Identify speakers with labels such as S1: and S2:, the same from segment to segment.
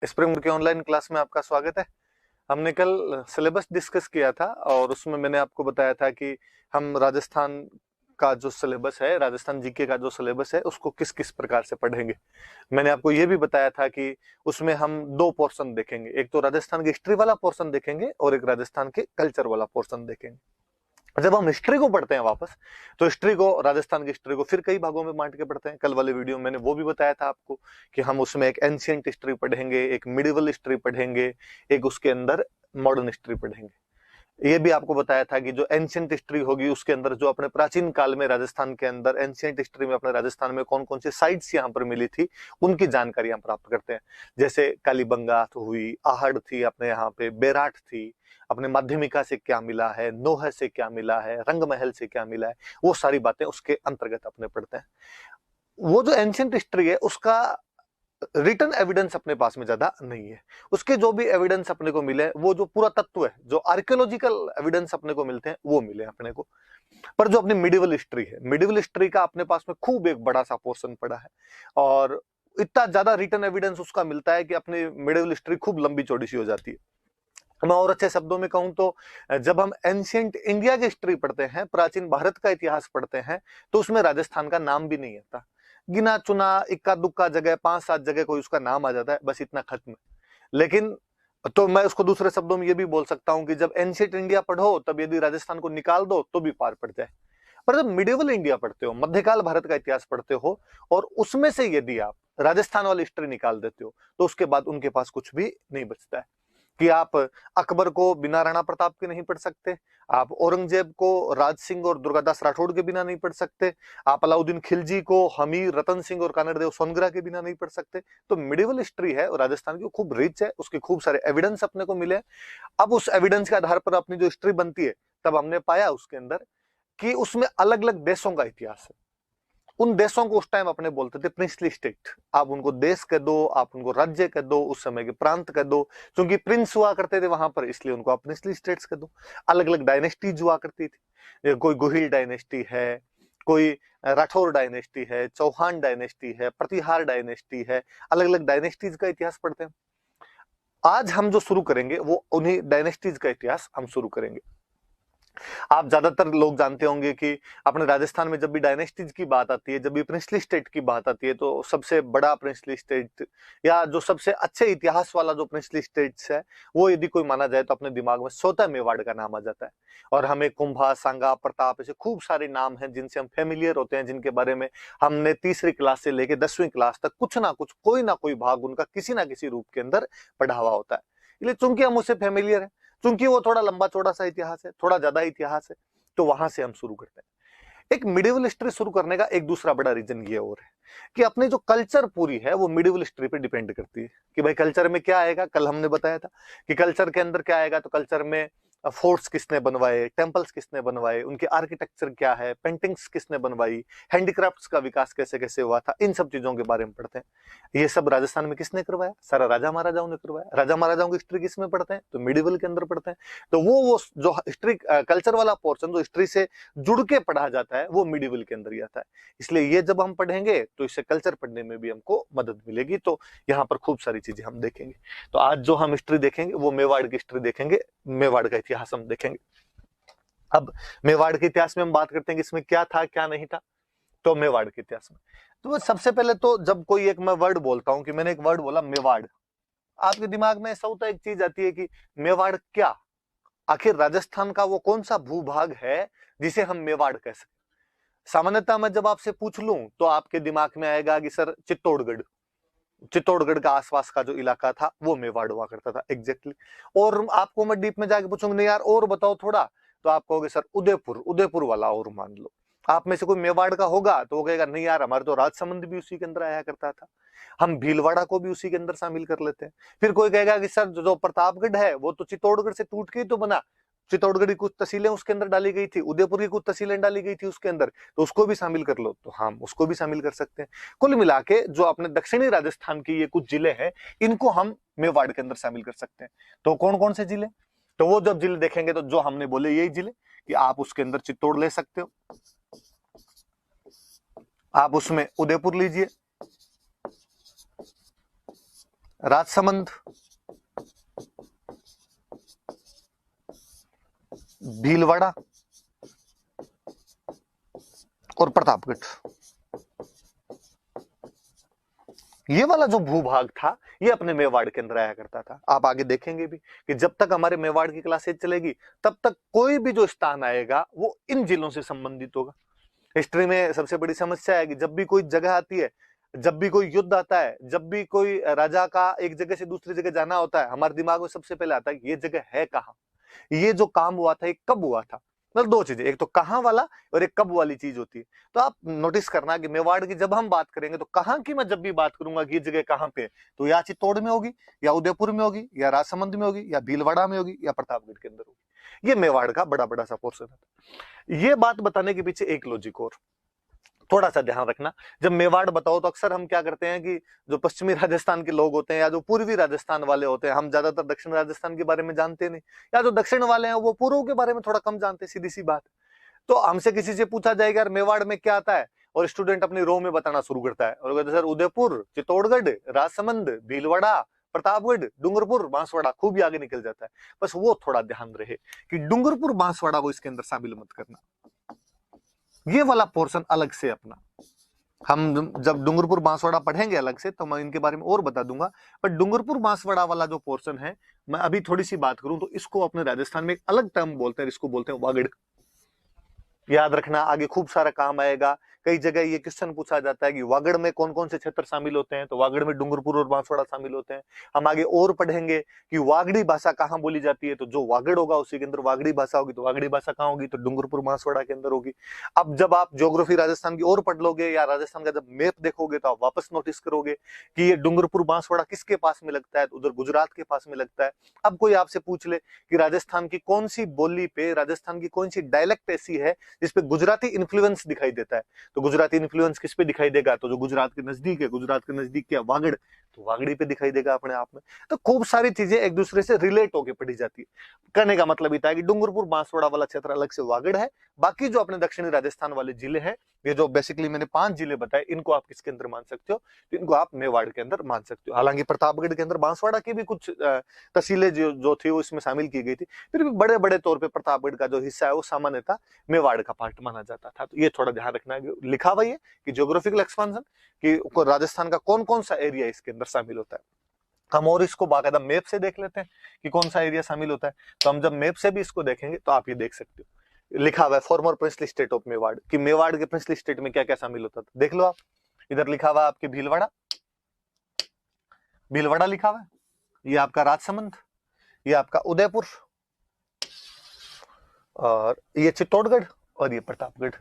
S1: Spring के online class में आपका स्वागत है। हमने कल सिलेबस डिस्कस किया था और उसमें मैंने आपको बताया था कि हम राजस्थान का जो सिलेबस है, राजस्थान जीके का जो सिलेबस है, उसको किस किस प्रकार से पढ़ेंगे। मैंने आपको ये भी बताया था कि उसमें हम दो पोर्शन देखेंगे, एक तो राजस्थान की हिस्ट्री वाला पोर्शन देखेंगे और एक राजस्थान के कल्चर वाला पोर्शन देखेंगे। जब हम हिस्ट्री को पढ़ते हैं वापस, तो हिस्ट्री को, राजस्थान की हिस्ट्री को फिर कई भागों में बांट के पढ़ते हैं। कल वाले वीडियो में मैंने वो भी बताया था आपको कि हम उसमें एक एंशियंट हिस्ट्री पढ़ेंगे, एक मिडिवल हिस्ट्री पढ़ेंगे, एक उसके अंदर मॉडर्न हिस्ट्री पढ़ेंगे। ये भी आपको बताया था कि जो एंशियंट हिस्ट्री होगी उसके अंदर जो अपने प्राचीन काल में राजस्थान के अंदर एंशियंट हिस्ट्री में अपने राजस्थान में कौन कौन सी साइट्स यहाँ पर मिली थी, उनकी जानकारी हम प्राप्त करते हैं। जैसे कालीबंगा हुई, आहड़ थी, अपने यहाँ पे बेराट थी, अपने माध्यमिका से क्या मिला है, नोह से क्या मिला है, रंग महल से क्या मिला है, वो सारी बातें उसके अंतर्गत अपने पढ़ते हैं। वो जो एंशियंट हिस्ट्री है उसका रिटर्न एविडेंस अपने पास में ज्यादा नहीं है। उसके जो भी एविडेंस अपने को मिले, वो जो पूरा तत्व है, जो आर्कियोलॉजिकल एविडेंस अपने को मिलते हैं, वो मिले अपने को। पर जो अपनी मिडिवल हिस्ट्री है, मिडिवल हिस्ट्री का अपने पास में खूब एक बड़ा सा पोर्शन पड़ा है और इतना ज्यादा रिटर्न एविडेंस उसका मिलता है कि अपनी मिडिवल हिस्ट्री खूब लंबी चौड़ी सी हो जाती है। मैं और अच्छे शब्दों में कहूं तो जब हम एंशियंट इंडिया की हिस्ट्री पढ़ते हैं, प्राचीन भारत का इतिहास पढ़ते हैं, तो उसमें राजस्थान का नाम भी नहीं आता। गिना चुना इक्का दुक्का जगह, 5-7 जगह कोई उसका नाम आ जाता है, बस इतना खत्म। लेकिन तो मैं उसको दूसरे शब्दों में ये भी बोल सकता हूं कि जब एंशियंट इंडिया पढ़ो, तब यदि राजस्थान को निकाल दो तो भी पार पड़ जाए। पर जब मिडिवल इंडिया पढ़ते हो, मध्यकाल भारत का इतिहास पढ़ते हो, और उसमें से यदि आप राजस्थान वाली हिस्ट्री निकाल देते हो, तो उसके बाद उनके पास कुछ भी नहीं बचता है। कि आप अकबर को बिना राणा प्रताप के नहीं पढ़ सकते, आप औरंगजेब को राज सिंह और दुर्गादास राठौड़ के बिना नहीं पढ़ सकते, आप अलाउद्दीन खिलजी को हमीर, रतन सिंह और कानड़देव सोनगरा के बिना नहीं पढ़ सकते। तो मिडिवल हिस्ट्री है और राजस्थान की खूब रिच है, उसके खूब सारे एविडेंस अपने को मिले। अब उस एविडेंस के आधार पर अपनी जो हिस्ट्री बनती है, तब हमने पाया उसके अंदर कि उसमें अलग अलग देशों का इतिहास है। उन देशों को उस टाइम अपने बोलते थे प्रिंसली स्टेट। आप उनको देश कह दो, आप उनको राज्य कह दो, उस समय के प्रांत कह दो, क्योंकि प्रिंस हुआ करते थे वहां पर, इसलिए उनको आप प्रिंसली स्टेट्स कह दो। अलग अलग डायनेस्टीज हुआ करती थी, कोई गोहिल डायनेस्टी है, कोई राठौर डायनेस्टी है, चौहान डायनेस्टी है, प्रतिहार डायनेस्टी है। अलग अलग डायनेस्टीज का इतिहास पढ़ते हैं। आज हम जो शुरू करेंगे वो उन्हीं डायनेस्टीज का इतिहास हम शुरू करेंगे। आप ज्यादातर लोग जानते होंगे कि अपने राजस्थान में जब भी डायनेस्टीज की बात आती है, जब भी प्रिंसली स्टेट की बात आती है, तो सबसे बड़ा प्रिंसली स्टेट या जो सबसे अच्छे इतिहास वाला जो प्रिंसली स्टेट्स है, वो यदि कोई माना जाए तो अपने दिमाग में स्वतः मेवाड़ का नाम आ जाता है। और हमें कुंभा, सांगा, प्रताप, ऐसे खूब सारे नाम हैं जिनसे हम फेमिलियर होते हैं, जिनके बारे में हमने तीसरी क्लास से लेकर 10वीं क्लास तक कुछ ना कुछ, कोई ना कोई भाग उनका किसी ना किसी रूप के अंदर पढ़ा हुआ होता है। इसलिए चूंकि हम उससे फेमिलियर है, चूंकि वो थोड़ा लंबा चौड़ा सा इतिहास है, थोड़ा ज्यादा इतिहास है, तो वहां से हम शुरू करते हैं। एक मिडिवल हिस्ट्री शुरू करने का एक दूसरा बड़ा रीजन ये और है कि अपनी जो कल्चर पूरी है वो मिडिवल हिस्ट्री पे डिपेंड करती है। कि भाई कल्चर में क्या आएगा, कल हमने बताया था कि कल्चर के अंदर क्या आएगा। तो कल्चर में फोर्ट्स किसने बनवाए, टेम्पल्स किसने बनवाए, उनके आर्किटेक्चर क्या है, पेंटिंग्स किसने बनवाई, हैंडीक्राफ्ट्स का विकास कैसे कैसे हुआ था, इन सब चीजों के बारे में पढ़ते हैं। ये सब राजस्थान में किसने करवाया, सारा राजा महाराजाओं ने करवाया। राजा महाराजाओं की हिस्ट्री किसमें पढ़ते हैं, तो मिडिवल के अंदर पढ़ते हैं। तो वो जो हिस्ट्री कल्चर वाला पोर्शन जो हिस्ट्री से जुड़ के पढ़ा जाता है, वो मिडिवल के अंदर ही आता है। इसलिए ये जब हम पढ़ेंगे तो इससे कल्चर पढ़ने में भी हमको मदद मिलेगी। तो यहाँ पर खूब सारी चीजें हम देखेंगे। तो आज जो हम हिस्ट्री देखेंगे वो मेवाड़ की हिस्ट्री देखेंगे, मेवाड़ का इतिहास हम देखेंगे। अब मेवाड़ के इतिहास में हम बात करते हैं कि इसमें क्या था क्या नहीं था। तो मेवाड़ के इतिहास में तो सबसे पहले तो जब कोई एक मैं वर्ड बोलता हूं, कि मैंने एक वर्ड बोला मेवाड़, आपके दिमाग में ऐसा होता है, एक चीज आती है कि मेवाड़ क्या, आखिर राजस्थान का वो कौन सा भूभाग है जिसे हम मेवाड़ कह सकते। सामान्यतः मैं जब आपसे पूछ लूं तो आपके दिमाग में आएगा कि सर चित्तौड़गढ़, चित्तौड़गढ़ का आसपास का जो इलाका था वो मेवाड़ हुआ करता था एग्जैक्टली। और आपको मैं डीप में जाके पूछूंगा नहीं यार और बताओ थोड़ा, तो आप कहोगे सर उदयपुर, उदयपुर वाला और मान लो। आप में से कोई मेवाड़ का होगा तो वो कहेगा नहीं यार हमारे तो राजसमंद भी उसी के अंदर आया करता था, हम भीलवाड़ा को भी उसी के अंदर शामिल कर लेते हैं। फिर कोई कहेगा कि सर जो प्रतापगढ़ है वो तो चित्तौड़गढ़ से टूट के ही तो बना, चित्तौड़गढ़ की कुछ तहसीलें उसके अंदर डाली गई थी, उदयपुर की कुछ तहसीलें डाली गई थी उसके अंदर, तो उसको भी शामिल कर लो। तो हम उसको भी शामिल कर सकते हैं। कुल मिला के जो अपने दक्षिणी राजस्थान के ये कुछ जिले हैं, इनको हम मेवाड़ के अंदर शामिल कर सकते हैं। तो कौन कौन से जिले, तो वो जब जिले देखेंगे तो जो हमने बोले यही जिले, कि आप उसके अंदर चित्तौड़ ले सकते हो, आप उसमें उदयपुर लीजिए, राजसमंद, भीलवाड़ा और प्रतापगढ़। ये वाला जो भूभाग था ये अपने मेवाड़ के अंदर आया करता था। आप आगे देखेंगे भी कि जब तक हमारे मेवाड़ की क्लासेज चलेगी तब तक कोई भी जो स्थान आएगा वो इन जिलों से संबंधित होगा। हिस्ट्री में सबसे बड़ी समस्या है कि जब भी कोई जगह आती है, जब भी कोई युद्ध आता है, जब भी कोई राजा का एक जगह से दूसरी जगह जाना होता है, हमारे दिमाग में सबसे पहले आता है कि ये जगह है कहाँ, ये जो काम हुआ था ये कब हुआ था। मतलब दो चीजें, एक तो कहाँ वाला और एक कब वाली चीज होती है। तो आप नोटिस करना कि मेवाड़ की जब हम बात करेंगे तो कहाँ की मैं जब भी बात करूंगा कि ये जगह कहाँ पे है, तो या चित्तौड़ में होगी, या उदयपुर में होगी, या राजसमंद में होगी, या भीलवाड़ा में होगी, या प्रतापगढ़ के अंदर होगी। ये मेवाड़ का बड़ा बड़ा सा पोर्शन है। ये बात बताने के पीछे एक लॉजिक और थोड़ा सा ध्यान रखना। जब मेवाड़ बताओ तो अक्सर हम क्या करते हैं कि जो पश्चिमी राजस्थान के लोग होते हैं या जो पूर्वी राजस्थान वाले होते हैं, हम ज्यादातर दक्षिण राजस्थान के बारे में जानते नहीं, या जो दक्षिण वाले हैं वो पूर्व के बारे में थोड़ा कम जानते हैं, सीधी सी बात। तो हमसे किसी से पूछा जाएगा यार मेवाड़ में क्या आता है, और स्टूडेंट अपनी रो में बताना शुरू करता है और कहते सर उदयपुर, चित्तौड़गढ़, राजसमंद, भीलवाड़ा, प्रतापगढ़, डूंगरपुर, बांसवाड़ा, खूब ही आगे निकल जाता है। बस वो थोड़ा ध्यान रहे कि डूंगरपुर बांसवाड़ा को इसके अंदर शामिल मत करना, ये वाला पोर्शन अलग से अपना। हम जब डूंगरपुर बांसवाड़ा पढ़ेंगे अलग से तो मैं इनके बारे में और बता दूंगा, पर डूंगरपुर बांसवाड़ा वाला जो पोर्शन है, मैं अभी थोड़ी सी बात करूं तो इसको अपने राजस्थान में एक अलग टर्म बोलते हैं, इसको बोलते हैं वागड़। याद रखना, आगे खूब सारा काम आएगा। कई जगह ये क्वेश्चन पूछा जाता है कि वागड़ में कौन कौन से क्षेत्र शामिल होते हैं, तो वागड़ में डूंगरपुर और बांसवाड़ा शामिल होते हैं। हम आगे और पढ़ेंगे कि वागड़ी भाषा कहाँ बोली जाती है, तो जो वागड़ होगा उसी के अंदर वागड़ी भाषा होगी। तो वागड़ी भाषा कहाँ होगी, तो डूंगरपुर बांसवाड़ा के अंदर होगी। अब जब आप ज्योग्राफी राजस्थान की और पढ़ लोगे या राजस्थान का जब मैप देखोगे तो आप वापस नोटिस करोगे कि ये डूंगरपुर बांसवाड़ा किसके पास में लगता है, तो उधर गुजरात के पास में लगता है। अब कोई आपसे पूछ ले कि राजस्थान की कौन सी बोली पे, राजस्थान की कौन सी डायलेक्ट ऐसी है जिसपे गुजराती इन्फ्लुएंस दिखाई देता है, तो गुजराती इन्फ्लुएंस किस पे दिखाई देगा, तो जो गुजरात के नजदीक है, गुजरात के नजदीक क्या, वागड़, तो वागड़ी पे दिखाई देगा अपने आप में। तो खूब सारी चीजें एक दूसरे से रिलेट होकर पढ़ी जाती है। कहने का मतलब इतना है कि डूंगरपुर बांसवाड़ा वाला क्षेत्र अलग से वागड़ है, बाकी जो अपने दक्षिणी राजस्थान वाले जिले हैं, ये जो बेसिकली मैंने 5 जिले बताए, इनको आप किसके अंदर मान सकते हो, तो इनको आप मेवाड़ के अंदर मान सकते हो। हालांकि प्रतापगढ़ के अंदर बांसवाड़ा की भी कुछ तहसीलें जो थी वो इसमें शामिल की गई थी, फिर भी बड़े बड़े तौर पर प्रतापगढ़ का जो हिस्सा है वो सामान्यतः मेवाड़ का पार्ट माना जाता था। तो ये थोड़ा ध्यान रखना है, लिखा हुआ है कि ज्योग्राफिकल एक्सपांशन कि राजस्थान का कौन कौन सा एरिया इसके अंदर शामिल होता है। हम और इसको बाकायदा मैप से देख लेते हैं कि कौन सा एरिया शामिल होता है। तो हम जब मैप से भी इसको देखेंगे तो आप ये देख सकते हो, लिखा हुआ है farmer princely state of Mewar, कि मेवाड़ के प्रिंसली स्टेट में क्या क्या शामिल होता था, देख लो आप। इधर लिखा हुआ है आपके भीलवाड़ा, भीलवाड़ा लिखा हुआ है, ये आपका राजसमंद, ये आपका उदयपुर, और ये चित्तौड़गढ़, और ये प्रतापगढ़,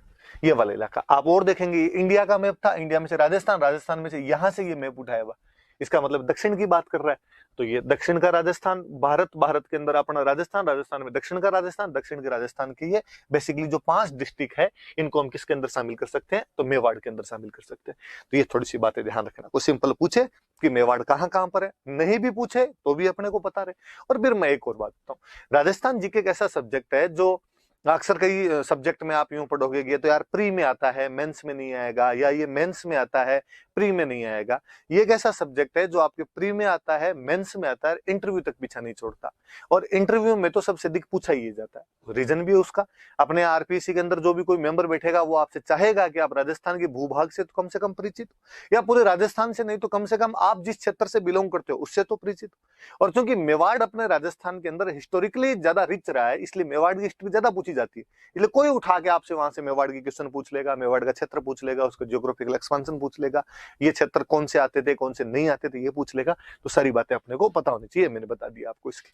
S1: ये वाला इलाका। आप और देखेंगे इंडिया का मैप था, इंडिया में से राजस्थान, राजस्थान में से यहां से ये मैप उठाया हुआ, इसका मतलब दक्षिण की बात कर रहा है। तो ये दक्षिण का राजस्थान, भारत, भारत के अंदर अपना राजस्थान, राजस्थान में दक्षिण का राजस्थान, दक्षिण के राजस्थान की ये बेसिकली जो 5 डिस्ट्रिक्ट है, इनको हम किसके अंदर शामिल कर सकते हैं, तो मेवाड़ के अंदर शामिल कर सकते हैं। तो ये थोड़ी सी बातें ध्यान रखना। कोई सिंपल पूछे कि मेवाड़ कहाँ कहाँ पर है, नहीं भी पूछे तो भी अपने को पता रहे। और फिर मैं एक और बात बताऊं, राजस्थान जीके एक ऐसा सब्जेक्ट है जो अक्सर कई सब्जेक्ट में आप यूं पढ़ोगे ये तो यार प्री में आता है, मेंस में नहीं आएगा, या ये मेंस में आता है, प्री में नहीं आएगा। ये एक ऐसा सब्जेक्ट है जो आपके प्री में आता है, मेंस में आता है, इंटरव्यू तक पीछा नहीं छोड़ता। और इंटरव्यू में तो सबसे अधिक पूछा ही जाता है। रीजन भी है उसका, अपने आरपीसी के अंदर जो भी कोई मेंबर बैठेगा वो आपसे चाहेगा कि आप राजस्थान के भूभाग से तो कम से कम परिचित हो, या पूरे राजस्थान से नहीं तो कम से कम आप जिस क्षेत्र से बिलोंग करते हो उससे तो परिचित हो। और क्योंकि मेवाड़ अपने राजस्थान के अंदर हिस्टोरिकली ज्यादा रिच रहा है, इसलिए मेवाड़ की हिस्ट्री ज्यादा पूछी जाती है। इसलिए कोई उठा के आपसे वहां से मेवाड़ की क्वेश्चन पूछ लेगा, मेवाड़ का क्षेत्र पूछ लेगा, उसका ज्योग्राफिकल एक्सपांशन पूछ लेगा, ये क्षेत्र कौन से आते थे, कौन से नहीं आते थे, ये पूछ लेगा। तो सारी बातें अपने को पता होनी चाहिए, मैंने बता दिया आपको इसकी।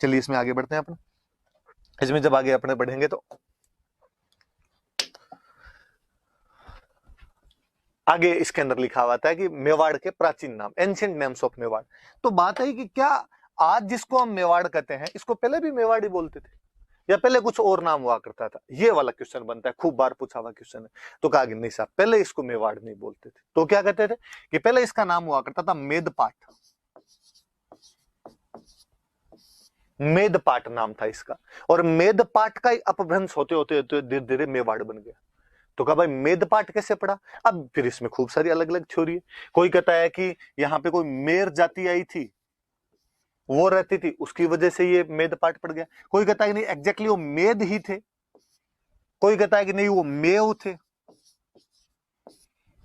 S1: चलिए इसमें आगे बढ़ते हैं अपने। इसमें जब आगे अपने बढ़ेंगे तो आगे इसके अंदर लिखा हुआ था कि मेवाड़ के प्राचीन नाम, एंशिएंट नेम्स ऑफ मेवाड़। तो बात है कि क्या आज जिसको हम मेवाड़ कहते हैं इसको पहले भी मेवाड़ी बोलते थे, या पहले कुछ और नाम हुआ करता था, ये वाला क्वेश्चन बनता है, खूब बार पूछा हुआ क्वेश्चन है। तो कहा कि नहीं साहब, पहले इसको मेवाड़ नहीं बोलते थे। तो क्या कहते थे कि पहले इसका नाम हुआ करता था मेदपाट, मेदपाट नाम था इसका, और मेदपाट का अपभ्रंश होते होते धीरे धीरे मेवाड़ बन गया। तो कहा भाई मेद पाठ कैसे पड़ा? अब फिर इसमें खूब सारी अलग अलग थ्योरी है। कोई कहता है कि यहाँ पे कोई मेर जाति आई थी, वो रहती थी, उसकी वजह से ये मेद पाठ पड़ गया। कोई कहता है कि नहीं एग्जैक्टली वो मेद ही थे। कोई कहता है कि नहीं वो मेव थे,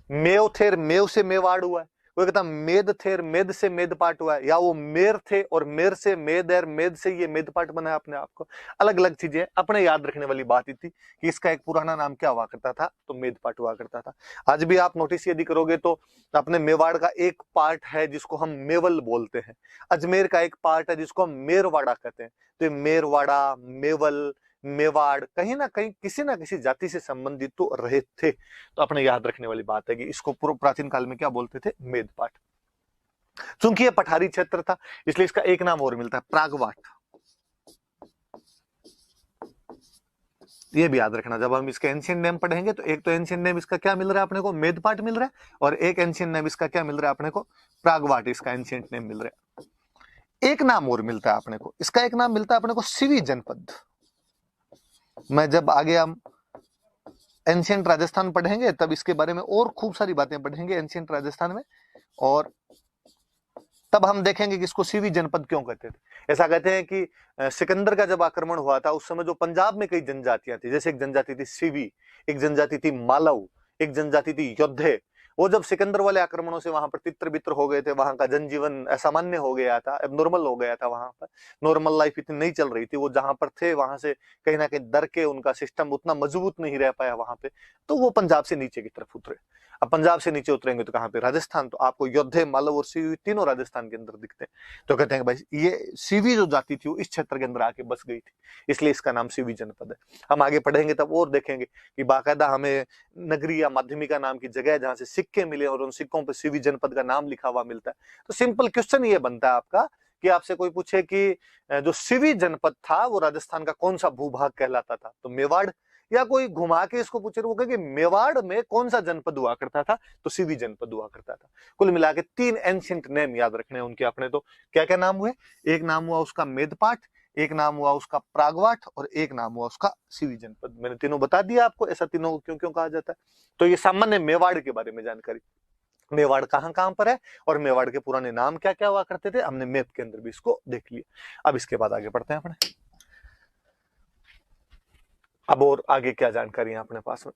S1: मेव थे, मेव से मेवाड़ हुआ है। कोई कहता मेद थे, मेद से मेद पाठ हुआ है, या वो मेर थे और मेर से मेद है, मेद से ये मेद पाठ बना है अपने आप को। अलग अलग चीजें अपने याद रखने वाली बात ही थी कि इसका एक पुराना नाम क्या हुआ करता था, तो मेद पाठ हुआ करता था। आज भी आप नोटिस यदि करोगे तो अपने मेवाड़ का एक पार्ट है जिसको हम मेवल बोलते हैं, अजमेर का एक पार्ट है जिसको हम मेरवाड़ा कहते हैं। तो मेरवाड़ा, मेवल, मेवाड़ कहीं ना कहीं किसी ना किसी जाति से संबंधित तो रहे थे। तो अपने याद रखने वाली बात है कि इसको पूर्व प्राचीन काल में क्या बोलते थे, मेद पाठ। चूंकि ये पठारी क्षेत्र था इसलिए इसका एक नाम और मिलता है, प्रागवाट। ये भी याद रखना, जब हम इसके एंशिएंट नेम पढ़ेंगे तो एक तो एंशिएंट नेम इसका क्या मिल रहा है अपने को, मेद पाठ मिल रहा है, और एक एंशिएंट नेम इसका क्या मिल रहा है अपने को, प्रागवाट, इसका एंशिएंट नेम मिल रहा है। एक नाम और मिलता है अपने को, इसका एक नाम मिलता है अपने को सिवी जनपद। मैं जब आगे हम एंशिएंट राजस्थान पढ़ेंगे तब इसके बारे में और खूब सारी बातें पढ़ेंगे एंशिएंट राजस्थान में, और तब हम देखेंगे कि इसको सिवी जनपद क्यों कहते थे। ऐसा कहते हैं कि सिकंदर का जब आक्रमण हुआ था उस समय जो पंजाब में कई जनजातियां थी, जैसे एक जनजाति थी सिवी, एक जनजाति थी मालव, एक जनजाति थी योद्धे। वो जब सिकंदर वाले आक्रमणों से वहां पर तित्र बित्र हो गए थे, वहां का जनजीवन असामान्य हो गया था, एबनॉर्मल हो गया था, वहां पर नॉर्मल लाइफ इतनी नहीं चल रही थी, वो जहां पर थे वहां से कहीं ना कहीं डर के उनका सिस्टम उतना मजबूत नहीं रह पाया वहां पे, तो वो पंजाब से नीचे की तरफ उतरे। अब पंजाब से नीचे उतरेंगे तो कहां पे, राजस्थान। तो आपको योद्धे, मालव और सीवी तीनों राजस्थान के अंदर दिखते हैं। तो कहते हैं भाई ये सीवी जो जाति थी वो इस क्षेत्र के अंदर आके बस गई थी, इसलिए इसका नाम सीवी जनपद है। हम आगे पढ़ेंगे तब और देखेंगे कि बाकायदा हमें नगरी या माध्यमिका नाम की जगह जहां से सिक्के मिले और उन सिक्कों पर सीवी जनपद का नाम लिखा हुआ मिलता है। तो सिंपल क्वेश्चन ये बनता है आपका कि आपसे कोई पूछे कि जो सिवी जनपद था वो राजस्थान का कौन सा भूभाग कहलाता था, तो मेवाड़। या कोई घुमा के इसको पूछे, वो कहे मेवाड़ में कौन सा जनपद हुआ करता था, तो सिवी जनपद हुआ करता था। कुल मिला के 3 एंशिएंट नेम याद रखने हैं उनके अपने। तो क्या क्या नाम हुए, एक नाम हुआ उसका मेदपाठ, एक नाम हुआ उसका प्रागवाट, और एक नाम हुआ उसका सिवी जनपद। मैंने तीनों बता दिया आपको, ऐसा तीनों को क्यों क्यों कहा जाता है। तो ये सामान्य मेवाड़ के बारे में जानकारी, मेवाड़ कहां कहां पर है और मेवाड़ के पुराने नाम क्या क्या हुआ करते थे, हमने मैप के अंदर भी इसको देख लिया। अब इसके बाद आगे बढ़ते हैं अपने। अब और आगे क्या जानकारी है अपने पास में,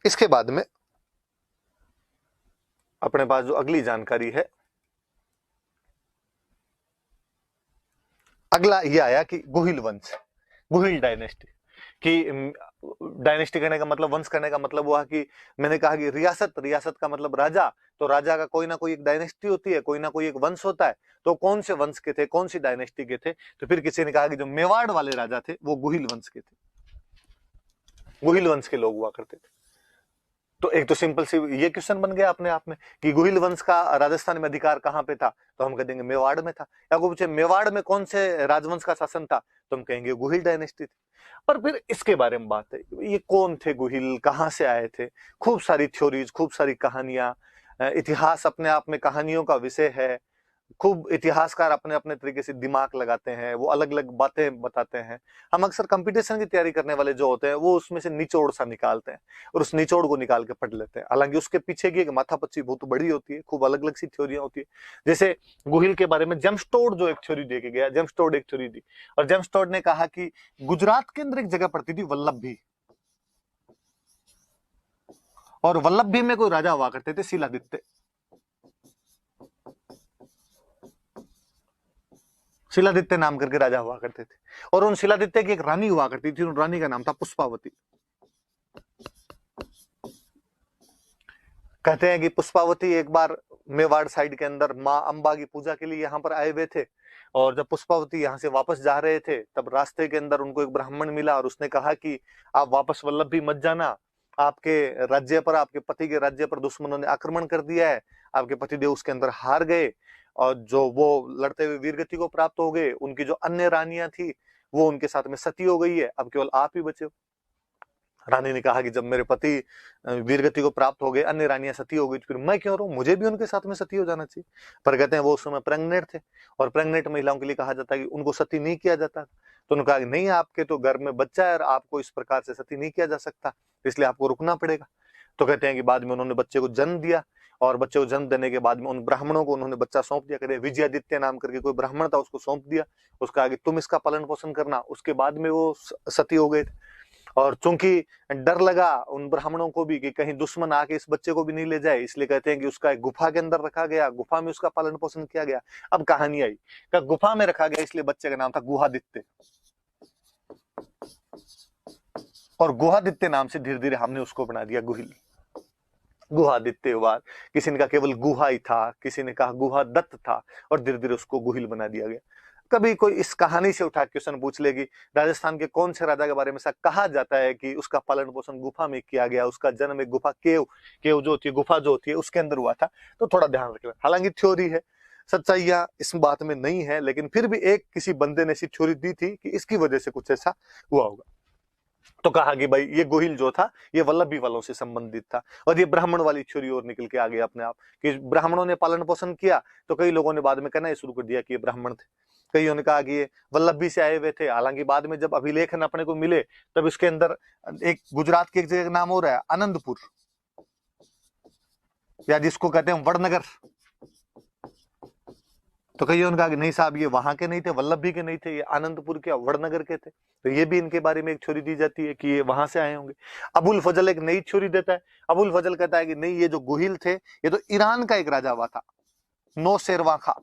S1: इसके बाद में अपने पास जो अगली जानकारी है, अगला ये आया कि गुहिल वंश, गुहिल डायनेस्टी। कि डायनेस्टी करने का मतलब, वंश करने का मतलब हुआ कि मैंने कहा कि रियासत, रियासत का मतलब राजा, तो राजा का कोई ना कोई एक डायनेस्टी होती है, कोई ना कोई एक वंश होता है। तो कौन से वंश के थे, कौन सी डायनेस्टी के थे, तो फिर किसी ने कहा कि जो मेवाड़ वाले राजा थे वो गुहिल वंश के थे, गुहिल वंश के लोग हुआ करते थे। तो एक तो सिंपल सी ये क्वेश्चन बन गया अपने आप में कि गुहिल वंश का राजस्थान में अधिकार कहां पे था, तो हम कह देंगे मेवाड़ में था। या कोई पूछे मेवाड़ में कौन से राजवंश का शासन था, तो हम कहेंगे गुहिल डायनेस्टी थी। पर फिर इसके बारे में बात है, ये कौन थे गुहिल, कहां से आए थे, खूब सारी थ्योरीज, खूब सारी कहानियां, इतिहास अपने आप में कहानियों का विषय है। खूब इतिहासकार अपने अपने तरीके से दिमाग लगाते हैं, वो अलग अलग बातें बताते हैं। हम अक्सर कंपटीशन की तैयारी करने वाले जो होते हैं वो उसमें से निचोड़ सा निकालते हैं और उस निचोड़ को निकाल के पढ़ लेते हैं। हालांकि उसके पीछे की एक माथापच्ची बहुत बड़ी होती है, खूब अलग अलग सी थ्योरियां होती है। जैसे गुहिल के बारे में जेम्स टोड जो एक थ्योरी दे के गया, जेम्स टोड एक थ्योरी दी, और जेम्स टोड ने कहा कि गुजरात के अंदर एक जगह पड़ती थी वल्लभी, और वल्लभी में कोई राजा हुआ करते थे शिलादित्य। शिलादित्य नाम करके राजा हुआ करते थे, और उन शिलादित्य की एक रानी हुआ करती थी, उन रानी का नाम था पुष्पावती। कहते हैं कि पुष्पावती एक बार मेवाड़ साइड के अंदर माँ अंबा की पूजा के लिए यहाँ पर आए हुए थे, और जब पुष्पावती यहाँ से वापस जा रहे थे तब रास्ते के अंदर उनको एक ब्राह्मण मिला और उसने कहा कि आप वापस वल्लभी मत जाना, आपके राज्य पर, आपके पति के राज्य पर दुश्मनों ने आक्रमण कर दिया है, आपके पतिदेव उसके अंदर हार गए, और जो वो लड़ते हुए वीरगति को प्राप्त हो गए, उनकी जो अन्य रानियां थी वो उनके साथ में सती हो गई है, अब केवल आप ही बचे हो। रानी ने कहा कि जब मेरे पति वीरगति को प्राप्त हो गए, अन्य रानियां सती हो गई, तो फिर मैं क्यों रहूं, मुझे भी उनके साथ में सती हो जाना चाहिए। पर कहते हैं वो उस समय प्रेग्नेंट थे, और प्रेग्नेंट महिलाओं के लिए कहा जाता है कि उनको सती नहीं किया जाता। तो उन्होंने कहा कि नहीं, आपके तो घर में बच्चा है और आपको इस प्रकार से सती नहीं किया जा सकता, इसलिए आपको रुकना पड़ेगा। तो कहते हैं कि बाद में उन्होंने बच्चे को जन्म दिया, और बच्चे को जन्म देने के बाद में उन ब्राह्मणों को उन्होंने बच्चा सौंप दिया। कहते विजयादित्य नाम करके कोई ब्राह्मण था, उसको सौंप दिया, उसका आगे तुम इसका पालन पोषण करना। उसके बाद में वो सती हो गए थे। और चूंकि डर लगा उन ब्राह्मणों को भी कि कहीं दुश्मन आके इस बच्चे को भी नहीं ले जाए, इसलिए कहते हैं कि उसका एक गुफा के अंदर रखा गया, गुफा में उसका पालन पोषण किया गया। अब कहानी आई कि गुफा में रखा गया, इसलिए बच्चे का नाम था गुहादित्य। और गुहादित्य नाम से धीरे धीरे हमने उसको बना दिया गुहिल। गुहादित्य हुआ, किसी ने कहा केवल गुहा ही था, किसी ने कहा गुहा दत्त था, और धीरे धीरे उसको गुहिल बना दिया गया। कभी कोई इस कहानी से उठा क्वेश्चन पूछ लेगी, राजस्थान के कौन से राजा के बारे में ऐसा कहा जाता है कि उसका पालन पोषण गुफा में किया गया, उसका जन्म एक गुफा केव जो होती है, गुफा जो होती है उसके अंदर हुआ था। तो थोड़ा ध्यान रखना, हालांकि थ्योरी है, सच्चाइयां इस बात में नहीं है, लेकिन फिर भी एक किसी बंदे ने ऐसी थ्योरी दी थी कि इसकी वजह से कुछ ऐसा हुआ होगा। तो कहा कि भाई ये गोहिल जो था ये वल्लभी वालों से संबंधित था। और ये ब्राह्मण वाली थ्योरी और निकल के आ गया अपने आप कि ब्राह्मणों ने पालन पोषण किया, तो कई लोगों ने बाद में कहना शुरू कर दिया कि ये ब्राह्मण थे। कईयों ने कहा कि ये वल्लभी से आए हुए थे। हालांकि बाद में जब अभिलेखन अपने को मिले तब इसके अंदर एक गुजरात की एक जगह का नाम हो रहा है आनंदपुर, या जिसको कहते हैं वड़नगर। तो कईयों ने कहा कि नहीं साहब ये वहां के नहीं थे, वल्लभी के नहीं थे, ये आनंदपुर के वड़नगर के थे। तो ये भी इनके बारे में एक थ्योरी दी जाती है कि ये वहां से आए होंगे। अबुल फजल एक नई थ्योरी देता है। अबुल फजल कहता है कि नहीं, ये जो गोहिल थे ये तो ईरान का एक राजा हुआ था, नौशेरवां खां।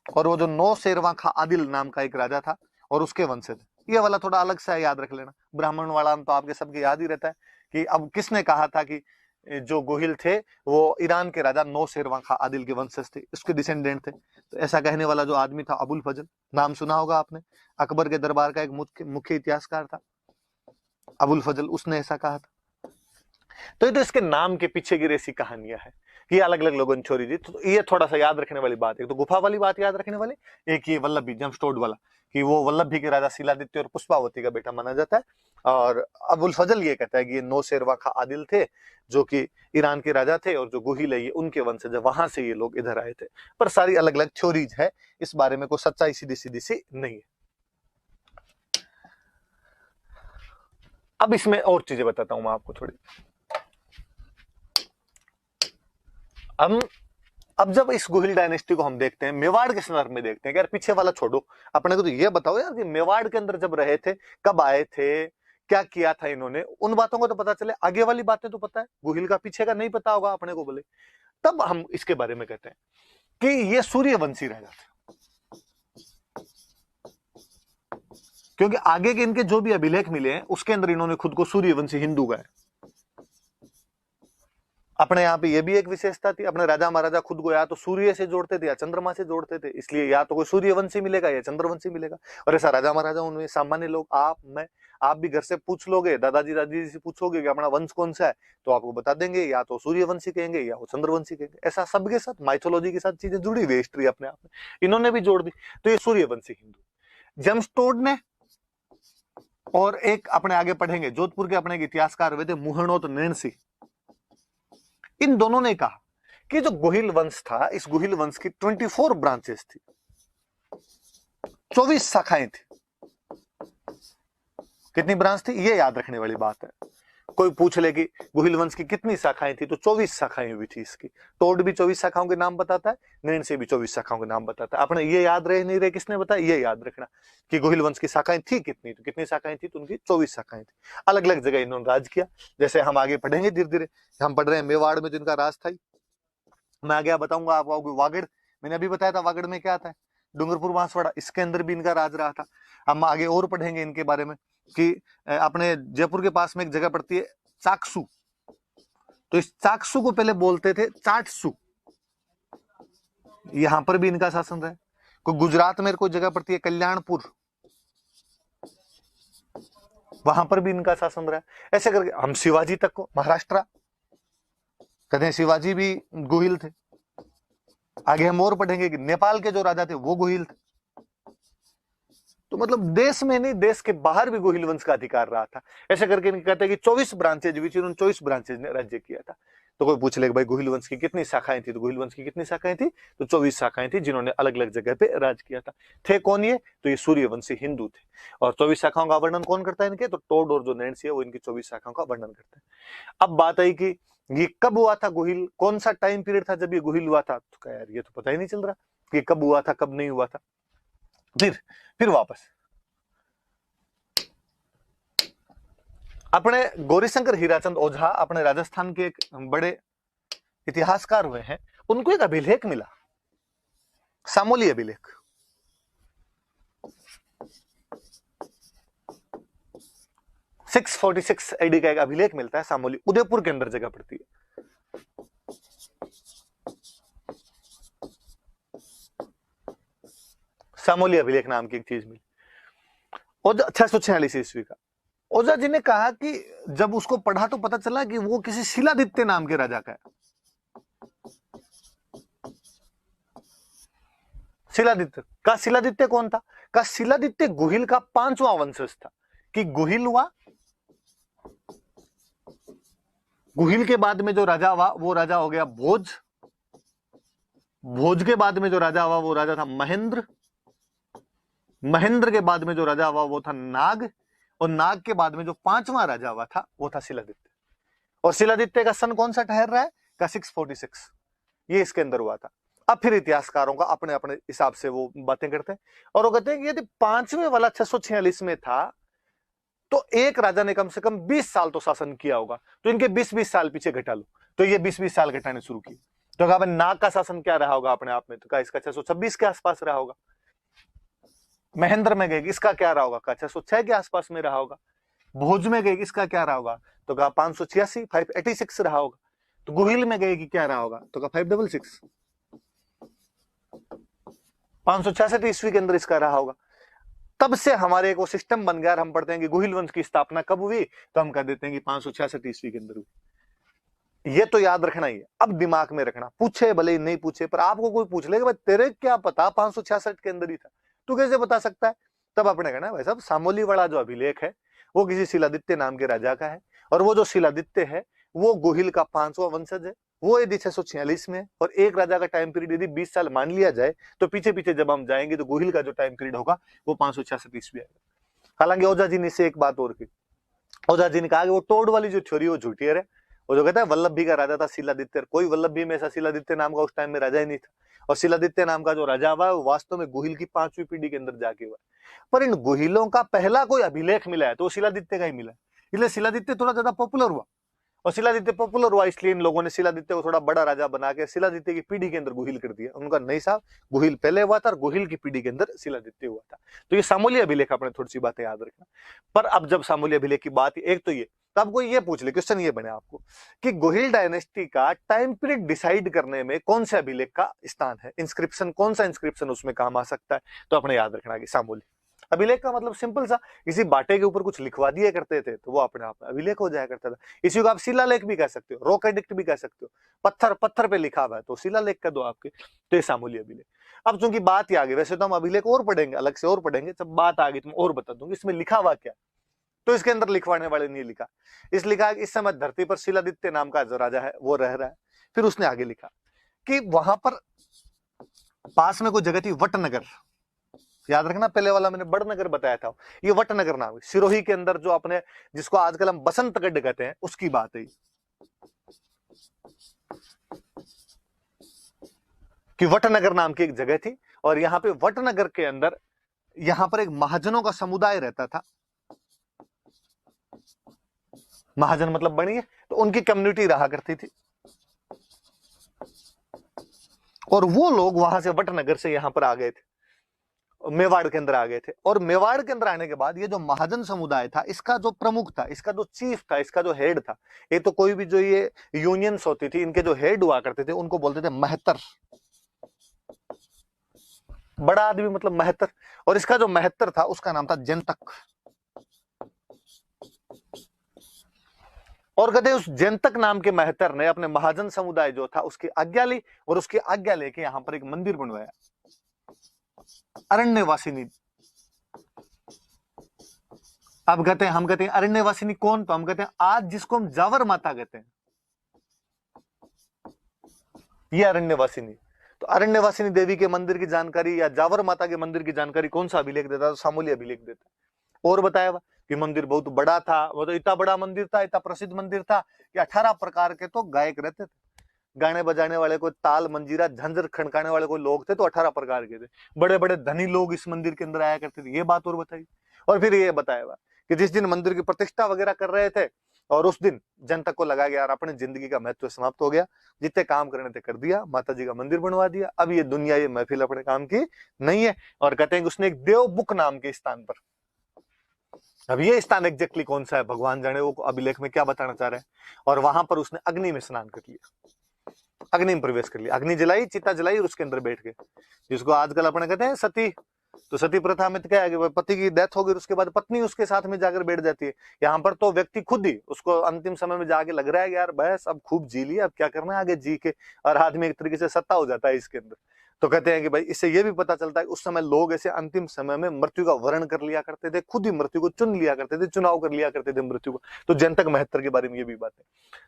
S1: और वो जो नौशेरवां खां आदिल नाम का एक राजा था और उसके वंश थे। ये वाला थोड़ा अलग सा याद रख लेना, ब्राह्मण वाला तो आपके सबके याद ही रहता है कि अब किसने कहा था कि जो गोहिल थे वो ईरान के राजा नौशेरवां खां आदिल के वंशज थे, उसके डिसेंडेंट थे। तो ऐसा कहने वाला जो आदमी था अबुल फजल, नाम सुना होगा आपने, अकबर के दरबार का एक मुख्य इतिहासकार था अबुल फजल, उसने ऐसा कहा था। तो ये तो इसके नाम के पीछे की ऐसी कहानियां हैं कि अलग अलग लोगों ने छोड़ी दी। तो ये थोड़ा सा याद रखने वाली बात है। तो गुफा वाली बात याद रखने वाली, एक ये वल्लभी जमस्टोड वाला कि वो वल्लभी के राजा शिलादित्य और पुष्पावती का बेटा माना जाता है। और अबुल फजल ये कहता है कि ये नौशेरवां खां आदिल थे जो कि ईरान के राजा थे, और जो गोहिल है ये उनके वंशज, वहां से ये लोग इधर आए थे। पर सारी अलग अलग थ्योरीज है, इस बारे में कोई सच्चाई सीधी सीधी सी नहीं है। अब इसमें और चीजें बताता हूं मैं आपको थोड़ी। अब जब इस गोहिल डायनेस्टी को हम देखते हैं, मेवाड़ के संदर्भ में देखते हैं, यार पीछे वाला छोड़ो, अपने को तो ये बताओ यार कि मेवाड़ के अंदर जब रहे थे, कब आए थे, क्या किया था इन्होंने, उन बातों को तो पता चले। आगे वाली बातें तो पता है, गोहिल का पीछे का नहीं पता होगा अपने को बोले। तब हम इसके बारे में कहते हैं कि ये सूर्यवंशी राजा थे, क्योंकि आगे के इनके जो भी अभिलेख मिले हैं उसके अंदर इन्होंने खुद को सूर्यवंशी हिंदू गाया। अपने यहाँ पे ये भी एक विशेषता थी, अपने राजा महाराजा खुद को या तो सूर्य से जोड़ते थे या चंद्रमा से जोड़ते थे, इसलिए या तो कोई सूर्यवंशी मिलेगा या चंद्रवंशी मिलेगा। और ऐसा राजा महाराजा उनमें सामान्य लोग, आप भी घर से पूछ लोगे, दादाजी दादी से पूछोगे कि अपना वंश कौन सा है, तो आपको बता देंगे या तो सूर्यवंशी कहेंगे या वो चंद्रवंशी कहेंगे। ऐसा सबके साथ माइथोलॉजी के साथ चीजें जुड़ी हुई, हिस्ट्री अपने आप में इन्होंने भी जोड़ दी। तो ये सूर्यवंशी हिंदू जेम्सटोड ने, और एक अपने आगे पढ़ेंगे जोधपुर के अपने इतिहासकार हुए थे मुहणोत नैणसी, इन दोनों ने कहा कि जो गोहिल वंश था, इस गोहिल वंश की 24 ब्रांचेस थी, 24 शाखाएं थी। कितनी ब्रांच थी ये याद रखने वाली बात है। कोई पूछ ले कि गोहिल वंश की कितनी शाखाएं थी, तो 24 शाखाएं हुई थी इसकी। टोड भी 24 शाखाओं के नाम बताता है, नैन से भी 24 शाखाओं के नाम बताता है। अपने ये याद रहे नहीं रहे, किसने बताया, ये याद रखना कि गोहिल वंश की शाखाएं थी कितनी, तो कितनी शाखाएं थी, तो उनकी 24 शाखाएं थी। अलग अलग जगह इन्होंने राज किया। जैसे हम आगे पढ़ेंगे धीरे धीरे, हम पढ़ रहे हैं मेवाड़ में जिनका राज था। मैं आगे बताऊंगा आपको वागड़, मैंने अभी बताया था वागड़ में क्या आता है, डूंगरपुर बांसवाड़ा, इसके अंदर भी इनका राज रहा था। हम आगे और पढ़ेंगे इनके बारे में कि अपने जयपुर के पास में एक जगह पड़ती है चाकसू, तो इस चाकसू को पहले बोलते थे चाटसू, यहां पर भी इनका शासन रहा है। कोई गुजरात में कोई जगह पड़ती है कल्याणपुर, वहां पर भी इनका शासन रहा है। ऐसे करके हम शिवाजी तक को, महाराष्ट्र कहते हैं शिवाजी भी गोहिल थे। आगे हम और पढ़ेंगे कि नेपाल के जो राजा थे वो गोहिल थे। तो मतलब देश में नहीं, देश के बाहर भी गोहिल वंश का अधिकार रहा था। ऐसे करके कहते हैं कि 24 ब्रांचेज, विच इन्होंने 24 ब्रांचेज ने राज्य किया था। तो कोई पूछ लेगा भाई गोहिल वंश की कितनी शाखाएं थी, तो गोहिल वंश की कितनी शाखाएं थी, तो 24 शाखाएं थी, जिन्होंने अलग अलग जगह पे राज किया था। थे कौन ये, तो ये सूर्यवंशी हिंदू थे। और 24 शाखाओं का वर्णन कौन करता है इनके, तो टोड और जो नैंसी है वो इनकी 24 शाखाओं का वर्णन करते हैं। अब बात आई कि ये कब हुआ था गोहिल, कौन सा टाइम पीरियड था जब ये गोहिल हुआ था, तो क्या यार ये तो पता ही नहीं चल रहा कि कब हुआ था कब नहीं हुआ था। फिर वापस अपने गौरीशंकर हीराचंद ओझा अपने राजस्थान के एक बड़े इतिहासकार हुए हैं, उनको एक अभिलेख मिला, सामोली अभिलेख। सिक्स 46 एडी का एक अभिलेख मिलता है सामोली, उदयपुर के अंदर जगह पड़ती है। सामोली अभिलेख नाम की एक चीज मिली, 646 ईस्वी का। ओझा जी ने कहा कि जब उसको पढ़ा तो पता चला कि वो किसी शिलादित्य नाम के राजा का है। शिलादित्य कौन था, का शिलादित्य गोहिल का 5वां वंशज था। कि गोहिल हुआ, गोहिल के बाद में जो राजा हुआ वो राजा हो गया भोज, भोज के बाद में जो राजा हुआ वो राजा था महेंद्र, महेंद्र के बाद में जो राजा हुआ वो था नाग, और नाग के बाद में जो 5वां राजा हुआ था वो था शिलादित्य। और शिलादित्य का सन कौन सा ठहर रहा है, का 646, ये इसके अंदर हुआ था। अब फिर इतिहासकारों का अपने अपने हिसाब से वो बातें करते हैं, और वो कहते हैं कि यदि 5वें वाला 646 में था तो एक राजा ने कम से कम 20 साल तो शासन किया होगा, तो इनके 20-20 साल पीछे घटा लो, तो ये 20-20 साल घटाने शुरू किए। तो कहा नाग का शासन क्या रहा होगा अपने आप में, तो कहा इसका 626 के आसपास रहा होगा। महेंद्र में गए, इसका क्या रहा होगा, कहा 606 के आसपास में रहा होगा। भोज में गए, इसका क्या रहा होगा, तो कहा 586 586 रहा होगा। तो गोहिल में गए कि क्या रहा होगा, तो कहा 566 566 ईस्वी के अंदर इसका रहा होगा। तब से हमारे एक वो सिस्टम बन गया, हम पढ़ते हैं कि गोहिल वंश की स्थापना कब हुई, तो हम कह देते हैं कि 566 ईस्वी के अंदर हुई। ये तो याद रखना ही है, अब दिमाग में रखना, पूछे भले ही नहीं पूछे, पर आपको कोई पूछ लेगा तेरे क्या पता 566 के अंदर ही था, तू कैसे बता सकता है। तब अपने कहना भाई साहब सामोली वाला जो अभिलेख है वो किसी शिलादित्य नाम के राजा का है, और वो जो शिलादित्य है वो गोहिल का 5वां वंशज है। वो यदि 646 में और एक राजा का टाइम पीरियड यदि 20 साल मान लिया जाए, तो पीछे पीछे जब हम जाएंगे तो गोहिल का जो टाइम पीरियड होगा वो 566 ईस्वी आएगा। हालांकि ओझा जी ने इससे एक बात और की, ओझा जी ने कहा कि वो टोड वाली जो थ्योरी वो झूठी है। वो जो कहता है वल्लभी का राजा था शिलादित्य, कोई वल्लभी में ऐसा शिलादित्य नाम का उस टाइम में राजा ही नहीं था, और शिलादित्य नाम का जो राजा हुआ वो वास्तव में गोहिल की 5वीं पीढ़ी के अंदर जाके हुआ। पर इन गोहिलों का पहला कोई अभिलेख मिला है तो वो शिलादित्य का ही मिला है, इसलिए शिलादित्य थोड़ा ज्यादा पॉपुलर हुआ। और शिलादित्य पॉपुलर हुआ इसलिए इन लोगों ने शिलादित्य को थोड़ा बड़ा राजा बना के शिलादित्य की पीढ़ी के अंदर गोहिल कर दिया। उनका नहीं साहब, गोहिल पहले हुआ था और गोहिल की पीढ़ी के अंदर शिलादित्य हुआ था। तो ये सामोली अभिलेख, अपने थोड़ी सी बातें याद रखना। पर अब जब सामोली अभिलेख की बात, एक तो ये, तब कोई ये पूछ ले, क्वेश्चन ये बने आपको कि गोहिल डायनेस्टी का टाइम पीरियड डिसाइड करने में कौन से अभिलेख का स्थान है, इंस्क्रिप्शन कौन सा इंस्क्रिप्शन उसमें काम आ सकता है, तो अपने याद रखना कि सामोली अभिलेख का मतलब सिंपल सा, किसी बाटे के ऊपर कुछ लिखवा दिया करते थे तो वो अपने आप में अभिलेख हो जाया करता था। इसी को आप शिलालेख भी कह सकते हो, रॉक एडिक्ट भी कह सकते हो, पत्थर पे लिखा हुआ है तो शिलालेख कह दो आपके, तो ये सामोली अभिलेख। अब चूंकि बात ही आ गई, वैसे तो हम अभिलेख और पढ़ेंगे, अलग से और पढ़ेंगे, जब बात आ गई तो मैं और बता दूंगी इसमें लिखा हुआ क्या। तो इसके अंदर लिखवाने वाले ने लिखा, इस लिखा इस समय धरती पर शिलादित्य नाम का जो राजा है वो रह रहा है। फिर उसने आगे लिखा कि वहां पर पास में कोई जगह थी वटनगर, याद रखना पहले वाला मैंने बड़नगर बताया था, ये वटनगर नाम है, सिरोही के अंदर जो अपने जिसको आजकल हम बसंतगढ़ कहते हैं उसकी बात है कि वटनगर नाम की एक जगह थी। और यहाँ पे वटनगर के अंदर यहाँ पर एक महाजनों का समुदाय रहता था, महाजन मतलब बनिए, तो उनकी कम्युनिटी रहा करती थी, और वो लोग वहां से वटनगर से यहाँ पर आ गए थे, मेवाड़ के अंदर आ गए थे। और मेवाड़ के अंदर आने के बाद ये जो महाजन समुदाय था, इसका जो प्रमुख था, इसका जो चीफ था, इसका जो हेड था, ये तो कोई भी जो ये यूनियंस होती थी इनके जो हेड हुआ करते थे उनको बोलते थे महत्तर, बड़ा आदमी मतलब महत्तर। और इसका जो महत्तर था उसका नाम था जंतक। और कहते उस जंतक नाम के महत्तर ने अपने महाजन समुदाय जो था उसकी आज्ञा ली, और उसकी आज्ञा लेके यहां पर एक मंदिर बनवाया, अरण्यवासिनी। अब कहते हैं, हम कहते हैं अरण्यवासिनी कौन, तो हम कहते हैं आज जिसको हम जावर माता कहते हैं, ये अरण्यवासिनी। तो अरण्यवासिनी देवी के मंदिर की जानकारी या जावर माता के मंदिर की जानकारी कौन सा अभिलेख देता है? तो सामूली अभिलेख देता है। और बताया कि मंदिर बहुत बड़ा था, वो तो इतना बड़ा मंदिर था, इतना प्रसिद्ध मंदिर था कि 18 प्रकार के तो गायक रहते थे, गाने बजाने वाले, कोई ताल मंजीरा झंझर खड़काने वाले कोई लोग थे तो 18 प्रकार के थे। बड़े बड़े धनी लोग इस मंदिर के अंदर आया करते थे, ये बात और बताई। और फिर ये बताया कि जिस दिन मंदिर की प्रतिष्ठा वगैरह कर रहे थे और उस दिन जनता को लगा यार अपनी जिंदगी का महत्व समाप्त हो गया, जितने काम करने थे कर दिया, माता जी का मंदिर बनवा दिया, अब ये दुनिया ये महफिल अपने काम की नहीं है। और कहते हैं कि उसने एक देवबुक नाम के स्थान पर, अब ये स्थान एग्जैक्टली कौन सा है भगवान जाने, वो अभिलेख में क्या बताना चाह रहे हैं, और वहां पर उसने अग्नि में स्नान कर लिया, अग्नि में प्रवेश कर लिया, अग्नि जलाई, चिता जलाई और उसके अंदर बैठ गए, जिसको आजकल अपने कहते हैं सती। तो सती प्रथा में तो क्या है कि पति की डेथ हो गई, उसके बाद पत्नी उसके साथ में जाकर बैठ जाती है। यहाँ पर तो व्यक्ति खुद ही उसको अंतिम समय में जाके लग रहा है कि यार बस अब खूब जी लिया, अब क्या करना है आगे जी के, और आदमी एक तरीके से सत्ता हो जाता है इसके अंदर। तो कहते हैं कि भाई इससे ये भी पता चलता है उस समय लोग ऐसे अंतिम समय में मृत्यु का वर्ण कर लिया करते थे, खुद ही मृत्यु को चुन लिया करते थे, चुनाव कर लिया करते थे मृत्यु को। तो जनतक महत्तर के बारे में ये भी बात है।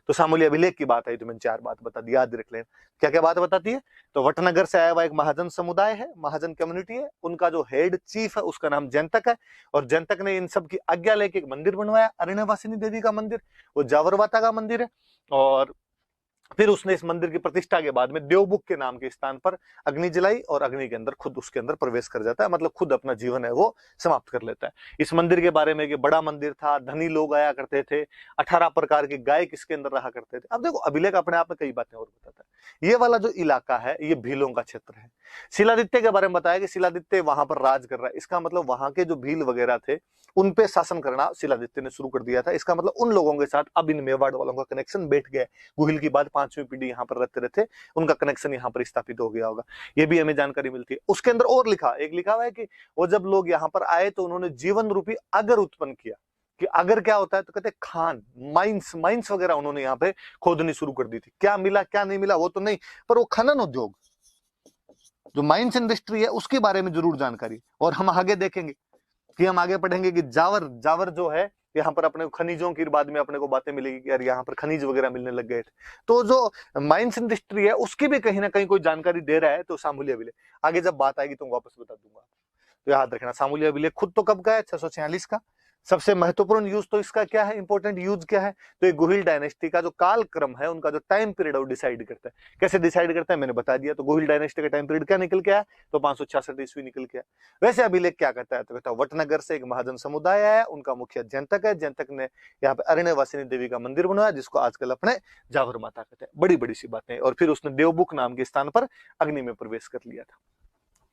S1: तो सामूली अभिलेख की बात है, तो मैंने 4 बात बता दी, याद रख लें। क्या क्या बात बताती है? तो वटनगर से आया हुआ एक महाजन समुदाय है, महाजन कम्युनिटी है, उनका जो हेड चीफ है उसका नाम जनतक है, और जनतक ने इन सब की आज्ञा लेके एक मंदिर बनवाया, अरण्यवासिनी देवी का मंदिर, वो जावरवाता का मंदिर है। और फिर उसने इस मंदिर की प्रतिष्ठा के बाद में देवबुक के नाम के स्थान पर अग्नि जलाई, और अग्नि के अंदर खुद उसके अंदर प्रवेश कर जाता है, मतलब खुद अपना जीवन है वो समाप्त कर लेता है। इस मंदिर के बारे में कि बड़ा मंदिर था, धनी लोग आया करते थे, 18 प्रकार के गायक इसके अंदर रहा करते थे। अब देखो अभिलेख अपने आप में कई बातें और बताता है। ये वाला जो इलाका है ये भीलों का क्षेत्र है। शिलादित्य के बारे में बताया कि शिलादित्य वहां पर राज कर रहा है, इसका मतलब वहां के जो भील वगैरह थे उन पे शासन करना शिलादित्य ने शुरू कर दिया था। इसका मतलब उन लोगों के साथ अब इन मेवाड़ वालों का कनेक्शन बैठ गया। गुहिल की बाद 5वीं पीढ़ी यहाँ पर रहते रहते उनका कनेक्शन यहाँ पर स्थापित हो गया होगा, ये भी हमें जानकारी मिलती है। उसके अंदर और लिखा हुआ है कि वो जब लोग यहाँ पर आए तो उन्होंने जीवन रूपी अगर उत्पन्न किया। कि अगर क्या होता है तो कहते खान, माइंस वगैरह उन्होंने यहाँ पे खोदनी शुरू कर दी थी। क्या मिला क्या नहीं मिला वो तो नहीं, पर वो खनन उद्योग जो माइंस इंडस्ट्री है उसके बारे में जरूर जानकारी। और हम आगे देखेंगे कि हम आगे पढ़ेंगे कि जावर जो है यहाँ पर अपने खनिजों की बाद में अपने को बातें मिलेगी कि यार यहाँ पर खनिज वगैरह मिलने लग गए थे। तो जो माइंस इंडस्ट्री है उसकी भी कहीं ना कहीं कोई जानकारी दे रहा है। तो सामूली अभिलेख आगे जब बात आएगी तो वापस बता दूंगा। तो याद रखना सामूली अभिलेख खुद तो कब का है? 646 का। सबसे महत्वपूर्ण यूज तो इसका क्या है, इंपॉर्टेंट यूज क्या है? तो ये गुहिल डायनेस्टी का जो काल क्रम है, उनका जो टाइम पीरियड है वो डिसाइड करता है। कैसे डिसाइड करता है मैंने बता दिया। तो गुहिल डायनेस्टी का टाइम पीरियड क्या निकल के आया? तो 566 ईस्वी निकल के आया। वैसे अभिलेख क्या कहता है? तो कहता है वटनगर से एक महाजन समुदाय आया, उनका मुखिया जनतक है, जनतक ने यहाँ पे अरण्यवासिनी देवी का मंदिर बनवाया जिसको आजकल अपने जावर माता कहते हैं। बड़ी बड़ी सी बातें। और फिर उसने देवबुक नाम के स्थान पर अग्नि में प्रवेश कर लिया था।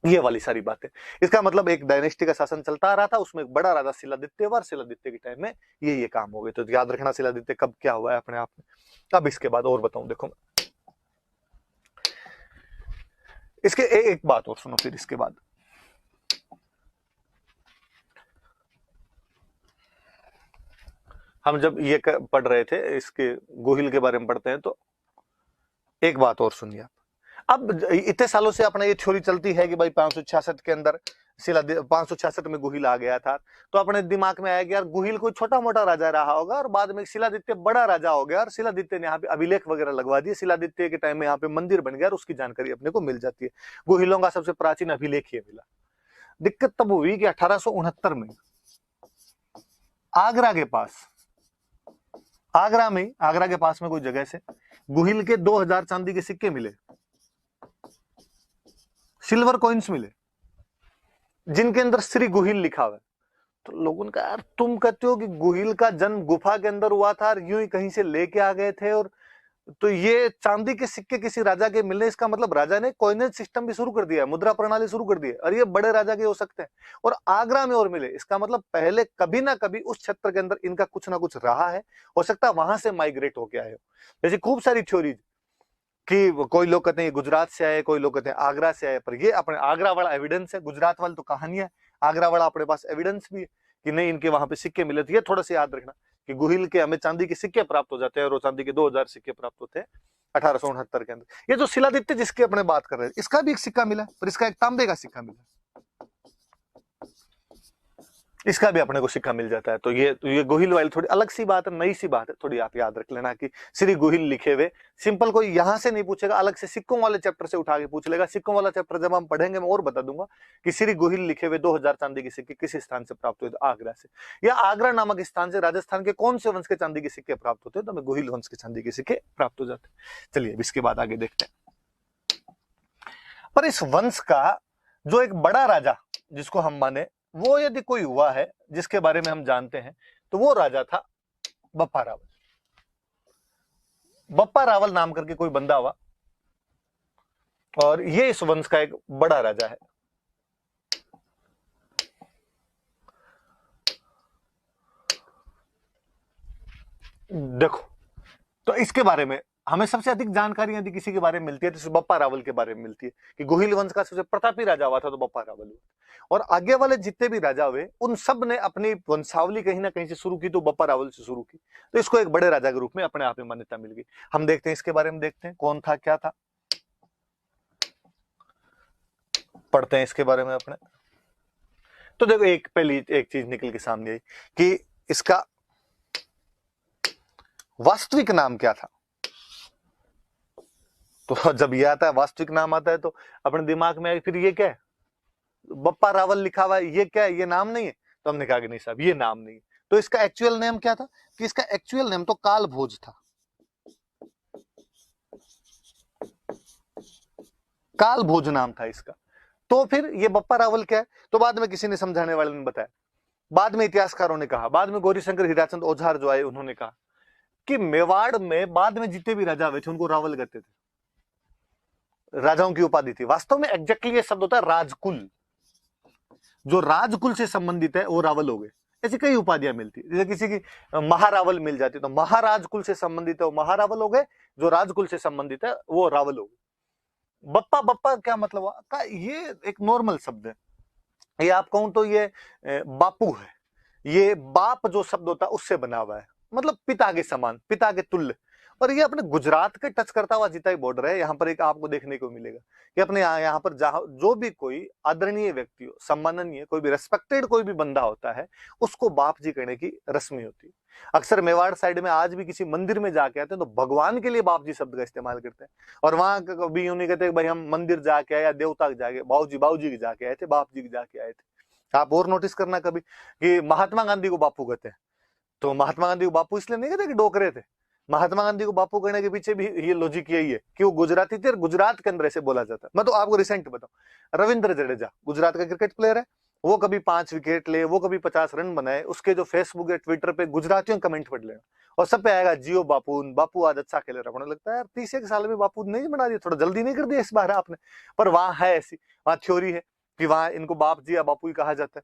S1: ये वाली सारी बातें। इसका मतलब एक डायनेस्टी का शासन चलता आ रहा था, उसमें एक बड़ा राजा शिलादित्य और शिलादित्य के टाइम में ये काम हो गए। तो याद रखना शिलादित्य कब क्या हुआ है अपने आप में। अब इसके बाद और बताऊं, देखो इसके एक बात और सुनो। फिर इसके बाद हम जब ये पढ़ रहे थे, इसके गोहिल के बारे में पढ़ते हैं, तो एक बात और सुनिए आप। अब इतने सालों से अपने ये थ्योरी चलती है कि भाई 566 के अंदर 566 में गुहिल आ गया था। तो अपने दिमाग में आया कि यार गुहिल कोई छोटा मोटा राजा रहा होगा और बाद में शिलादित्य बड़ा राजा हो गया और शिलादित्य ने यहाँ पे अभिलेख वगैरह लगवा दिए। शिलादित्य के टाइम में यहाँ पे मंदिर बन गया और उसकी जानकारी अपने को मिल जाती है। गुहिलों का सबसे प्राचीन अभिलेख ही मिला। दिक्कत तब हुई कि 1869 में आगरा के पास में कोई जगह से गुहिल के 2000 चांदी के सिक्के मिले, सिल्वर कॉइन्स मिले, जिनके अंदर श्री गुहिल लिखा हुआ है। तो लोगों ने कहा यार तुम कहते हो कि गुहिल का जन्म गुफा के अंदर हुआ था और यूं ही कहीं से लेके आ गए थे, और तो ये चांदी के सिक्के किसी राजा के मिलने, इसका मतलब राजा ने कॉइनेज सिस्टम भी शुरू कर दिया है, मुद्रा प्रणाली शुरू कर दी है, और ये बड़े राजा के हो सकते हैं। और आगरा में और मिले, इसका मतलब पहले कभी ना कभी उस क्षेत्र के अंदर इनका कुछ ना कुछ रहा है। हो सकता है वहां से माइग्रेट होके आए हो। जैसे खूब सारी थ्योरीज कि कोई लोग कहते हैं गुजरात से आए, कोई लोग कहते हैं आगरा से आए, पर ये अपने आगरा वाला एविडेंस है। गुजरात वाली तो कहानियां है, आगरा वाला अपने पास एविडेंस भी है कि नहीं इनके वहां पे सिक्के मिले थे। ये थोड़ा सा याद रखना कि गुहिल के हमें चांदी के सिक्के प्राप्त हो जाते हैं और वो चांदी के 2000 सिक्के प्राप्त होते हैं 1869 के अंदर। ये जो शिलादित्य जिसकी अपने बात कर रहे हैं, इसका भी एक सिक्का मिला, पर इसका एक तांबे का सिक्का मिला। इसका भी अपने को सिक्का मिल जाता है। तो ये गोहिल वाली थोड़ी अलग सी बात है, नई सी बात है, थोड़ी आप याद रख लेना कि श्री गोहिल लिखे हुए। सिंपल कोई यहां से नहीं पूछेगा, अलग से सिक्कों वाले चैप्टर से उठा के पूछ लेगा। सिक्कों वाला चैप्टर जब हम पढ़ेंगे मैं और बता दूंगा कि श्री गोहिल लिखे हुए 2000 चांदी के सिक्के किस स्थान से प्राप्त हुए, तो आगरा से, या आगरा नामक स्थान से राजस्थान के कौन से वंश के चांदी के सिक्के प्राप्त होते हैं, तो हमें गोहिल वंश के चांदी के सिक्के प्राप्त हो जाते हैं। चलिए इसके बाद आगे देखते हैं। पर इस वंश का जो एक बड़ा राजा जिसको हम माने, वो यदि कोई हुआ है जिसके बारे में हम जानते हैं, तो वो राजा था बप्पा रावल। बप्पा रावल नाम करके कोई बंदा हुआ, और ये इस वंश का एक बड़ा राजा है। देखो, तो इसके बारे में हमें सबसे अधिक जानकारी यदि किसी के बारे में मिलती है तो बप्पा रावल के बारे में मिलती है कि गोहिल वंश का सबसे प्रतापी राजा हुआ था तो बप्पा रावल हुआ। और आगे वाले जितने भी राजा हुए उन सब ने अपनी वंशावली कहीं ना कहीं से शुरू की, तो बप्पा रावल से शुरू की, तो इसको एक बड़े राजा के रूप में अपने आप में मान्यता मिल गई। हम देखते हैं इसके बारे में, देखते हैं कौन था क्या था, पढ़ते हैं इसके बारे में अपने। तो देखो एक पहली एक चीज निकल के सामने आई कि इसका वास्तविक नाम क्या था। तो जब ये आता है, वास्तविक नाम आता है, तो अपने दिमाग में फिर ये क्या है, बप्पा रावल लिखा हुआ है, ये क्या है, ये नाम नहीं है। तो हमने कहा कि नहीं साहब ये नाम नहीं है। तो इसका एक्चुअल नेम क्या था, कि इसका एक्चुअल नेम तो काल भोज था। काल भोज नाम था इसका। तो फिर ये बप्पा रावल क्या है, तो बाद में किसी ने समझाने वाले ने बताया, बाद में इतिहासकारों ने कहा, बाद में गौरीशंकर हीराचंद ओझार जो आए उन्होंने कहा कि मेवाड़ में बाद में जितने भी राजा हुए थे उनको रावल कहते थे, राजाओं की उपाधि थी। वास्तव में एग्जैक्टली ये शब्द होता है राजकुल, जो राजकुल से संबंधित है वो रावल हो गए। ऐसी कई उपाधियां मिलती है, जैसे किसी की महारावल मिल जाती, तो महाराजकुल से संबंधित है वो महारावल हो गए, जो राजकुल से संबंधित है वो रावल हो गए। बप्पा, बप्पा क्या मतलब हुआ का, ये एक नॉर्मल शब्द है। ये आप कहूं तो ये बापू है, ये बाप जो शब्द होता है उससे बना हुआ है, मतलब पिता के समान, पिता के तुल्य। और ये अपने गुजरात के टच करता हुआ जितना ही बॉर्डर है, यहाँ पर एक आपको देखने को मिलेगा कि अपने यहाँ पर जहां जो भी कोई आदरणीय व्यक्ति हो, सम्माननीय, कोई भी रेस्पेक्टेड कोई भी बंदा होता है, उसको बाप जी कहने की रस्मी होती है। अक्सर मेवाड़ साइड में आज भी किसी मंदिर में जाके आते हैं तो भगवान के लिए बाप जी शब्द का इस्तेमाल करते हैं, और वहां कभी यूं नहीं कहते भाई हम मंदिर जाके आए या देवता के जाके, बाबू जी के जाके आए थे, बाप जी के जाके आए थे। आप और नोटिस करना कभी कि महात्मा गांधी को बापू कहते हैं, तो महात्मा गांधी को बापू इसलिए नहीं कहते कि डोकरे थे। महात्मा गांधी को बापू कहने के पीछे भी ये लॉजिक यही है कि वो गुजराती थे और गुजरात के अंदर ऐसे बोला जाता है। मैं तो आपको रिसेंट बताऊं, रविंद्र जडेजा गुजरात का क्रिकेट प्लेयर है, वो कभी 5 विकेट ले, वो कभी 50 रन बनाए, उसके जो फेसबुक या ट्विटर पे गुजरातियों कमेंट पढ़ लेना और सब पे आएगा जियो बापू, बापू आज अच्छा खेल रहा है। लगता है यार 30 साल में बापू नहीं बना दिया, थोड़ा जल्दी नहीं कर दिया इस बार आपने। पर वहां है ऐसी, वहां थ्योरी है कि वहां इनको बाप जी या बापू ही कहा जाता है।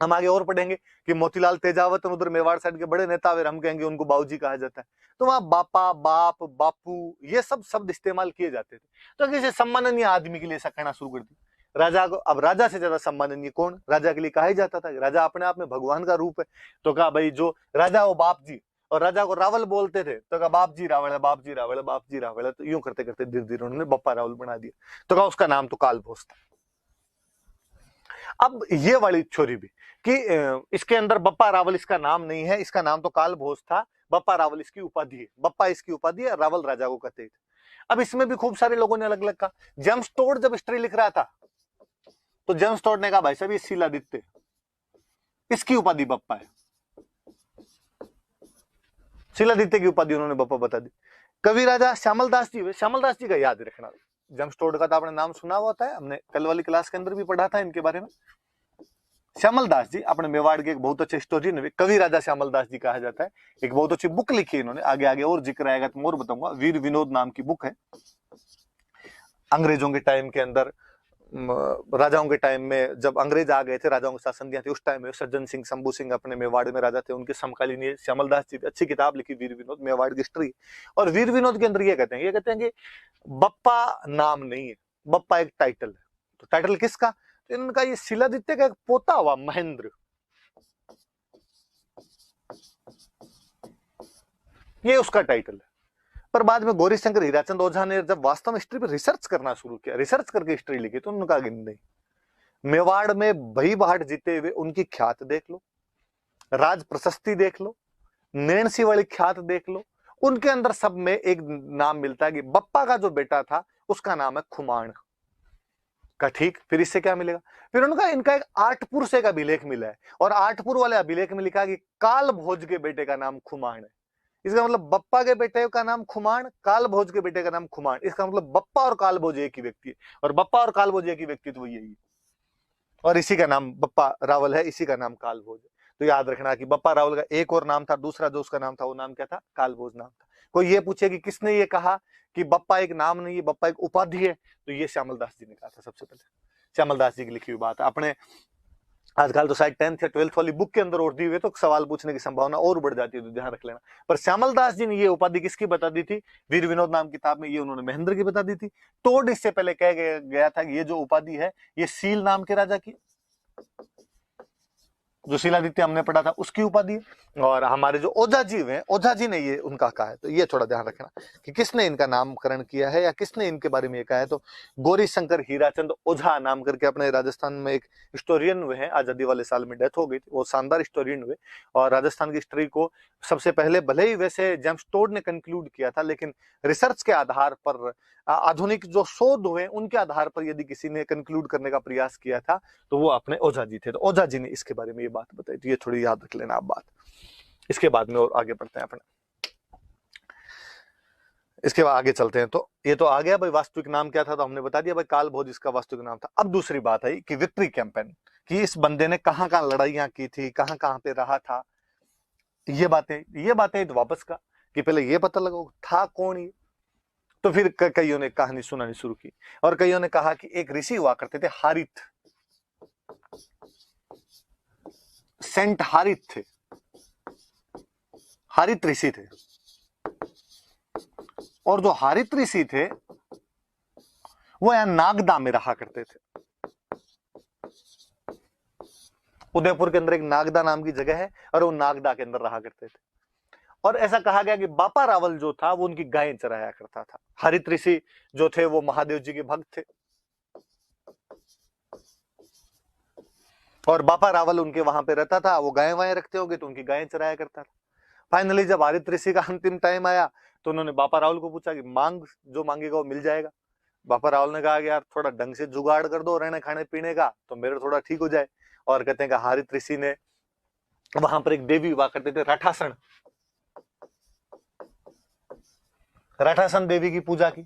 S1: हम आगे और पढ़ेंगे कि मोतीलाल तेजावत उधर मेवाड़ साइड के बड़े नेता हुए, हम कहेंगे उनको बाबूजी कहा जाता है। तो वहां बापा, बाप, बापू ये सब शब्द इस्तेमाल किए जाते थे। तो किसी सम्माननीय आदमी के लिए ऐसा कहना शुरू कर दिया। राजा को, अब राजा से ज्यादा सम्माननीय कौन, राजा के लिए कहा ही जाता था। राजा अपने आप में भगवान का रूप है, तो कहा भाई जो राजा वो बाप जी, और राजा को रावल बोलते थे तो कहा बाप जी रावल है, बाप जी रावल है, बाप जी रावल है। तो यूं करते करते धीरे धीरे उन्होंने बप्पा रावल बना दिया, तो कहा उसका नाम तो काल भोज था। अब ये वाली छोरी भी कि इसके अंदर बप्पा रावल इसका नाम नहीं है, इसका नाम तो काल भोज था, बप्पा रावल इसकी उपाधि है, बप्पा इसकी उपाधि है, रावल राजा को कहते थे। अब इसमें भी खूब सारे लोगों ने अलग अलग कहा। जेम्स टोड जब हिस्ट्री लिख रहा था तो जेम्स टोड ने कहा भाई साहब ये शिलादित्य, इसकी उपाधि बप्पा है, शिलादित्य की उपाधि उन्होंने बप्पा बता दी। कवि राजा श्यामल दास जी हुए, श्यामल दास जी का याद रखना, जेम्स टोड का तो आपने नाम सुना हुआ था, हमने कल वाली क्लास के अंदर भी पढ़ा था इनके बारे में। श्यामल दास जी अपने मेवाड़ के एक बहुत अच्छे हिस्टोरियन है, कवि राजा श्यामल दास जी कहा जाता है। एक बहुत अच्छी बुक लिखी है इन्होंने, आगे आगे और जिक्र आएगा तो और बताऊंगा। वीर विनोद नाम की बुक है। अंग्रेजों के टाइम के अंदर, राजाओं के टाइम में जब अंग्रेज आ गए थे, राजाओं के शासन दिया थे, उस टाइम में सज्जन सिंह, शंभू सिंह अपने मेवाड़ में राजा थे, उनके समकालीन ये श्यामल दास जी अच्छी किताब लिखी वीर विनोद, मेवाड़ की हिस्ट्री। और वीर विनोद के अंदर ये कहते हैं कि बप्पा नाम नहीं है, बप्पा एक टाइटल है। तो टाइटल किसका, तो इनका ये शिलादित्य का एक पोता हुआ महेंद्र, ये उसका टाइटल है। पर बाद में गौरीशंकर हीराचंद ओझा ने जब वास्तव में हिस्ट्री पर रिसर्च करना शुरू किया, रिसर्च करके हिस्ट्री लिखी, तो उन्होंने कहा नहीं, मेवाड़ में भई भाट जीते हुए उनकी ख्यात देख लो, राज प्रशस्ति देख लो, नैणसी वाली ख्यात देख लो, उनके अंदर सब में एक नाम मिलता है कि बप्पा का जो बेटा था उसका नाम है खुमाण का। ठीक, फिर इससे क्या मिलेगा? फिर उनका इनका एक आठपुर से का अभिलेख मिला है, और आठपुर वाले अभिलेख में लिखा है कि काल भोज के बेटे का नाम खुमाण है। इसका मतलब बप्पा के बेटे का नाम खुमाण, काल भोज के बेटे का नाम खुमाण। इसका मतलब बप्पा और काल भोज एक ही व्यक्ति है, और बप्पा और काल भोज एक ही व्यक्ति तो यही है, और इसी का नाम बप्पा रावल है, इसी का नाम काल भोज है। तो याद रखना कि बप्पा रावल का एक और नाम था, दूसरा जो उसका नाम था वो नाम क्या था? काल भोज नाम था। कोई ये पूछे कि किसने ये कहा कि बप्पा एक नाम नहीं है, बप्पा एक उपाधि है, तो ये श्यामल दास जी ने कहा था सबसे पहले। श्यामल दास जी की लिखी हुई बात है। अपने आजकल तो शायद 10th या 12th वाली बुक के अंदर और दी हुई है, तो सवाल पूछने की संभावना और बढ़ जाती है, तो ध्यान रख लेना। पर श्यामल दास जी ने ये उपाधि किसकी बता दी थी? वीर विनोद नाम किताब में ये उन्होंने महेंद्र की बता दी थी। टोड इससे पहले कह गया था कि ये जो उपाधि है ये सील नाम के राजा की, जो शिलादित्य हमने पढ़ा था उसकी उपाधि है। और हमारे जो ओझा जी हैं, ओझा जी ने ये उनका कहा है, तो ये थोड़ा ध्यान रखना कि किसने इनका नामकरण किया है या किसने इनके बारे में ये कहा है। तो गौरी शंकर हीराचंद ओझा नाम करके अपने राजस्थान में एक हिस्टोरियन हुए हैं, आजादी वाले साल में डेथ हो गई थी, वो शानदार हिस्टोरियन हुए, और राजस्थान की हिस्ट्री को सबसे पहले, भले ही वैसे जेम्स टोड ने कंक्लूड किया था, लेकिन रिसर्च के आधार पर, आधुनिक जो शोध हुए उनके आधार पर यदि किसी ने कंक्लूड करने का प्रयास किया था तो वो अपने ओझा जी थे। तो ओझा जी ने इसके बारे में ये बात बताई, तो ये थोड़ी याद रख लेना आप बात। इसके बाद में और आगे बढ़ते हैं अपने, इसके बाद आगे चलते हैं। तो ये तो आ गया भाई वास्तविक नाम क्या था, तो हमने बता दिया भाई काल भोज इसका वास्तविक नाम था। अब दूसरी बात है कि विक्ट्री कैंपेन, कि इस बंदे ने कहां कहां लड़ाइयां की थी, कहां कहां पे रहा था, ये बातें तो वापस का कि पहले ये पता लगाओ था कौन ये। तो फिर कईयों ने कहानी सुनानी शुरू की, और कईयों ने कहा कि एक ऋषि हुआ करते थे हारित, सेंट हारित थे, हारित ऋषि थे, और जो हारित ऋषि थे वो यहां नागदा में रहा करते थे। उदयपुर के अंदर एक नागदा नाम की जगह है, और वो नागदा के अंदर रहा करते थे। और ऐसा कहा गया कि बापा रावल जो था वो उनकी गायें चराया करता था। हरित ऋषि जो थे वो महादेव जी के भक्त थे, और बापा रावल उनके वहां पे रहता था, वो गायें वायें रखते होंगे तो उनकी गायें चराया करता था। फाइनली जब हरित ऋषि का अंतिम टाइम आया तो उन्होंने बापा रावल को पूछा कि मांग, जो मांगेगा वो मिल जाएगा। बापा रावल ने कहा कि यार थोड़ा ढंग से जुगाड़ कर दो रहने खाने पीने का, तो मेरा थोड़ा ठीक हो जाए। और कहते हैं कि हरित ऋषि ने वहां पर एक देवी हुआ करते थे राठासन, राठासन देवी की पूजा की।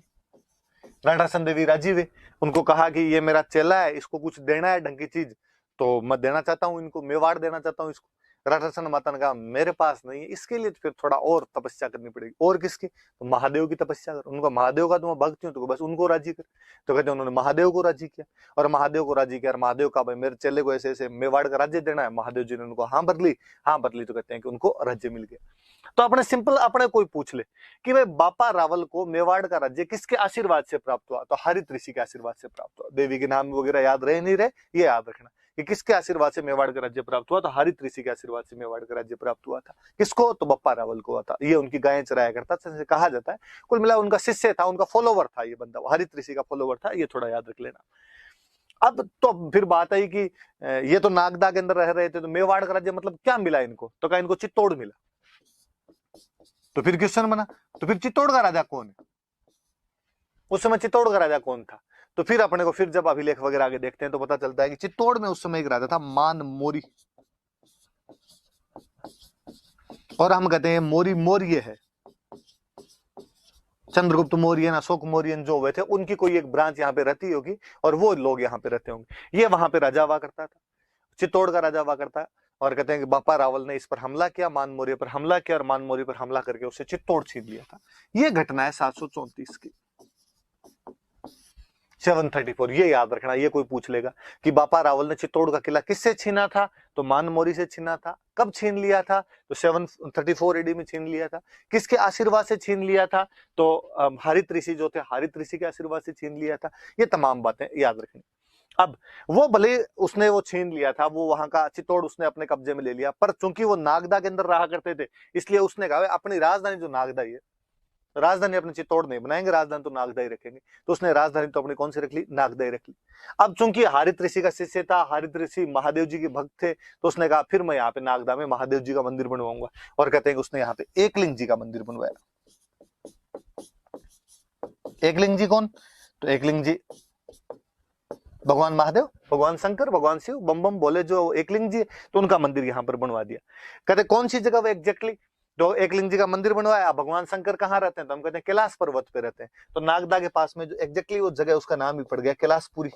S1: राठासन देवी राजी हुए, उनको कहा कि ये मेरा चेला है, इसको कुछ देना है ढंग की चीज, तो मैं देना चाहता हूँ इनको, मेवाड़ देना चाहता हूँ इसको। राठासन माता ने कहा मेरे पास नहीं है, इसके लिए तो फिर थोड़ा और तपस्या करनी पड़ेगी। और किसकी? तो महादेव की तपस्या कर। उनका महादेव का तो मैं भक्त हूँ, तो बस उनको राजी कर। तो कहते हैं उन्होंने महादेव को राजी किया, और महादेव को राजी किया, और महादेव का भाई मेरे चेले को ऐसे ऐसे मेवाड़ का राज्य देना है। महादेव जी ने उनको हाँ बदली, हाँ बदली, तो कहते हैं कि उनको राज्य मिल गया। तो अपने सिंपल अपने कोई पूछ ले कि भाई बापा रावल को मेवाड़ का राज्य किसके आशीर्वाद से प्राप्त हुआ, तो हरित ऋषि के आशीर्वाद से प्राप्त हुआ। देवी के नाम वगैरह याद रहे नहीं रहे, ये याद रखना कि किसके आशीर्वाद से मेवाड़ का राज्य प्राप्त हुआ, तो हरित ऋषि के आशीर्वाद से मेवाड़ का राज्य प्राप्त हुआ था। किसको? तो बप्पा रावल को हुआ था। ये उनकी गायें चराया करता था, कहा जाता है। कुल मिला उनका शिष्य था, उनका फॉलोवर था ये बंदा, हरित ऋषि का फॉलोवर था, ये थोड़ा याद रख लेना। अब तो फिर बात आई कि ये तो नागदा के अंदर रह रहे थे, तो मेवाड़ का राज्य मतलब क्या मिला इनको, तो कहा इनको चित्तौड़ मिला। तो फिर क्वेश्चन बना, तो फिर चित्तौड़ का राजा कौन है? उस समय चित्तौड़ का राजा कौन था? तो फिर अपने को फिर जब अभिलेख वगैरह आगे देखते हैं तो पता चलता है कि चित्तौड़ में उस समय एक राजा था मान मोरी, और हम कहते हैं मोरी मौर्य है। चंद्रगुप्त मौर्य, अशोक मौर्य जो हुए थे उनकी कोई एक ब्रांच यहाँ पे रहती होगी, और वो लोग यहाँ पे रहते होंगे। ये वहां पे राजा हुआ करता था, चित्तौड़ का राजा हुआ करता है। और कहते हैं कि बापा रावल ने इस पर हमला किया, मान मौर्य पर हमला किया, और मान मौर्य पर हमला करके उससे चित्तौड़ छीन लिया था। ये घटना है 734 की, 734। ये याद रखना, ये कोई पूछ लेगा कि बापा रावल ने चित्तौड़ का किला किससे छीना था, तो मान मौर्य से छीना था। कब छीन लिया था? तो 734 AD में छीन लिया था। किसके आशीर्वाद से छीन लिया था? तो हरित ऋषि जो थे, हरित ऋषि के आशीर्वाद से छीन लिया था। ये तमाम बातें याद रखनी। अब वो भले उसने वो छीन लिया था, वो वहां का चित्तौड़ उसने अपने कब्जे में ले लिया, पर चूंकि वो नागदा के अंदर रहा करते थे, इसलिए उसने कहा अपनी राजधानी जो नागदा है राजधानी अपने चित्तौड़ नहीं बनाएंगे, राजधानी तो नागदा ही रखेंगे। तो उसने राजधानी तो अपनी कौन सी रख ली, नागदा ही रख ली। अब चूंकि हरित ऋषि का शिष्य था, हरित ऋषि महादेव जी के भक्त थे, तो उसने कहा फिर मैं यहाँ पे नागदा में महादेव जी का मंदिर बनवाऊंगा। और कहते हैं कि उसने यहाँ पे एकलिंग जी का मंदिर बनवाया। एकलिंग जी कौन, तो एकलिंग जी भगवान महादेव, भगवान शंकर, भगवान शिव, बम बम बोले जो एकलिंग जी, तो उनका मंदिर यहाँ पर बनवा दिया। कहते कौन सी जगह वो एग्जैक्टली, तो एकलिंग जी का मंदिर बनवाया। भगवान शंकर कहाँ रहते हैं, तो हम कहते हैं कैलाश पर्वत पे रहते हैं। तो नागदा के पास में जो एग्जैक्टली वो जगह, उसका नाम ही पड़ गया कैलाशपुरी,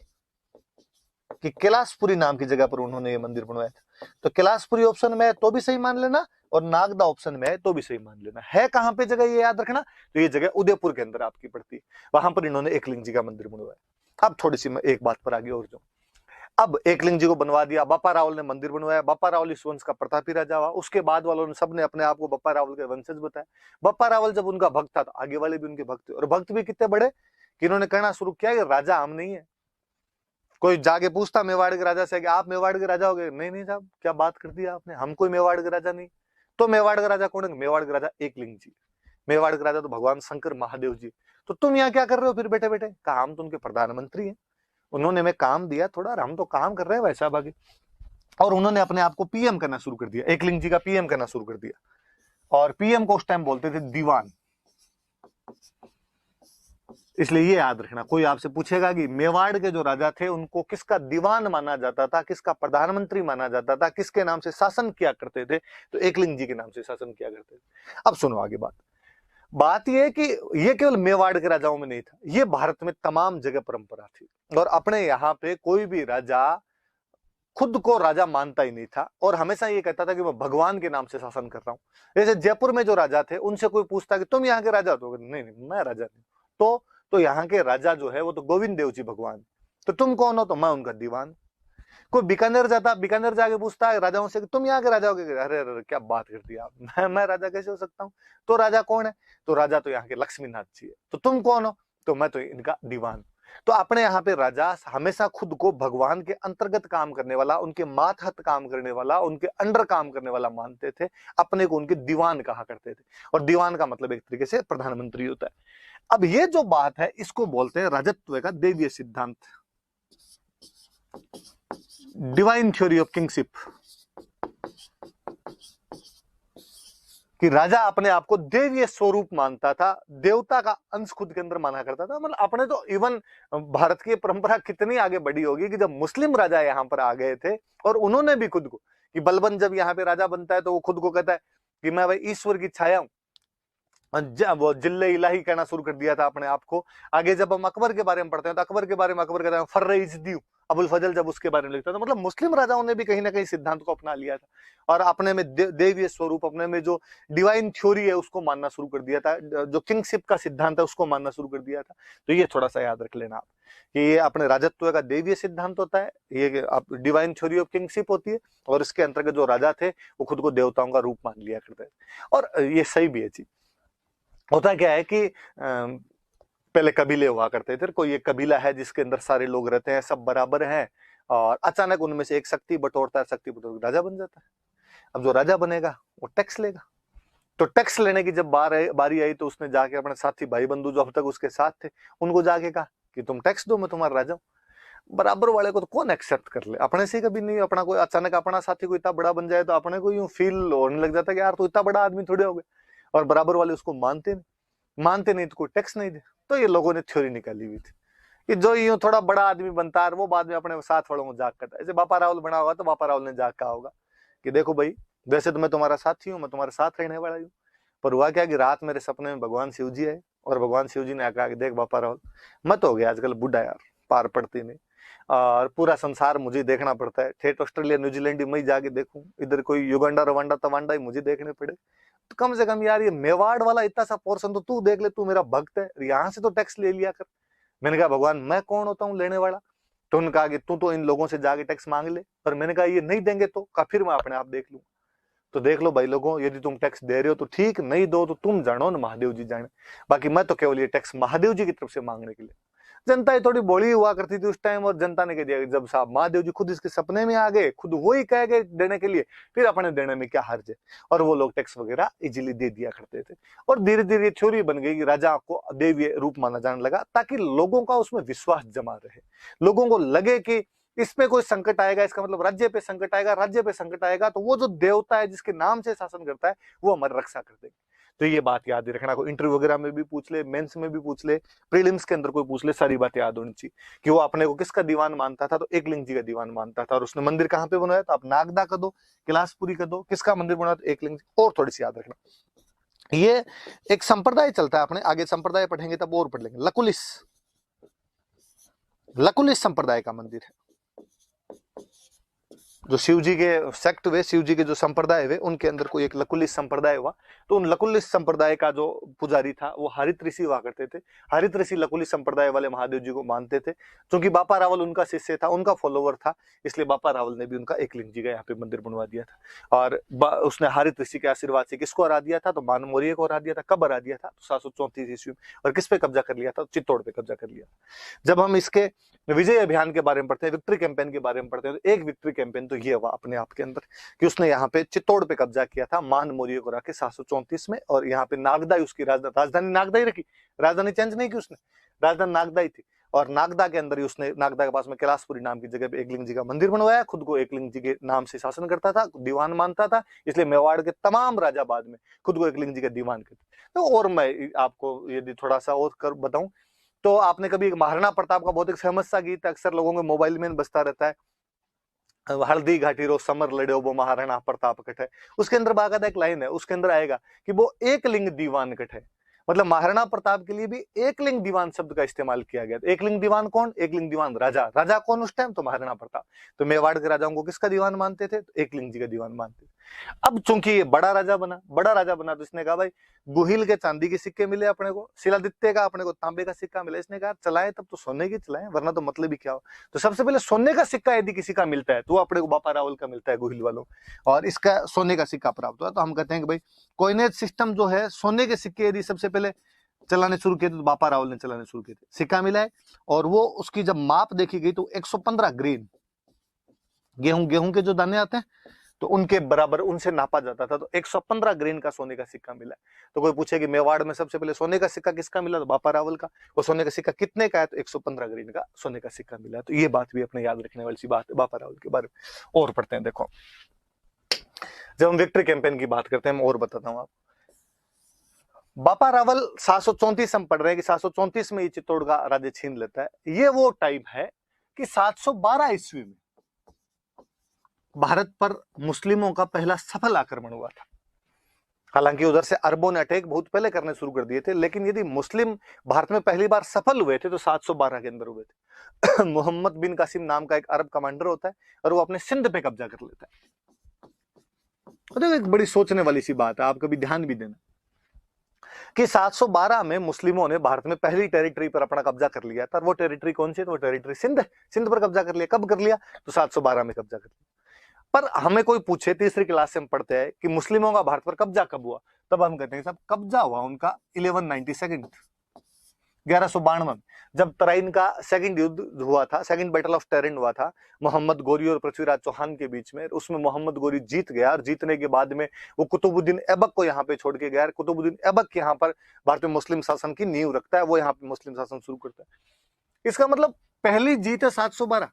S1: कि कैलाशपुरी नाम की जगह पर उन्होंने ये मंदिर बनवाया था। तो कैलाशपुरी ऑप्शन में है तो भी सही मान लेना, और नागदा ऑप्शन में है तो भी सही मान लेना। है कहां पे जगह ये याद रखना, तो ये जगह उदयपुर के अंदर आपकी पड़ती है, वहां पर इन्होंने एकलिंग जी का मंदिर बनवाया। अब थोड़ी सी मैं एक बात पर आगे और जो, अब एकलिंग जी को बनवा दिया, बापा रावल ने मंदिर बनवाया। बापा रावल इस वंश का प्रतापी राजा हुआ। उसके बाद वालों ने सबने अपने आप को बापा रावल के वंशज बताया। बापा रावल जब उनका भक्त था तो आगे वाले भी उनके भक्त थे, और भक्त भी कितने बड़े कि इन्होंने कहना शुरू किया कि राजा हम नहीं है। कोई जाके पूछता मेवाड़ के राजा से कि आप मेवाड़ के राजा हो गए, नहीं नहीं साहब क्या बात कर दी आपने, हम कोई मेवाड़ के राजा नहीं। तो मेवाड़ का राजा कौन है, मेवाड़ का राजा एकलिंग जी। मेवाड़ का राजा तो भगवान शंकर महादेव जी। तो तुम यहाँ क्या कर रहे हो फिर बैठे बैठे, कहा हम तो उनके प्रधानमंत्री हैं, उन्होंने हमें काम दिया थोड़ा, और हम तो काम कर रहे हैं वैसा बाकी। और उन्होंने अपने आप को पीएम करना शुरू कर दिया, एकलिंग जी का पीएम करना शुरू कर दिया। और पीएम को उस टाइम बोलते थे दीवान। इसलिए ये याद रखना, कोई आपसे पूछेगा कि मेवाड़ के जो राजा थे उनको किसका दीवान माना जाता था, किसका प्रधानमंत्री माना जाता था, किसके नाम से शासन किया करते थे, तो एकलिंग जी के नाम से शासन किया करते थे। अब सुनो आगे बात यह है कि ये केवल मेवाड़ के राजाओं में नहीं था, ये भारत में तमाम जगह परंपरा थी। और अपने यहाँ पे कोई भी राजा खुद को राजा मानता ही नहीं था, और हमेशा ये कहता था कि मैं भगवान के नाम से शासन कर रहा हूं। जैसे जयपुर में जो राजा थे उनसे कोई पूछता कि तुम यहाँ के राजा हो, नहीं नहीं मैं राजा नहीं। तो यहाँ के राजा जो है वो तो गोविंद देव जी भगवान। तो तुम कौन हो, तो मैं उनका दीवान। कोई बीकानेर जाता, बीकानेर जाके पूछता है राजाओं से कि तुम यहाँ के राजा हो, अरे अरे क्या बात करती है आप, मैं राजा कैसे हो सकता हूँ। तो राजा कौन है, तो राजा तो यहाँ के लक्ष्मी नाथ जी है। तो तुम कौन हो, तो मैं तो इनका दीवान। तो अपने यहाँ पे राजा हमेशा खुद को भगवान के अंतर्गत काम करने वाला, उनके मातहत काम करने वाला, उनके अंडर काम करने वाला मानते थे, अपने को उनके दीवान कहा करते थे। और दीवान का मतलब एक तरीके से प्रधानमंत्री होता है। अब ये जो बात है इसको बोलते हैं राजत्व का देवीय सिद्धांत, डिवाइन थ्योरी ऑफ किंगशिप, कि राजा अपने आप को देवीय स्वरूप मानता था, देवता का अंश खुद के अंदर माना करता था। मतलब अपने तो इवन भारत की परंपरा कितनी आगे बढ़ी होगी कि जब मुस्लिम राजा यहाँ पर आ गए थे और उन्होंने भी खुद को, कि बलबन जब यहाँ पे राजा बनता है तो वो खुद को कहता है कि मैं भाई ईश्वर की छाया हूं, वो जिल्ले इलाही कहना शुरू कर दिया था अपने आप को। आगे जब हम अकबर के बारे में पढ़ते हैं तो अकबर के बारे में अकबर कहता है फर्र अबुल फजल जब उसके बारे में लिखता था, मतलब मुस्लिम राजाओं ने भी कहीं ना कहीं सिद्धांत को अपना लिया था और अपने में देवीय स्वरूप, अपने में जो डिवाइन थ्योरी है उसको मानना शुरू कर दिया था, जो किंगशिप का सिद्धांत है उसको मानना शुरू कर दिया था। तो ये थोड़ा सा याद रख लेना आप कि ये अपने राजत्व का देवीय सिद्धांत होता है, ये डिवाइन थ्योरी ऑफ किंगशिप होती है, और इसके अंतर्गत जो राजा थे वो खुद को देवताओं का रूप मान लिया करते थे। और ये सही भी है चीज। होता क्या है कि पहले कबीले हुआ करते थे, कोई एक कबीला है जिसके अंदर सारे लोग रहते हैं, सब बराबर हैं, और अचानक उनमें से एक शक्ति बटोरता है, शक्ति बटोर राजा बन जाता है। अब जो राजा बनेगा वो टैक्स लेगा। तो टैक्स लेने की जब बारी आई तो उसने जाके अपने साथी भाई बंधु जो अब तक उसके साथ थे उनको जाके कहा कि तुम टैक्स दो, मैं तुम्हारा राजा हूं। बराबर वाले को तो कौन एक्सेप्ट कर ले, अपने से कभी नहीं। अपना कोई अचानक अपना साथी कोई इतना बड़ा बन जाए तो अपने को यूं फील होने लग जाता है कि यार तो इतना बड़ा आदमी थोड़े हो गए, और बराबर वाले उसको मानते नहीं तो कोई टैक्स नहीं दे। तो ये लोगों ने थ्योरी निकाली हुई थी कि जो यूं थोड़ा बड़ा आदमी बनता है वो बाद में अपने साथ वालों को जाग करता है। जैसे बापा रावल बना होगा तो बापा रावल ने जाग कहा होगा कि देखो भाई, वैसे तो मैं तुम्हारा साथी हूँ, मैं तुम्हारे साथ रहने वाला हूँ, पर हुआ क्या कि रात मेरे सपने में भगवान शिव जी आए, और भगवान शिव जी ने कहा कि देख बापा रावल, मत हो गया आजकल बूढ़ा यार, पार पड़ती नहीं, और पूरा संसार मुझे देखना पड़ता है, ठेठ ऑस्ट्रेलिया न्यूजीलैंड ही मैं जाके देखूं, इधर कोई युगांडा रवांडा तवांडा ही मुझे देखने पड़े, तो कम से कम यार ये मेवाड़ वाला इतना सा पोर्शन तो तू देख ले, तू मेरा भक्त है, यहाँ से तो टैक्स ले लिया कर। मैंने कहा भगवान मैं कौन होता हूँ लेने वाला। तो उन्होंने कहा कि तू तो इन लोगों से जाके टैक्स मांग ले। पर मैंने कहा ये नहीं देंगे तो कहा फिर मैं अपने आप देख लूँ। तो देख लो भाई लोगों, यदि तुम टैक्स दे रहे हो तो ठीक, नहीं दो तो तुम जानो ना महादेव जी जाने, बाकी मैं तो केवल ये टैक्स महादेव जी की तरफ से मांगने के लिए। जनता ही थोड़ी भोली हुआ करती थी उस टाइम, और जनता ने कह दिया जब साहब महादेव जी खुद इसके सपने में आ गए, खुद वो ही कह गए देने के लिए, फिर अपने देने में क्या हर्ज है। और वो लोग टैक्स वगैरह इजीली दे दिया करते थे। और धीरे धीरे थ्योरी बन गई कि राजा को देवीय रूप माना जाने लगा, ताकि लोगों का उसमें विश्वास जमा रहे, लोगों को लगे कि इस पे कोई संकट आएगा, इसका मतलब राज्य पे संकट आएगा, राज्य पे संकट आएगा तो वो जो देवता है जिसके नाम से शासन करता है वो हमारी रक्षा कर देगा। तो ये बात याद रखना, कोई इंटरव्यू वगैरह में भी पूछ ले, मेंस में भी पूछ ले, प्रीलिम्स के अंदर कोई पूछ ले, सारी बातें याद होनी चाहिए कि वो अपने को किसका दीवान मानता था, तो एकलिंग जी का दीवान मानता था। और उसने मंदिर कहाँ पे बनवाया, तो आप नागदा कर दो, कैलाशपुरी कर दो, किसका मंदिर बनवाया, तो एकलिंग जी। और थोड़ी सी याद रखना, ये एक संप्रदाय चलता है, अपने आगे संप्रदाय पढ़ेंगे तब और पढ़ लेंगे। लकुलिस, लकुलिस संप्रदाय का मंदिर है, जो शिव जी के सेक्ट हुए, शिव जी के जो संप्रदाय हुए, उनके अंदर कोई एक लकुलिस संप्रदाय हुआ। तो उन लकुलिस संप्रदाय का जो पुजारी था वो हरित ऋषि हुआ करते थे। हरित ऋषि लकुलिस संप्रदाय वाले महादेव जी को मानते थे। क्योंकि बापा रावल उनका शिष्य था, उनका फॉलोवर था, इसलिए बापा रावल ने भी उनका एकलिंग जी का यहाँ पे मंदिर बनवा दिया था। और उसने हरित ऋषि के आशीर्वाद से किसको हरा दिया था, तो मान मौर्य को हरा दिया था। कब हरा दिया था, तो 734 ईस्वी में। और किस पे कब्जा कर लिया था, चित्तौड़ पे कब्जा कर लिया। जब हम इसके विजय अभियान के बारे में पढ़ते हैं, विक्ट्री कैंपेन के बारे में पढ़ते हैं, तो एक विक्ट्री कैंपेन तो ये हुआ अपने आप के अंदर कि उसने यहाँ पे चित्तौड़ पे कब्जा किया था, मान मौर्य को रखे 734 में। और यहाँ पे नागदा उसकी राजधानी नागदा ही रखी, राजधानी चेंज नहीं की उसने, राजधानी नागदा ही थी। और नागदा के अंदर ही उसने, नागदा के पास में कैलाशपुरी नाम की जगह पे एकलिंग जी का मंदिर बनवाया। खुद को एकलिंग जी के नाम से शासन करता था, दीवान मानता था, इसलिए मेवाड़ के तमाम राजा बाद में खुद को एकलिंग जी का दीवान करते। तो और मैं आपको यदि थोड़ा सा और कर बताऊं, तो आपने कभी महाराणा प्रताप का बहुत एक फेमस सा गीत अक्सर लोगों के मोबाइल में बजता रहता है, हल्दी घाटी रो समर लड़ो वो महाराणा प्रताप कट है। उसके अंदर बाकायदा एक लाइन है, उसके अंदर आएगा कि वो एक लिंग दीवान कट है। मतलब महाराणा प्रताप के लिए भी एकलिंग दीवान शब्द का इस्तेमाल किया गया। एकलिंग दीवान कौन, एकलिंग दीवान राजा, राजा कौन उस टाइम, तो महाराणा प्रताप। तो मेवाड़ के राजाओं को किसका दीवान मानते थे, तो एकलिंग जी का दीवान मानते थे। अब चूंकि ये बड़ा राजा बना, बड़ा राजा बना, तो इसने कहा भाई गुहिल के चांदी के सिक्के मिले अपने को, शिलादित्य का अपने को तांबे का सिक्का मिला, इसने कहा चलाए तब तो सोने की चलाएं, वरना तो मतलब ही क्या हो। तो सबसे पहले सोने का सिक्का यदि किसी का मिलता है तो वो अपने को बापा रावल का मिलता है, गुहिल वालों, और इसका सोने का सिक्का प्राप्त हुआ। तो हम कहते हैं कि भाई कॉइनेज सिस्टम जो है, सोने के सिक्के यदि सबसे पहले चलाने शुरू किए तो बापा रावल ने चलाने शुरू किए थे, सिक्का मिला है। और वो उसकी जब माप देखी गई तो 115 ग्रेन, गेहूं के जो दाने आते हैं तो उनके बराबर उनसे नापा जाता था। तो 115 ग्रेन का सोने का सिक्का मिला। तो कोई पूछे कि मेवाड़ में सबसे पहले सोने का सिक्का किसका मिला, तो बापा रावल का। वो सोने का सिक्का कितने का है, तो 115 ग्रेन का सोने का सिक्का मिला। तो ये बात भी अपने याद रखने वाली सी बात है बापा रावल के बारे में। और पढ़ते हैं, देखो जब हम विक्ट्री कैंपेन की बात करते हैं, मैं और बताता हूँ आप। बापा रावल 734 हम पढ़ रहे हैं कि 734 में ये चित्तौड़ का राज्य छीन लेता है। ये वो टाइम है कि 712 ईस्वी में भारत पर मुस्लिमों का पहला सफल आक्रमण हुआ था। हालांकि उधर से अरबों ने अटैक बहुत पहले करने शुरू कर दिए थे, लेकिन यदि मुस्लिम भारत में पहली बार सफल हुए थे तो 712 के अंदर हुए थे। मोहम्मद बिन कासिम नाम का एक अरब कमांडर होता है और वो अपने सिंध पे कब्जा कर लेता है। तो एक बड़ी सोचने वाली सी बात है, आप कभी ध्यान भी देना कि 712 में मुस्लिमों ने भारत में पहली टेरिटरी पर अपना कब्जा कर लिया था। और वो टेरिटरी कौन सी है, तो वो टेरिटरी सिंध है। सिंध पर कब्जा कर लिया। कब कर लिया, तो 712 में कब्जा कर लिया। पर हमें कोई पूछे, तीसरी क्लास से हम पढ़ते हैं कि मुस्लिमों का भारत पर कब्जा कब हुआ, तब हम कहते हैं साहब कब्जा हुआ उनका 1192 में, जब तराइन का सेकंड युद्ध हुआ था, सेकंड बैटल ऑफ टेरिन हुआ था मोहम्मद गोरी और पृथ्वीराज चौहान के बीच में। उसमें मोहम्मद गोरी जीत गया और जीतने के बाद में वो कुतुबुद्दीन ऐबक को यहाँ पे छोड़ के गया। कुतुबुद्दीन ऐबक यहाँ पर भारत में मुस्लिम शासन की नींव रखता है, वो यहाँ पे मुस्लिम शासन शुरू करता है। इसका मतलब पहली जीत है 712,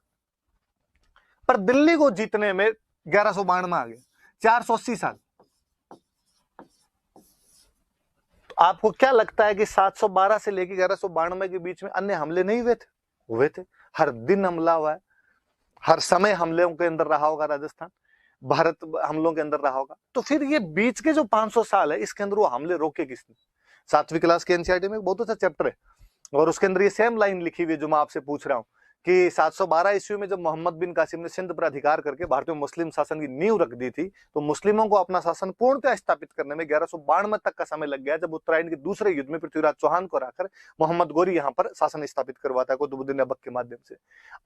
S1: पर दिल्ली को जीतने में 1192 में आ गया, 480 साल। तो आपको क्या लगता है कि 712 से लेकर 1192 के बीच में अन्य हमले नहीं हुए थे? हुए थे। हर दिन हमला हुआ है, हर समय हमलों के अंदर रहा होगा राजस्थान, भारत हमलों के अंदर रहा होगा। तो फिर ये बीच के जो 500 साल है, इसके अंदर वो हमले रोके किसने? 7वीं क्लास के एनसीईआरटी में बहुत अच्छा चैप्टर है, और उसके अंदर ये सेम लाइन लिखी हुई है जो मैं आपसे पूछ रहा हूं कि 712 ईस्वी में जब मोहम्मद बिन कासिम ने सिंध पर अधिकार करके भारत में मुस्लिम शासन की नींव रख दी थी, तो मुस्लिमों को अपना शासन पूर्णतः स्थापित करने में 1192 तक का समय लग गया, जब उत्तरायण के दूसरे युद्ध में पृथ्वीराज चौहान को हराकर मोहम्मद गोरी यहाँ पर शासन स्थापित करवाता है कुतुबुद्दीन ऐबक के माध्यम से।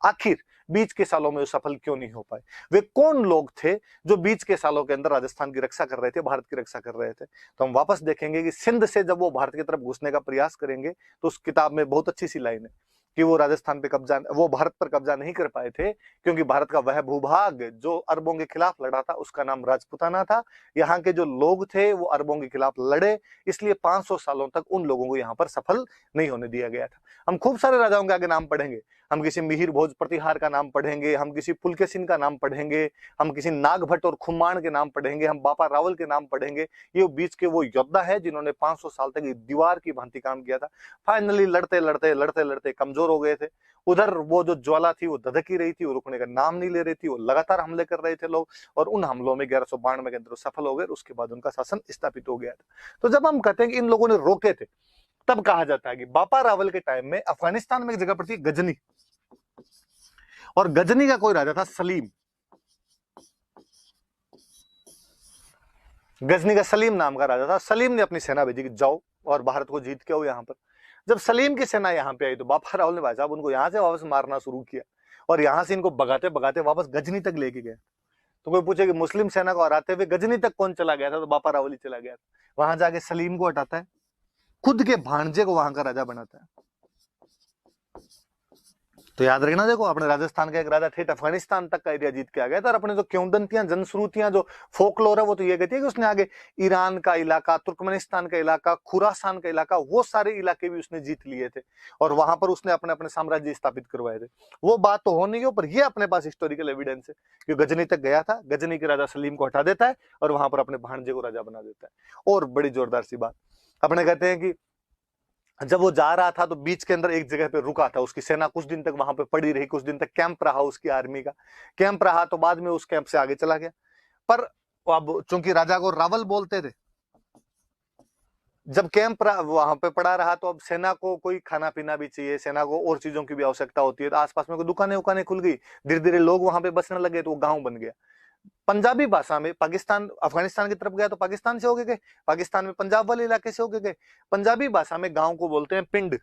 S1: आखिर बीच के सालों में वो सफल क्यों नहीं हो पाए? वे कौन लोग थे जो बीच के सालों के अंदर राजस्थान की रक्षा कर रहे थे, भारत की रक्षा कर रहे थे? तो हम वापस देखेंगे कि सिंध से जब वो भारत की तरफ घुसने का प्रयास करेंगे, तो उस किताब में बहुत अच्छी सी लाइन है कि वो राजस्थान पे कब्जा, वो भारत पर कब्जा नहीं कर पाए थे, क्योंकि भारत का वह भूभाग जो अरबों के खिलाफ लड़ा था उसका नाम राजपूताना था। यहाँ के जो लोग थे वो अरबों के खिलाफ लड़े, इसलिए 500 सालों तक उन लोगों को यहाँ पर सफल नहीं होने दिया गया था। हम खूब सारे राजाओं के आगे नाम पढ़ेंगे, हम किसी मिहिर भोज प्रतिहार का नाम पढ़ेंगे, हम किसी पुलकेशिन का नाम पढ़ेंगे, हम किसी नागभट्ट और खुमान के नाम पढ़ेंगे, हम बापा रावल के नाम पढ़ेंगे। ये बीच के वो योद्धा है जिन्होंने 500 साल तक दीवार की भांति काम किया था। फाइनली लड़ते लड़ते लड़ते लड़ते कमजोर हो गए थे। उधर वो जो ज्वाला थी वो धधक ही रही थी, वो रुकने का नाम नहीं ले रही थी, वो लगातार हमले कर रहे थे लोग, और उन हमलों में 1192 के अंदर सफल हो गए। उसके बाद उनका शासन स्थापित हो गया था। तो जब हम कहते हैं कि इन लोगों ने रोके थे, तब कहा जाता है कि बापा रावल के टाइम में अफगानिस्तान में एक जगह पड़ती है गजनी, और गजनी का कोई राजा था सलीम। गजनी का सलीम नाम का राजा था। सलीम ने अपनी सेना भेजी कि जाओ और भारत को जीत के आओ यहाँ पर। जब सलीम की सेना यहाँ पे आई तो बापा रावल ने भाई साहब उनको यहाँ से वापस मारना शुरू किया, और यहाँ से इनको भगाते भगाते वापस गजनी तक लेके गए। तो कोई पूछे कि मुस्लिम सेना को हराते हुए गजनी तक कौन चला गया था, तो बापा रावल ही चला गया था। वहां जाके सलीम को हटाता है, खुद के भांजे को वहां का राजा बनाता है। तो याद रखना, देखो अपने राजस्थान का एक राजा ठेठ अफगानिस्तान तक का एरिया जीत के आ गया था। और अपने जो किंवदंतियां, जनश्रुतियां, जो फोकलोर है, वो तो ये कहती है कि उसने आगे ईरान का इलाका, तुर्कमेनिस्तान का इलाका, खुरासान का इलाका, वो सारे इलाके भी उसने जीत लिए थे, और वहां पर उसने अपने अपने साम्राज्य स्थापित करवाए थे। वो बात तो हो नहीं हो, पर ये अपने पास हिस्टोरिकल एविडेंस है कि गजनी तक गया था, गजनी के राजा सलीम को हटा देता है और वहां पर अपने भांजे को राजा बना देता है। और बड़ी जोरदार सी बात, अपने कहते हैं कि जब वो जा रहा था तो बीच के अंदर एक जगह पे रुका था, उसकी सेना कुछ दिन तक वहां पे पड़ी रही, कुछ दिन तक कैंप रहा, उसकी आर्मी का कैंप रहा। तो बाद में उस कैंप से आगे चला गया। पर अब चूंकि राजा को रावल बोलते थे, जब कैंप वहां पे पड़ा रहा तो अब सेना को कोई खाना पीना भी चाहिए, सेना को और चीजों की भी आवश्यकता होती है। तो आसपास में कोई दुकानें उकानें खुल गई, धीरे धीरे लोग वहां पे बसने लगे, तो वो गांव बन गया। पंजाबी भाषा में पाकिस्तान, अफगानिस्तान की तरफ गया तो पाकिस्तान से होके गए, पाकिस्तान में पंजाब वाले इलाके से होके गए। पंजाबी भाषा में गांव को बोलते हैं पिंड।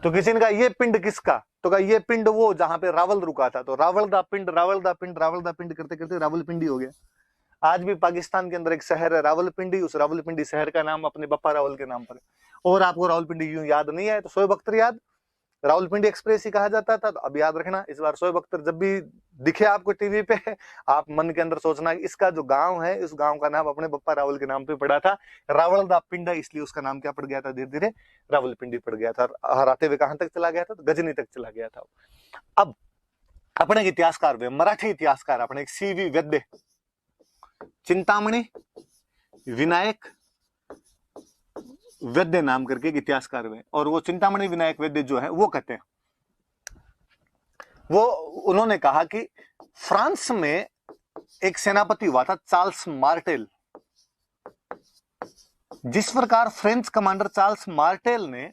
S1: तो किसी ने कहा ये पिंड किसका, तो कहा ये पिंड वो जहां पे रावल रुका था। तो रावल दा पिंड, रावल दा पिंड, रावल दा पिंड करते करते रावलपिंडी हो गया। आज भी पाकिस्तान के अंदर एक शहर है रावलपिंडी, उस रावलपिंडी शहर का नाम अपने बप्पा रावल के नाम पर है। और आपको रावलपिंडी यूं याद नहीं है तो शोएब अख्तर याद, रावलपिंडी एक्सप्रेस ही कहा जाता था। तो अब याद रखना, इस बार शोएब अख्तर जब भी दिखे आपको टीवी पे, आप मन के अंदर सोचना इसका जो गांव है, इस गांव का नाम अपने बप्पा रावल के नाम पे पड़ा था, रावल दा पिंड, इसलिए उसका नाम क्या पड़ गया था, धीरे धीरे रावलपिंडी पड़ गया था। हराते हुए कहां तक चला गया था, तो गजनी तक चला गया था। अब अपने इतिहासकार वे मराठी इतिहासकार अपने एक सीवी वैद्य, चिंतामणि विनायक वैद्य नाम करके एक इतिहासकार हुए, और वो चिंतामणि विनायक वैद्य जो है वो कहते हैं, वो उन्होंने कहा कि फ्रांस में एक सेनापति हुआ था चार्ल्स मार्टेल। जिस प्रकार फ्रेंच कमांडर चार्ल्स मार्टेल ने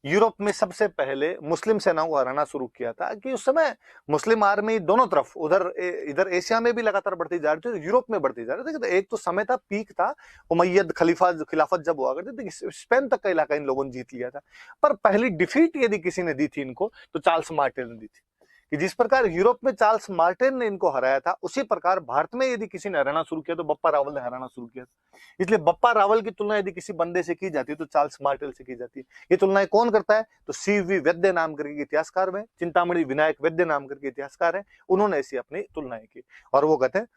S1: यूरोप में सबसे पहले मुस्लिम सेनाओं को हराना शुरू किया था, कि उस समय मुस्लिम आर्मी दोनों तरफ, उधर इधर एशिया में भी लगातार बढ़ती जा रही थी, यूरोप में बढ़ती जा रही थी। तो एक तो समय था, पीक था, उमैयद खिलाफत जब हुआ करती थी, स्पेन तक का इलाका इन लोगों ने जीत लिया था। पर पहली डिफीट यदि किसी ने दी थी इनको, तो चार्ल्स मार्टेल ने दी थी। कि जिस प्रकार यूरोप में चार्ल्स मार्टेल ने इनको हराया था, उसी प्रकार भारत में यदि किसी ने हराना शुरू किया तो बप्पा रावल ने हराना शुरू किया था। इसलिए बप्पा रावल की तुलना यदि किसी बंदे से की जाती है तो चार्ल्स मार्टेल से की जाती है। ये तुलनाएं कौन करता है, तो सीवी वैद्य नाम करके इतिहासकार में, चिंतामणि विनायक वैद्य नाम करके इतिहासकार है, उन्होंने ऐसी अपनी तुलनाएं की। और वो कहते हैं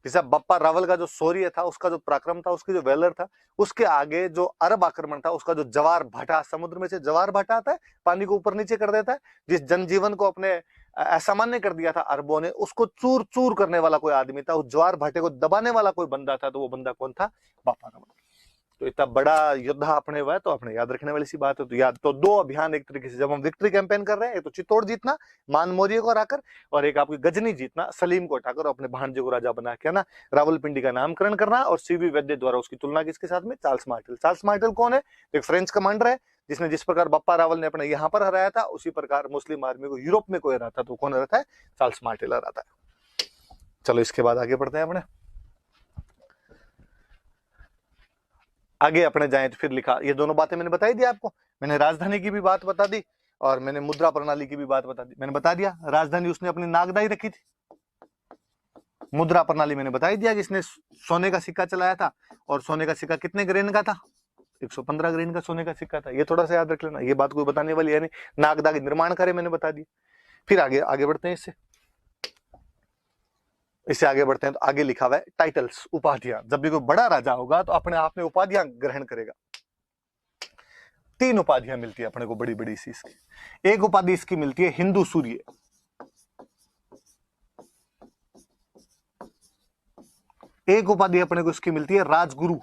S1: कि साहब बप्पा रावल का जो शौर्य था, उसका जो पराक्रम था, उसकी जो वेलर था, उसके आगे जो अरब आक्रमण था, उसका जो जवार भाटा, समुद्र में से जवार भाटा आता है, पानी को ऊपर नीचे कर देता है, जिस जनजीवन को अपने असामान्य कर दिया था अरबों ने, उसको चूर चूर करने वाला कोई आदमी था, उस ज्वार भाटे को दबाने वाला कोई बंदा था, तो वो बंदा कौन था, बापा रावल। तो इतना बड़ा योद्धा अपने हुआ है, तो अपने याद रखने वाली सी बात है। तो याद तो दो अभियान एक तरीके से जब हम विक्ट्री कैंपेन कर रहे हैं, एक तो चित्तौड़ जीतना मान मौर्य को हराकर, और एक आपकी गजनी जीतना सलीम को हटाकर अपने भांजे को राजा बना के ना रावलपिंडी का नामकरण करना। और सीवी वैद्य द्वारा उसकी तुलना किसके साथ में, चार्ल्स मार्टेल। चार्ल्स मार्टेल कौन है, एक फ्रेंच कमांडर है, जिसने जिस प्रकार बप्पा रावल ने अपने यहाँ पर हराया था, उसी प्रकार मुस्लिम आर्मी को यूरोप में कोई हराता तो कौन हराता है, चार्ल्स मार्टेल हराता है। चलो इसके बाद आगे बढ़ते हैं। अपने आगे अपने जाएं तो फिर लिखा, ये दोनों बातें मैंने बताई दी आपको, मैंने राजधानी की भी बात बता दी और मैंने मुद्रा प्रणाली की भी बात बता दी। मैंने बता दिया राजधानी उसने अपनी नागदाई रखी थी, मुद्रा प्रणाली मैंने बता ही दिया कि इसने सोने का सिक्का चलाया था, और सोने का सिक्का कितने ग्रेन का था, 115 ग्रेन का सोने का सिक्का था। ये थोड़ा सा याद रख लेना, ये बात कोई बताने वाली है नहीं। नागदा के निर्माण कार्य मैंने बता दिया। फिर आगे आगे बढ़ते हैं, इससे आगे बढ़ते हैं तो आगे लिखा हुआ है टाइटल्स, उपाधियां। जब भी कोई बड़ा राजा होगा तो अपने आप में उपाधियां ग्रहण करेगा। 3 उपाधियां मिलती है अपने को बड़ी बड़ी सी इसकी। एक उपाधि इसकी मिलती है हिंदू सूर्य, एक उपाधि अपने को इसकी मिलती है राजगुरु,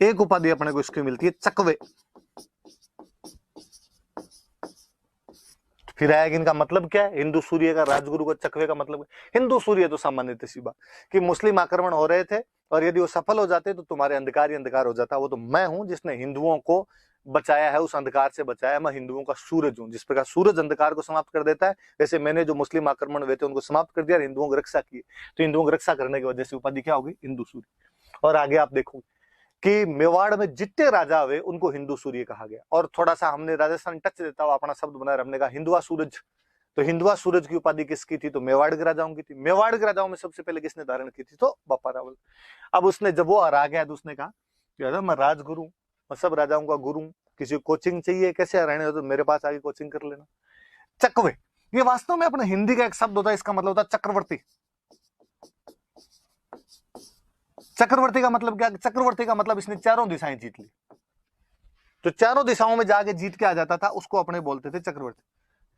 S1: एक उपाधि अपने को इसकी मिलती है चकवे। फिर आएगा इनका मतलब क्या है, हिंदू सूर्य का, राजगुरु का, चकवे का मतलब हिंदू सूर्य तो सामान्य सी बात कि मुस्लिम आक्रमण हो रहे थे और यदि वो सफल हो जाते तो तुम्हारे अंधकार ही अंधकार हो जाता। वो तो मैं हूं जिसने हिंदुओं को बचाया है, उस अंधकार से बचाया। मैं हिंदुओं का सूरज हूं। जिस प्रकार सूरज अंधकार को समाप्त कर देता है, वैसे मैंने जो मुस्लिम आक्रमण हुए थे उनको समाप्त कर दिया और हिंदुओं की रक्षा की। तो हिंदुओं की रक्षा करने की वजह से उपाधि क्या होगी, हिंदू सूर्य। और आगे आप देखो कि मेवाड़ में जितने राजा हुए उनको हिंदू सूर्य कहा गया। और थोड़ा सा हमने राजस्थान टच देता हुआ अपना शब्द बनाया, हमने कहा हिंदुआ सूरज। तो हिंदुआ सूरज की उपाधि किसकी थी, तो मेवाड़ के राजाओं की थी। मेवाड़ के राजाओं में सबसे पहले किसने धारण की थी, तो बापा रावल। अब उसने जब वो हरा गया तो उसने कहा मैं राजगुरु, मैं सब राजाओं का गुरु, किसी को कोचिंग चाहिए कैसे हराने हो तो मेरे पास आके कोचिंग कर लेना। चकवे, ये वास्तव में अपने हिंदी का एक शब्द होता है, इसका मतलब होता है चक्रवर्ती। चक्रवर्ती का मतलब क्या, चक्रवर्ती का मतलब इसने चारों दिशाएं जीत ली। तो चारों दिशाओं में जाके जीत के आ जाता था, उसको अपने बोलते थे चक्रवर्ती।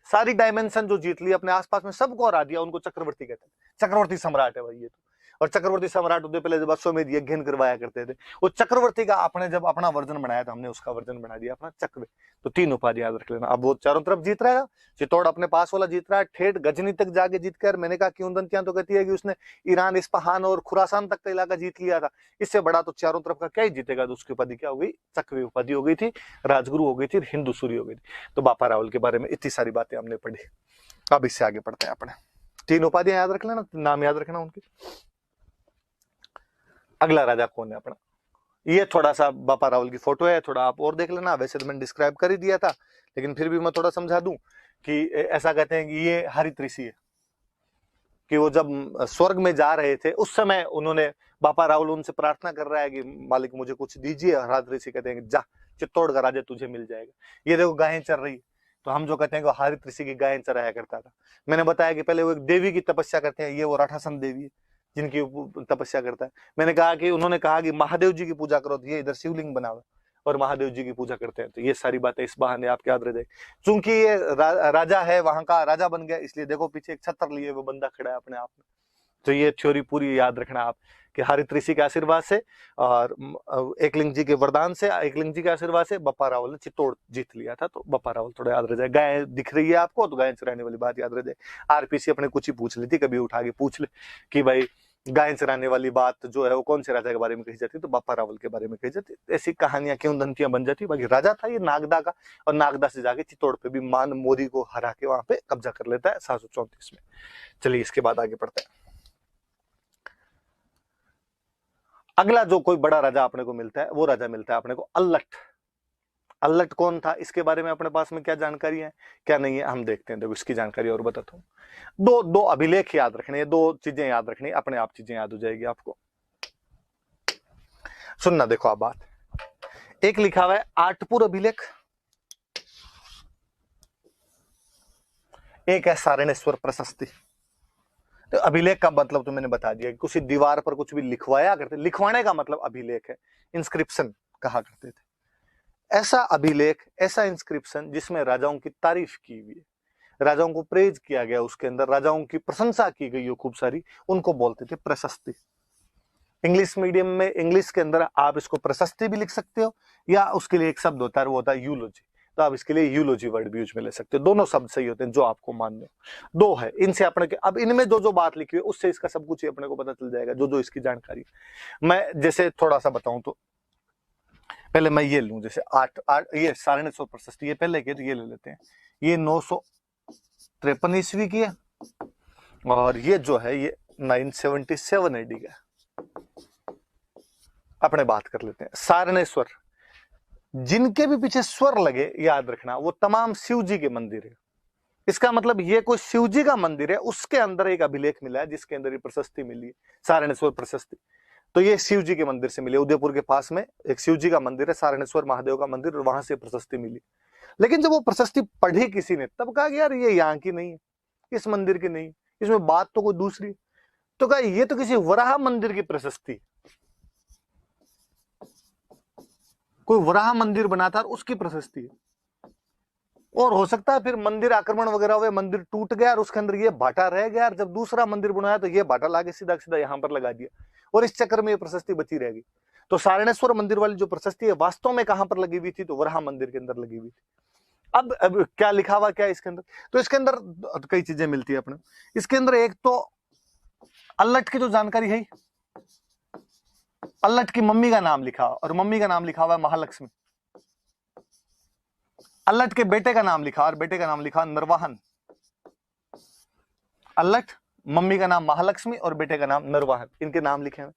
S1: सारी डायमेंशन जो जीत ली अपने आसपास में सबको हरा दिया, उनको चक्रवर्ती कहते हैं। चक्रवर्ती सम्राट है भाई ये तो। और चक्रवर्ती सम्राट होते पहले जब अश्वमेध यज्ञ करवाया करते थे, वो चक्रवर्ती का आपने जब अपना वर्जन बनाया था, हमने उसका वर्जन बना दिया अपना चक्रवे। तो 3 उपाधि याद रख लेना। अब वो चारों तरफ जीत रहा है, चित्तौड़ अपने पास वाला जीत रहा है, ठेठ गजनी तक जाके जीत कर। मैंने कहा कि उदंतियां तो कहती है कि उसने ईरान, इस्पाहान और खुरासान तक का इलाका जीत लिया था। इससे बड़ा तो चारों तरफ का क्या ही जीतेगा। तो उसकी उपाधि क्या हो गई, चक्रवे उपाधि हो गई थी, राजगुरु हो गई थी, हिंदू सूर्य हो गई थी। तो बापा रावल के बारे में इतनी सारी बातें हमने पढ़ी। अब इससे आगे पढ़ते हैं अपने। 3 उपाधियां याद रख लेना, नाम याद रखना उनके। अगला राजा कौन है अपना, ये थोड़ा सा बापा रावल की फोटो है, थोड़ा आप और देख लेना। वैसे तो मैंने डिस्क्राइब कर ही दिया था, लेकिन फिर भी मैं थोड़ा समझा दूं कि ऐसा कहते हैं कि ये हरित ऋषि है, कि वो जब स्वर्ग में जा रहे थे उस समय उन्होंने, बापा रावल उनसे प्रार्थना कर रहा है कि मालिक मुझे कुछ दीजिए। हरित ऋषि कहते हैं जा, चित्तौड़ का राजा तुझे मिल जाएगा। ये देखो गायें चर रही, तो हम जो कहते हैं कि हरित ऋषि की गायें चराया करता था। मैंने बताया कि पहले वो एक देवी की तपस्या करते हैं, ये वो राठासन देवी है जिनकी तपस्या करता है। मैंने कहा कि उन्होंने कहा कि महादेव जी की पूजा करो, तो ये इधर शिवलिंग बना हुआ और महादेव जी की पूजा करते हैं। तो ये सारी बातें इस बहाने आपके याद रह जाए। चूंकि ये राजा है, वहां का राजा बन गया, इसलिए देखो पीछे एक छत्र लिए वो बंदा खड़ा है अपने आप में। तो ये थ्योरी पूरी याद रखना आप कि हरित ऋषि के आशीर्वाद से और एकलिंग जी के वरदान से, एकलिंग जी के आशीर्वाद से बप्पा रावल ने चित्तौड़ जीत लिया था। तो बप्पा रावल थोड़ा याद रह जाए। गाय दिख रही है आपको तो गाय चराने वाली बात याद रह जाए। आरपीसी अपने कुछ ही पूछ ली थी, कभी उठा के पूछ ले कि भाई गाय चराने वाली बात जो है वो कौन से राजा के बारे में कही जाती है, तो बप्पा रावल के बारे में कही जाती। ऐसी कहानियां क्यों दंतियां बन जाती। बाकी राजा था ये नागदा का, और नागदा से जाके चित्तौड़ पे भी मान मोरी को हरा के वहां पे कब्जा कर लेता है 734 में। चलिए इसके बाद आगे बढ़ते हैं। अगला जो कोई बड़ा राजा अपने को मिलता है, वो राजा मिलता है अपने को अल्लट। अल्लट कौन था, इसके बारे में अपने पास में क्या जानकारी है क्या नहीं है, हम देखते हैं। देखो इसकी जानकारी और बताता हूँ। दो अभिलेख याद रखने हैं, 2 चीजें याद रखनी, अपने आप चीजें याद हो जाएगी आपको। सुनना देखो आप बात, एक लिखा हुआ है आठपुर अभिलेख, एक है सारणेश्वर प्रशस्ति। तो अभिलेख का मतलब तो मैंने बता दिया कि किसी दीवार पर कुछ भी लिखवाया करते, लिखवाने का मतलब अभिलेख है, इंस्क्रिप्शन कहा करते थे। ऐसा अभिलेख, ऐसा इंस्क्रिप्शन जिसमें राजाओं की तारीफ की हुई है, राजाओं को प्रेज किया गया, उसके अंदर राजाओं की प्रशंसा की गई हो खूब सारी, उनको बोलते थे प्रशस्ति। इंग्लिश मीडियम में, इंग्लिश के अंदर आप इसको प्रशस्ति भी लिख सकते हो, या उसके लिए एक शब्द होता है वो होता है यूलोजी। तो आप इसके लिए यूलोजी वर्ड भी यूज में ले सकते हो। दोनों शब्द सही होते हैं जो आपको मानने हो। 2 है, इनसे अपने के, अब इनमें जो बात लिखी है उससे इसका सब कुछ अपने को पता चल जाएगा, जो इसकी जानकारी। मैं जैसे थोड़ा सा बताऊं तो पहले मैं ये लूं, जैसे 8 ये सारणेश्वर प्रशस्ति, ये पहले के तो ये ले लेते हैं। ये 953 ईस्वी की है, और ये जो है ये 977 एडी का। अपने बात कर लेते हैं सारणेश्वर, जिनके भी पीछे स्वर लगे याद रखना, वो तमाम शिव जी के मंदिर है। इसका मतलब ये कोई शिव जी का मंदिर है, उसके अंदर एक अभिलेख मिला है जिसके अंदर ये प्रशस्ति मिली है, सारणेश्वर प्रशस्ति। तो ये शिव जी के मंदिर से मिले। उदयपुर के पास में एक शिव जी का मंदिर है, सारणेश्वर महादेव का मंदिर, और वहां से प्रशस्ति मिली। लेकिन जब वो प्रशस्ति पढ़ी किसी ने, तब कहा कि यार ये यहाँ की नहीं है, इस मंदिर की नहीं, इसमें बात तो कोई दूसरी है। तो कहा ये तो किसी वराह मंदिर की प्रशस्ति, कोई वराह मंदिर बना था और उसकी प्रशस्ति है। और हो सकता है फिर मंदिर आक्रमण वगैरह हुए, मंदिर टूट गया और उसके अंदर ये भाटा रह गया, और जब दूसरा मंदिर बनाया तो ये भाटा लाके सीधा सीधा यहां पर लगा दिया, और इस चक्कर में ये प्रशस्ति बची रहेगी। तो सारणेश्वर मंदिर वाली जो प्रशस्ति है वास्तव में कहां पर लगी हुई थी, तो वराह मंदिर के अंदर लगी हुई थी। अब क्या लिखा हुआ क्या है इसके अंदर, तो इसके अंदर कई चीजें मिलती है अपने। इसके अंदर एक तो अल्लट की जो जानकारी है, अल्लट की मम्मी का नाम लिखा, और मम्मी का नाम लिखा हुआ है महालक्ष्मी। अल्लट के बेटे का नाम लिखा, और बेटे का नाम लिखा नरवाहन। अल्लट, मम्मी का नाम महालक्ष्मी और बेटे का नाम नरवाहन, इनके नाम लिखे हैं।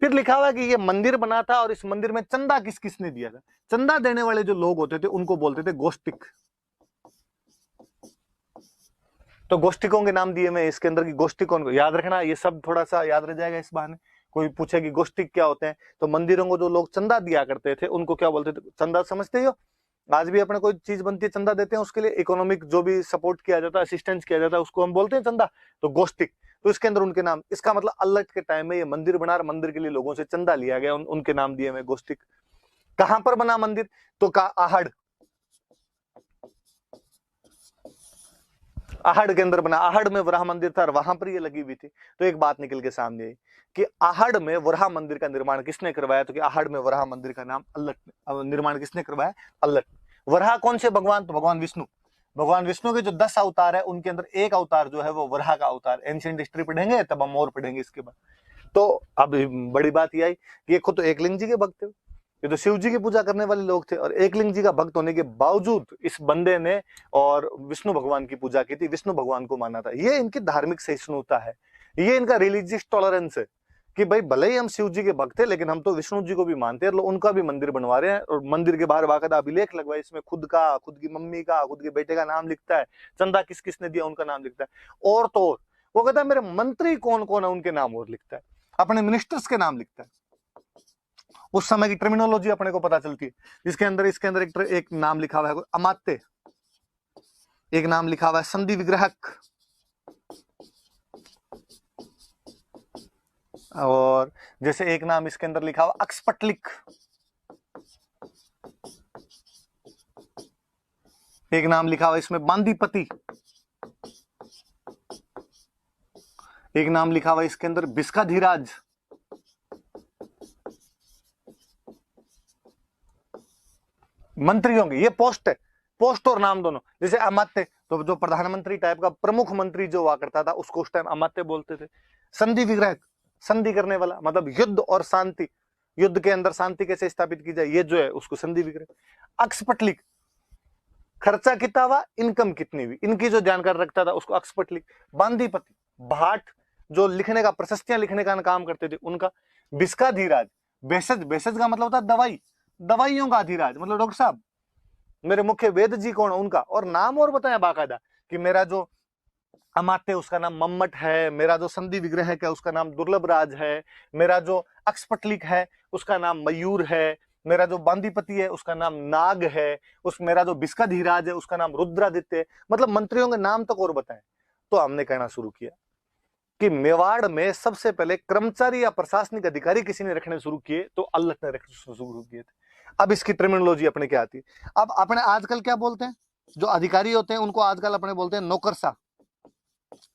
S1: फिर लिखा हुआ कि ये मंदिर बना था और इस मंदिर में चंदा किस किसने दिया था। चंदा देने वाले जो लोग होते थे उनको बोलते थे गोष्टिक। तो गोष्टिकों के नाम दिए मैं इसके अंदर की गोष्टिकों को याद रखना, ये सब थोड़ा सा याद रह जाएगा इस बहाने। कोई पूछे कि गोष्टिक क्या होते हैं, तो मंदिरों को जो लोग चंदा दिया करते थे उनको क्या बोलते थे, चंदा समझते हो। आज भी अपने कोई चीज बनती है चंदा देते हैं, उसके लिए इकोनॉमिक जो भी सपोर्ट किया जाता है, असिस्टेंस किया जाता है, उसको हम बोलते हैं चंदा। तो गोष्टिक, तो इसके अंदर उनके नाम, इसका मतलब अल्लट के टाइम में ये मंदिर बना, मंदिर के लिए लोगों से चंदा लिया गया, उनके नाम दिए में गोष्टिक। कहां पर बना मंदिर, तो का आहड़, आहड़ के अंदर बना। आहड़ में वराह मंदिर था और वहां पर ये लगी हुई थी। तो एक बात निकल के सामने आई कि आहड़ में वराह मंदिर का निर्माण किसने करवाया, तो कि आहड़ में वराह मंदिर का नाम अल्लट, निर्माण किसने करवाया, अल्लट। वराह कौन से भगवान, तो भगवान विष्णु। भगवान विष्णु के जो 10 अवतार है उनके अंदर एक अवतार जो है वो वराह का अवतार। एंशिएंट हिस्ट्री पढ़ेंगे तब हम और पढ़ेंगे इसके बाद। तो अब बड़ी बात यह आई कि ये खुद तो एकलिंग जी के भक्त थे, ये तो शिव जी की पूजा करने वाले लोग थे, और एकलिंग जी का भक्त होने के बावजूद इस बंदे ने और विष्णु भगवान की पूजा की थी, विष्णु भगवान को माना था। ये इनकी धार्मिक सहिष्णुता है, ये इनका रिलीजियस टॉलरेंस है कि भाई भले ही हम शिव जी के भक्त थे लेकिन हम तो विष्णु जी को भी मानते हैं, उनका भी मंदिर बनवा रहे हैं। और मंदिर के बाहर बाकायदा अभिलेख लगवाए, इसमें खुद का, खुद की मम्मी का, खुद के बेटे का नाम लिखता है, चंदा किस किसने दिया उनका नाम लिखता है। और तो और वो कहता है मेरे मंत्री कौन कौन है उनके नाम और लिखता है, अपने मिनिस्टर्स के नाम लिखता है। उस समय की टर्मिनोलॉजी अपने को पता चलती है। इसके अंदर एक नाम लिखा हुआ है अमात्य, एक नाम लिखा हुआ है संधि विग्रहक, और जैसे एक नाम इसके अंदर लिखा हुआ अक्सपटलिक, एक नाम लिखा हुआ इसमें बांदीपति, एक नाम लिखा हुआ इसके अंदर बिस्काधीराज, मंत्रियों की ये पोस्ट है, पोस्ट और नाम दोनों। जैसे अमात्य, तो जो प्रधानमंत्री टाइप का प्रमुख मंत्री जो हुआ करता था उसको उस टाइम अमात्य बोलते थे। संधि विग्रह, संधि करने वाला, मतलब युद्ध और शांति, युद्ध के अंदर शांति कैसे स्थापित की जाए, ये जो है उसको संधि विग्रह। अक्सपटलिक, खर्चा कितना हुआ, इनकम कितनी हुई, इनकी जो जानकारी रखता था उसको अक्सपटलिक। बांदीपति, भाट जो लिखने का, प्रशस्तियां लिखने का काम करते थे उनका। बिस्काधीराज, भेषज, भेषज का मतलब होता है दवाई, दवाइयों का अधिराज, मतलब डॉक्टर साहब मेरे मुख्य वेद जी कौन है उनका। और नाम और बताया बाकायदा कि मेरा जो अमात्य उसका नाम मम्मट है, मेरा जो संधि विग्रह है क्या उसका नाम दुर्लभ राज है, मेरा जो अक्सपटलिक है उसका नाम मयूर है, मेरा जो बांदीपति है उसका नाम नाग है, उस मेरा जो बिस्काधीराज है उसका नाम रुद्रादित्य है। मतलब मंत्रियों के नाम तक और बताएं। तो हमने कहना शुरू किया कि मेवाड़ में सबसे पहले कर्मचारी या प्रशासनिक अधिकारी किसी ने रखने शुरू किए, तो अल्लट ने रखने शुरू किए थे। अब इसकी टर्मिनोलॉजी अपने क्या आती है, अब अपने आजकल क्या बोलते हैं, जो अधिकारी होते हैं उनको आजकल अपने बोलते हैं नौकरशाह।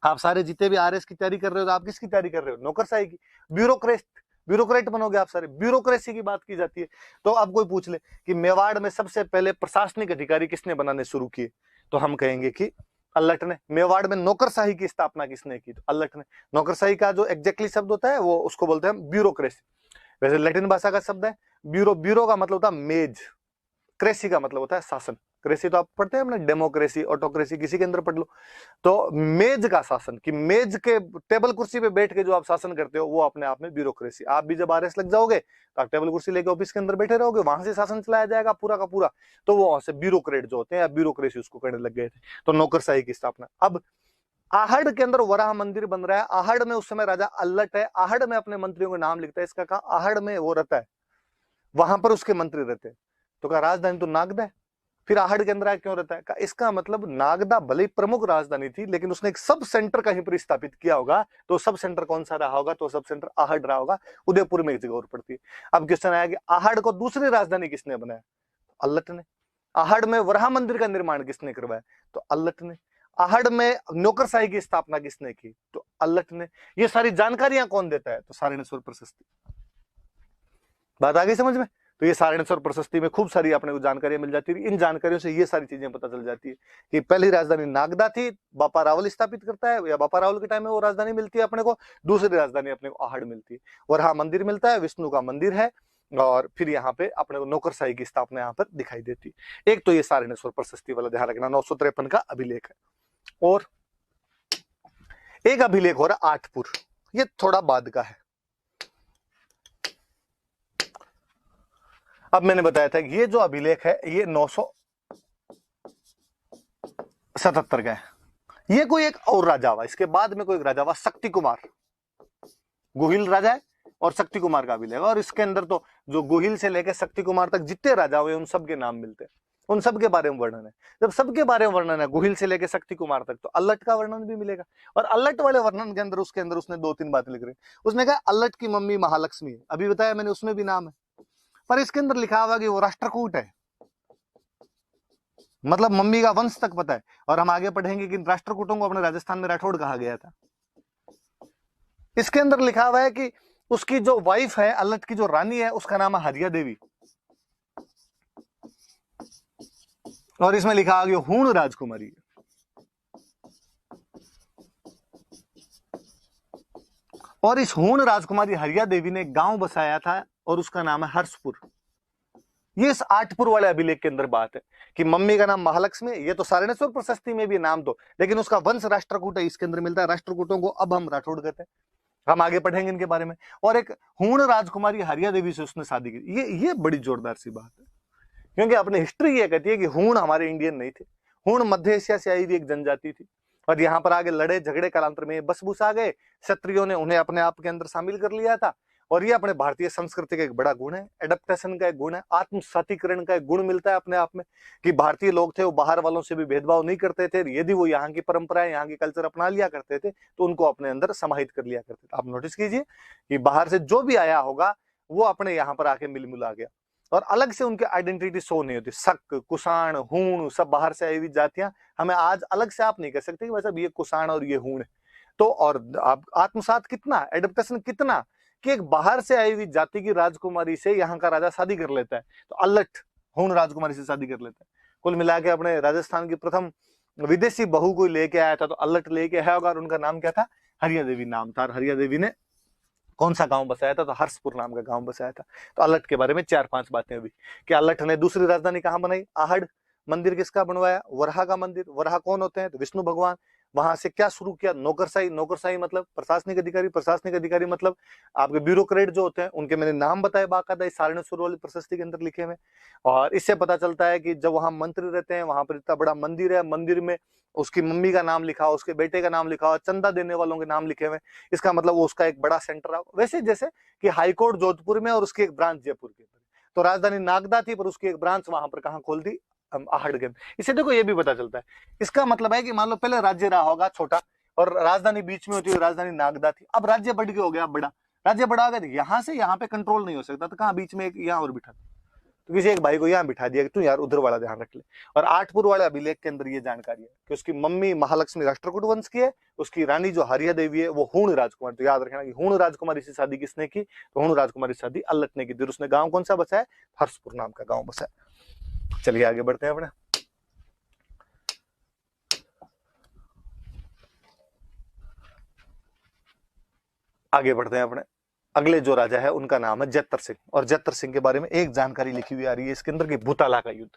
S1: आप सारे जितने भी आरएस की तैयारी कर रहे हो तो आप किसकी तैयारी कर रहे हो, नौकरशाही की। ब्यूरोक्रेट, ब्यूरोक्रेट बनोगे आप सारे, ब्यूरोक्रेसी की बात की जाती है। तो अब कोई पूछ ले कि मेवाड़ में सबसे पहले प्रशासनिक अधिकारी किसने बनाने शुरू किए, तो हम कहेंगे कि अल्लट ने। मेवाड़ में नौकरशाही की स्थापना किसने की, तो अल्लट ने। नौकरशाही का जो एग्जैक्टली शब्द होता है वो उसको बोलते हैं ब्यूरोक्रेसी। वैसे लैटिन भाषा का शब्द है ब्यूरो, ब्यूरो का मतलब होता है मेज, क्रेसी का मतलब होता है शासन। क्रेसी तो आप पढ़ते हैं अपने, डेमोक्रेसी, ऑटोक्रेसी, किसी के अंदर पढ़ लो। तो मेज का शासन, कि मेज के टेबल कुर्सी पे बैठ के जो आप शासन करते हो वो अपने आप में ब्यूरोक्रेसी। आप भी जब आरएस लग जाओगे तो आप टेबल कुर्सी लेके ऑफिस के अंदर बैठे रहोगे, वहां से शासन चलाया जाएगा पूरा का पूरा। तो वो वहां से ब्यूरोक्रेट जो होते हैं या ब्यूरोक्रेसी उसको करने लग गए थे। तो नौकरशाही की स्थापना। अब आहड़ के अंदर वराह मंदिर बन रहा है। आहड़ में उस समय राजा अल्लट है, आहड़ में अपने मंत्रियों के नाम लिखता है। इसका कहा आहड़ में वो रहता है, वहां पर उसके मंत्री रहते हैं। तो कहा राजधानी तो नागदा है, फिर आहड़ के अंदर क्यों रहता है? इसका मतलब नागदा भले ही प्रमुख राजधानी थी, लेकिन उसने एक सब सेंटर कहीं पर स्थापित किया होगा। तो सब सेंटर कौन सा रहा होगा? तो सब सेंटर आहड़ रहा होगा। उदयपुर में एक जगह और पड़ती है। अब क्वेश्चन आया कि आहड़ को दूसरी राजधानी किसने बनाया? अल्लट ने। आहड़ में वराह मंदिर का निर्माण किसने करवाया? तो अल्लट ने। आहड़ में नौकरशाही की स्थापना किसने की? तो अल्लट ने। ये सारी जानकारियां कौन देता है? तो सारणेश्वर प्रशस्ति। बात आ गई समझ में? तो ये सारणेश्वर प्रशस्ति में खूब सारी अपने को जानकारियां मिल जाती है। इन जानकारियों से ये सारी चीजें पता चल जाती है कि पहली राजधानी नागदा थी, बापा रावल स्थापित करता है, या बापा रावल के टाइम में वो राजधानी मिलती है अपने को। दूसरी राजधानी अपने को आहड़ मिलती है। वराह मंदिर मिलता है, विष्णु का मंदिर है, और फिर यहाँ पे अपने को नौकरशाही की स्थापना यहाँ पर दिखाई देती है। एक तो ये सारणेश्वर प्रशस्ति वाला ध्यान रखना, 953 का अभिलेख है। और एक अभिलेख हो रहा आठपुर, ये थोड़ा बाद का है। अब मैंने बताया था कि ये जो अभिलेख है ये 977 का है। ये कोई एक और राजा हुआ, इसके बाद में कोई एक राजा हुआ शक्ति कुमार, गोहिल राजा है, और शक्ति कुमार का अभिलेख। और इसके अंदर तो जो गोहिल से लेकर शक्ति कुमार तक जितने राजा हुए उन सब के नाम मिलते हैं, उन सब के बारे में वर्णन है। जब सबके बारे में वर्णन है गोहिल से लेकर शक्ति कुमार तक, तो अल्लट का वर्णन भी मिलेगा। और अल्लट वाले वर्णन के अंदर उसने 2-3 बातें लिख रही। उसने कहा अल्लट की मम्मी महालक्ष्मी है, अभी बताया मैंने, उसमें भी नाम है। पर इसके अंदर लिखा हुआ कि वो राष्ट्रकूट है, मतलब मम्मी का वंश तक पता है। और हम आगे पढ़ेंगे कि राष्ट्रकूटों को अपने राजस्थान में राठौड़ कहा गया था। इसके अंदर लिखा हुआ है कि उसकी जो वाइफ है, अल्लट की जो रानी है, उसका नाम है हरिया देवी। और इसमें लिखा हुआ कि हूण राजकुमारी है। और इस हूण राजकुमारी हरिया देवी ने गांव बसाया था, और उसका नाम है हर्षपुर। ये इस आठपुर वाले अभिलेख के अंदर बात है कि मम्मी का नाम महालक्ष्मी। ये तो सारणेश्वर प्रशस्ति में भी नाम दो, लेकिन उसका वंश राष्ट्रकूट है, इसके अंदर मिलता है। राष्ट्रकूटों को अब हम राठौड़ कहते हैं, हम आगे पढ़ेंगे इनके बारे में। और एक हूण राजकुमारी हरिया देवी से उसने शादी की। ये बड़ी जोरदार सी बात है, क्योंकि अपनी हिस्ट्री ये कहती है कि हूण हमारे इंडियन नहीं थे। हूण मध्य एशिया से आई हुई एक जनजाति थी, और यहाँ पर आगे लड़े झगड़े कालांतर में बस बुस आ गए। क्षत्रियों ने उन्हें अपने आप के अंदर शामिल कर लिया था। और ये अपने भारतीय संस्कृति का एक बड़ा गुण है, एडेप्टेशन का एक गुण है, आत्मसातीकरण का एक गुण मिलता है अपने आप में, कि भारतीय लोग थे वो बाहर वालों से भी भेदभाव नहीं करते थे। यदि वो यहाँ की परंपराएं, यहाँ की कल्चर अपना लिया करते थे, तो उनको अपने अंदर समाहित कर लिया करते थे। आप नोटिस कीजिए कि बाहर से जो भी आया होगा वो अपने यहाँ पर आके मिल मिला गया, और अलग से उनकी आइडेंटिटी शो नहीं होती। शक, कुषाण, हूण, सब बाहर से आई हुई जातियां, हमें आज अलग से आप नहीं कह सकते कि वैसे ये कुषाण और ये हूण है। तो और आप आत्मसात कितना, एडेप्टेशन कितना, कि एक बाहर से आई हुई जाति की राजकुमारी से यहाँ का राजा शादी कर लेता है। तो अल्लट हूण राजकुमारी से शादी कर लेता है। कुल मिला के अपने राजस्थान की प्रथम विदेशी बहू को लेके आया था, तो अल्लट लेके आया होगा, और उनका नाम क्या था? हरिया देवी नाम था। और हरिया देवी ने कौन सा गांव बसाया था? तो हर्षपुर नाम का गांव बसाया था। तो अल्लट के बारे में 4-5 बातें हुई कि अल्लट ने दूसरी राजधानी कहां बनाई? आहड़। मंदिर किसका बनवाया? वराह का मंदिर। वराह कौन होते हैं? तो विष्णु भगवान। वहां से क्या शुरू किया? नौकरशाही। नौकरशाही मतलब प्रशासनिक अधिकारी। प्रशासनिक अधिकारी मतलब आपके ब्यूरोक्रेट जो होते हैं, उनके मैंने नाम बताए बाकायदा इस सारणेश्वर वाली प्रशस्ति के अंदर लिखे हुए। और इससे पता चलता है कि जब वहां मंत्री रहते हैं, वहां पर इतना बड़ा मंदिर है, मंदिर में उसकी मम्मी का नाम लिखा हो, उसके बेटे का नाम लिखा हो, चंदा देने वालों के नाम लिखे हुए, इसका मतलब वो उसका एक बड़ा सेंटर है। वैसे जैसे कि हाईकोर्ट जोधपुर में और उसकी एक ब्रांच जयपुर के अंदर। तो राजधानी नागदा थी, पर उसकी एक ब्रांच वहां पर कहां खोल दी? आहड़ के। इससे देखो ये भी पता चलता है, इसका मतलब है कि मान लो पहले राज्य रहा होगा छोटा, और राजधानी बीच में होती हुई राजधानी नागदा थी। अब राज्य बढ़ गया, हो गया बड़ा। राज्य बड़ा हो गया, यहाँ से यहाँ पे कंट्रोल नहीं हो सकता, तो कहाँ बीच में एक यहाँ और बिठा, तो किसी एक भाई को यहाँ बिठा दिया कि तू यार उधर वाला ध्यान रख ले। और आठपुर वाले अभिलेख के अंदर ये जानकारी है कि उसकी मम्मी महालक्ष्मी राष्ट्रकूट वंश की है, उसकी रानी जो हरिया देवी है वो हूण राजकुमारी। तो याद रखना कि हूण राजकुमारी से शादी किसने की? तो हूण राजकुमारी से शादी अल्लट ने की। फिर उसने गांव कौन सा बसाया? हर्षपुर नाम का गांव बसाया। चलिए आगे बढ़ते हैं अपने। आगे बढ़ते हैं अपने। अगले जो राजा है उनका नाम है जैतर सिंह। और जैतर सिंह के बारे में एक जानकारी लिखी हुई आ रही है इसके अंदर कि भूताला का युद्ध।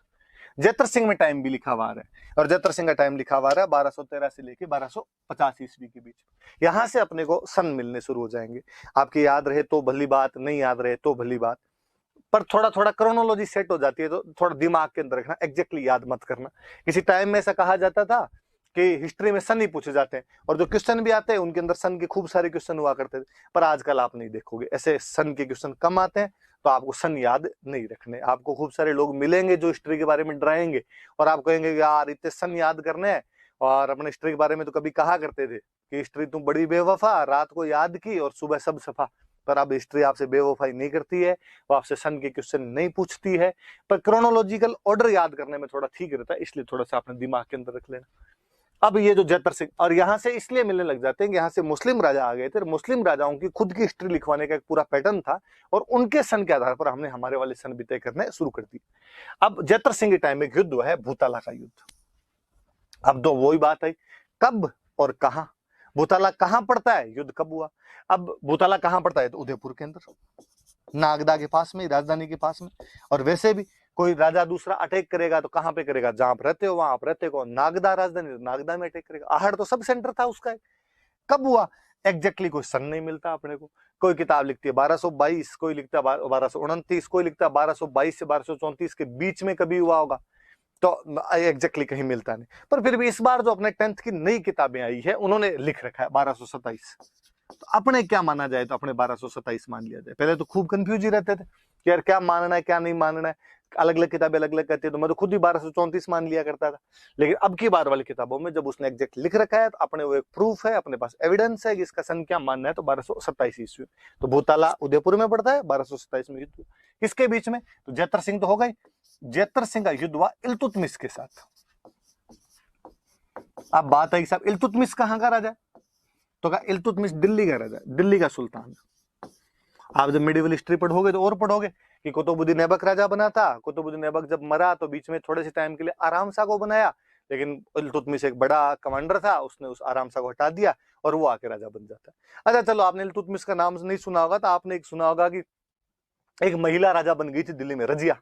S1: जैतर सिंह में टाइम भी लिखा हुआ है, और जैतर सिंह का टाइम लिखा हुआ है 1213 से लेके 1250 ईस्वी के बीच। यहां से अपने को सन मिलने शुरू हो जाएंगे। आपकी याद रहे तो भली बात, नहीं याद रहे तो भली बात, पर थोड़ा थोड़ा क्रोनोलॉजी सेट हो जाती है, तो थोड़ा दिमाग के अंदर रखना, एग्जैक्टली याद मत करना। किसी टाइम में ऐसा कहा जाता था कि हिस्ट्री में सन ही पूछे जाते हैं, और जो क्वेश्चन भी आते हैं उनके अंदर सन के खूब सारे क्वेश्चन हुआ करते थे। पर आजकल आप नहीं देखोगे, ऐसे सन के क्वेश्चन कम आते हैं, तो आपको सन याद नहीं रखने। आपको खूब सारे लोग मिलेंगे जो हिस्ट्री के बारे में डराएंगे, और आप कहेंगे यार इतने सन याद करने हैं, और अपने हिस्ट्री के बारे में तो कभी कहा करते थे कि हिस्ट्री तुम बड़ी बेवफा, रात को याद की और सुबह सब सफा। पर अब हिस्ट्री आपसे बेवफाई नहीं करती है, वो आपसे सन के क्वेश्चन नहीं पूछती है, पर क्रोनोलॉजिकल ऑर्डर याद करने में थोड़ा ठीक रहता है, इसलिए थोड़ा सा अपने दिमाग के अंदर रख लेना। अब ये जो जैतर सिंह, और यहाँ से इसलिए मिलने लग जाते हैं कि यहाँ से मुस्लिम राजा आ गए थे, मुस्लिम राजाओं की खुद की हिस्ट्री लिखवाने का एक पूरा पैटर्न था, और उनके सन के आधार पर हमने हमारे वाले सन भी तय करने शुरू कर दिए। अब जैतर सिंह के टाइम में युद्ध हुआ है भूताला का युद्ध। अब तो वही बात है, कब और कहां भूताला कहां पड़ता है, युद्ध कब हुआ। अब भूताला कहां पड़ता है, तो उदयपुर के अंदर, नागदा के पास में, राजधानी के पास में। और वैसे भी कोई राजा दूसरा अटैक करेगा तो कहां पे करेगा, जहां आप रहते हो वहां आप रहते हो, नागदा राजधानी, नागदा में अटैक करेगा। आहड़ तो सब सेंटर था उसका। कब हुआ एग्जैक्टली कोई सन नहीं मिलता अपने को। कोई किताब लिखती है 1222, कोई लिखता है 1229, कोई लिखता है 1222 से 1234 के बीच में कभी हुआ होगा, तो एग्जैक्टली कहीं मिलता नहीं। पर फिर भी इस बार जो अपने 10th की नई किताबें आई है उन्होंने लिख रखा है 1227। तो अपने क्या माना जाए, तो अपने 1227 मान लिया जाए। पहले तो खूब कंफ्यूज ही रहते थे कि यार क्या मानना है क्या नहीं मानना है, अलग अलग किताबें अलग अलग कहती है, तो मैं तो खुद ही 1234 मान लिया करता था। लेकिन अब की बार वाली किताबों में जब उसने एग्जैक्ट लिख रखा है, तो अपने वो एक प्रूफ है, अपने पास एविडेंस है कि इसका सन क्या मानना है, तो 1227 ईस्वी। तो भूताला उदयपुर में पड़ता है, 1227 में युद्ध। किसके बीच में, तो जैतर सिंह तो हो गई, जैतर सिंह का युद्ध हुआ इल्तुतमिश के साथ। अब बात है साहब इल्तुतमिश कहां का राजा, तो कहा इल्तुतमिश दिल्ली का राजा, दिल्ली का सुल्तान। आप जब मिडिवल हिस्ट्री पढ़ोगे तो और पढ़ोगे कि कुतुबुद्दीन ऐबक राजा बना था, कुतुबुद्दीन ऐबक जब मरा तो बीच में थोड़े से टाइम के लिए आराम शाह को बनाया, लेकिन इल्तुतमिश एक बड़ा कमांडर था, उसने उस आराम शाह को हटा दिया और वो आके राजा बन जाता है। अच्छा चलो, आपने इल्तुतमिश का नाम नहीं सुना होगा, तो आपने एक सुना होगा कि एक महिला राजा बन गई थी दिल्ली में, रजिया,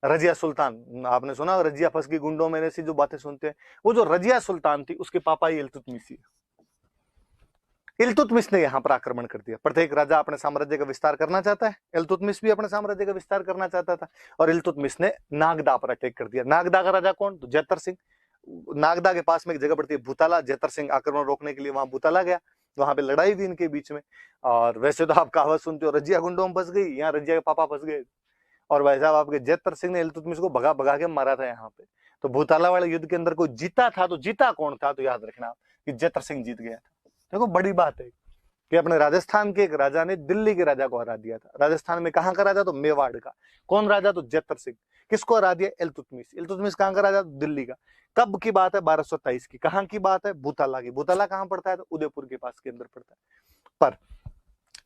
S1: रजिया सुल्तान। आपने सुना रजिया फंस गई गुंडों में, ऐसी जो बातें सुनते हैं, वो जो रजिया सुल्तान थी उसके पापा ही इल्तुतमिश ही। इल्तुतमिश ने यहां पर आक्रमण कर दिया। प्रत्येक राजा अपने साम्राज्य का विस्तार करना चाहता है, इल्तुतमिश भी अपने साम्राज्य का विस्तार करना चाहता था, और इल्तुतमिश ने नागदा पर अटैक कर दिया। नागदा का राजा कौन, तो जैतर सिंह। नागदा के पास में एक जगह पड़ती है भूताला, जैतर सिंह आक्रमण रोकने के लिए वहां भूताला गया, वहां पे लड़ाई हुई इनके बीच में। और वैसे तो आप कहावत सुनते हो रजिया गुंडों में फंस गई, यहाँ रजिया के पापा फंस गए, और भाई साहब आपके जैतर सिंह ने इल्तुतमिश को भगा भगा के मारा था यहाँ पे। तो भूताला वाले युद्ध के अंदर कोई जीता था, तो जीता कौन था, तो याद रखना कि जैतर सिंह जीत गया था। देखो बड़ी बात है कि अपने राजस्थान के एक राजा ने दिल्ली के राजा को हरा दिया था। राजस्थान में कहां का राजा, तो मेवाड़ का। कौन राजा, तो जैतर सिंह। किसको हरा दिया, इल्तुतमिश। इल्तुतमिश कहां का राजा, दिल्ली का। कब की बात है, 1227 की। कहां की बात है, भूताला की। भूताला कहां पड़ता है, तो उदयपुर के पास के अंदर पड़ता है। पर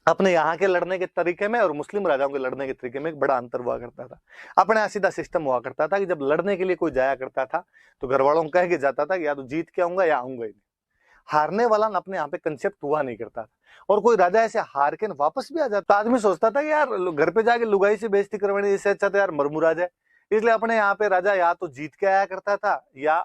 S1: अपने यहाँ के लड़ने के तरीके में और मुस्लिम राजाओं के लड़ने के तरीके में एक बड़ा अंतर हुआ करता था। अपने यहाँ सीधा सिस्टम हुआ करता था कि जब लड़ने के लिए कोई जाया करता था तो घर वालों को कह के जाता था कि या तो जीत के आऊंगा या आऊंगा ही नहीं। हारने वाला अपने यहाँ पे कंसेप्ट हुआ नहीं करता था। और कोई राजा ऐसे हार के वापस भी आ जाता, तो आदमी सोचता था कि यार घर पे जाके लुगाई से बेइज्जती करवाने इससे अच्छा तो यार मरमुरा जाए। इसलिए अपने यहाँ पे राजा या तो जीत के आया करता था या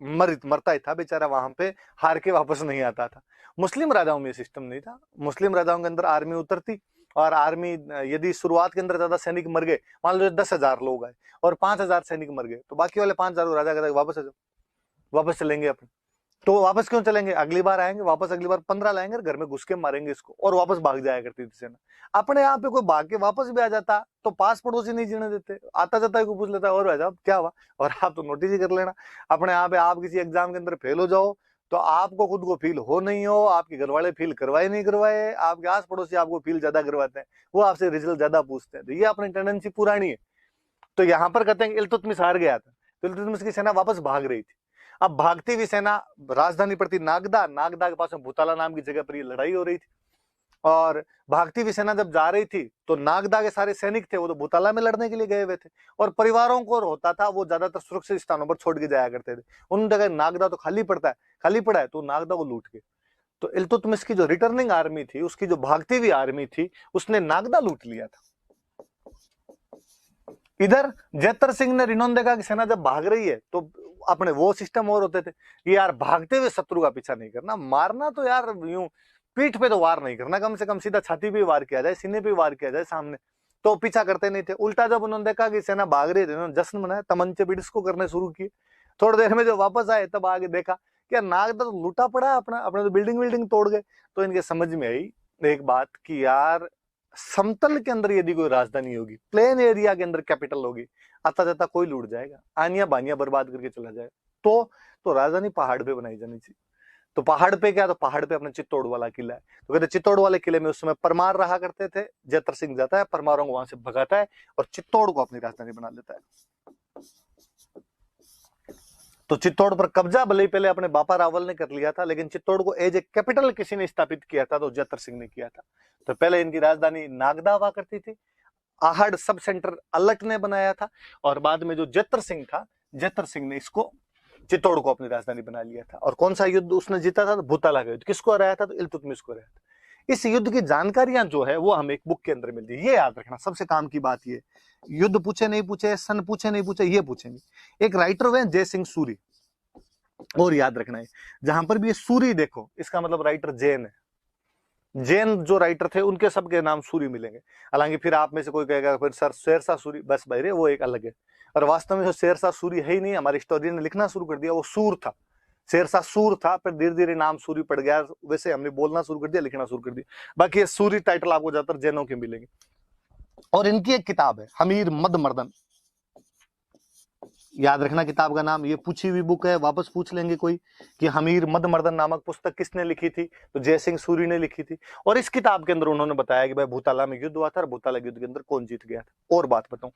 S1: मरता ही था बेचारा, वहां पे हार के वापस नहीं आता था। मुस्लिम राजाओं में सिस्टम नहीं था। मुस्लिम राजाओं के अंदर आर्मी उतरती, और आर्मी यदि शुरुआत के अंदर ज्यादा सैनिक मर गए, मान लो 10,000 लोग आए और 5,000 सैनिक मर गए, तो बाकी वाले 5,000 राजा कहता वापस आ जाओ, वापस चलेंगे अपन। तो वापस क्यों चलेंगे, अगली बार आएंगे वापस, अगली बार 15 लाएंगे, घर में घुस के मारेंगे इसको, और वापस भाग जाया करती थी सेना। अपने यहाँ पे कोई भाग के वापस भी आ जाता तो पास पड़ोसी नहीं जीने देते, आता जाता है कोई पूछ लेता है और भाई साहब क्या हुआ, और आप तो नोटिस ही कर लेना। अपने यहाँ पे आप किसी एग्जाम के अंदर फेल हो जाओ तो आपको खुद को फील हो नहीं हो, आपके घर वाले फील करवाए नहीं करवाए, आपके आस पड़ोसी आपको फील ज्यादा करवाते हैं, वो आपसे रिजल्ट ज्यादा पूछते हैं। तो ये अपनी टेंडेंसी पुरानी है। तो यहाँ पर कहते हैं इल्तुतमिश हार गया था, तो इल्तुतमिश की सेना वापस भाग रही थी। अब भागती हुई सेना राजधानी पड़ती नागदा, नागदा के पास में भूताला नाम की जगह पर ये लड़ाई हो रही थी। और भागती हुई सेना जब जा रही थी तो नागदा के सारे सैनिक थे वो तो भूताला में लड़ने के लिए गए हुए थे, और परिवारों को होता था वो ज्यादातर सुरक्षित स्थानों पर छोड़ के जाया करते थे। उन जगह नागदा तो खाली पड़ा है, तो नागदा को लूट के, तो इल्तुतमिश की जो रिटर्निंग आर्मी थी, उसकी जो भागती हुई आर्मी थी, उसने नागदा लूट लिया था। इधर जैतर सिंह ने रिनोंदेगा की सेना जब भाग रही है तो अपने वो सिस्टम और होते थे कि यार भागते हुए शत्रु का पीछा नहीं करना, मारना तो यार यूं पीठ पे तो वार नहीं करना, कम से कम सीधा छाती पे वार किया जाए, सीने पे वार किया जाए सामने, तो पीछा करते नहीं थे। उल्टा जब उन्होंने देखा कि सेना भाग रही थी, उन्होंने जश्न मनाया, तमंचे भी डिस्को करने शुरू किए। थोड़ी देर में जो वापस आए तब आगे देखा कि यार नागदा तो लूटा पड़ा है अपना, अपने तो बिल्डिंग बिल्डिंग तोड़ गए। तो इनके समझ में आई एक बात कि यार समतल के अंदर यदि कोई राजधानी होगी, प्लेन एरिया के अंदर कैपिटल होगी, आता जाता कोई लूट जाएगा, आनिया बानिया बर्बाद करके चला जाएगा। तो राजधानी पहाड़ पे बनाई जानी चाहिए। तो पहाड़ पे क्या, तो पहाड़ पे अपना चित्तौड़ वाला किला है। तो कहते चित्तौड़ वाले किले में उस समय परमार रहा करते थे। जैतर सिंह जाता है, परमारों को वहां से भगाता है और चित्तौड़ को अपनी राजधानी बना लेता है। तो चित्तौड़ पर कब्जा भले ही पहले अपने बापा रावल ने कर लिया था, लेकिन चित्तौड़ को एज ए कैपिटल किसी ने स्थापित किया था, तो जैतर सिंह ने किया था। तो पहले इनकी राजधानी नागदा हुआ करती थी, आहड़ सब सेंटर अलट ने बनाया था, और बाद में जो जैतर सिंह था, जैतर सिंह ने इसको चित्तौड़ को अपनी राजधानी बना लिया था। और कौन सा युद्ध उसने जीता था, तो भूताला का युद्ध। किसको हराया था, तो इल्तुतमिश को हराया था। इस युद्ध की जानकारियां जो है वो हमें एक बुक के अंदर मिलती है। ये याद रखना, सबसे काम की बात ये, युद्ध पूछे नहीं पूछे, सन पूछे नहीं पूछे, ये पूछेंगे। एक राइटर हुए जय सिंह सूरी, और याद रखना है जहां पर भी ये सूरी देखो, इसका मतलब राइटर जैन है। जैन जो राइटर थे उनके सबके नाम सूरी मिलेंगे। हालांकि फिर आप में से कोई कहेगा फिर सर शेरशाह सूरी, बस भाई रे वो एक अलग है। और वास्तव में शेरशाह सूरी है ही नहीं, हमारे हिस्टोरियन ने लिखना शुरू कर दिया, वो सूर था, शेरशाह सूर था, फिर धीरे धीरे नाम सूरी पड़ गया, वैसे हमने बोलना शुरू कर दिया, लिखना शुरू कर दिया। बाकी ये सूरी टाइटल आपको ज्यादातर जैनों के मिलेंगे। और इनकी एक किताब है हमीर मद मर्दन, याद रखना किताब का नाम। ये पूछी हुई बुक है, वापस पूछ लेंगे कोई कि हमीर मद मर्दन नामक पुस्तक किसने लिखी थी, तो जय सिंह सूरी ने लिखी थी। और इस किताब के अंदर उन्होंने बताया कि भाई भूताला में युद्ध हुआ था और भूताला युद्ध के अंदर कौन जीत गया था। और बात बताऊं,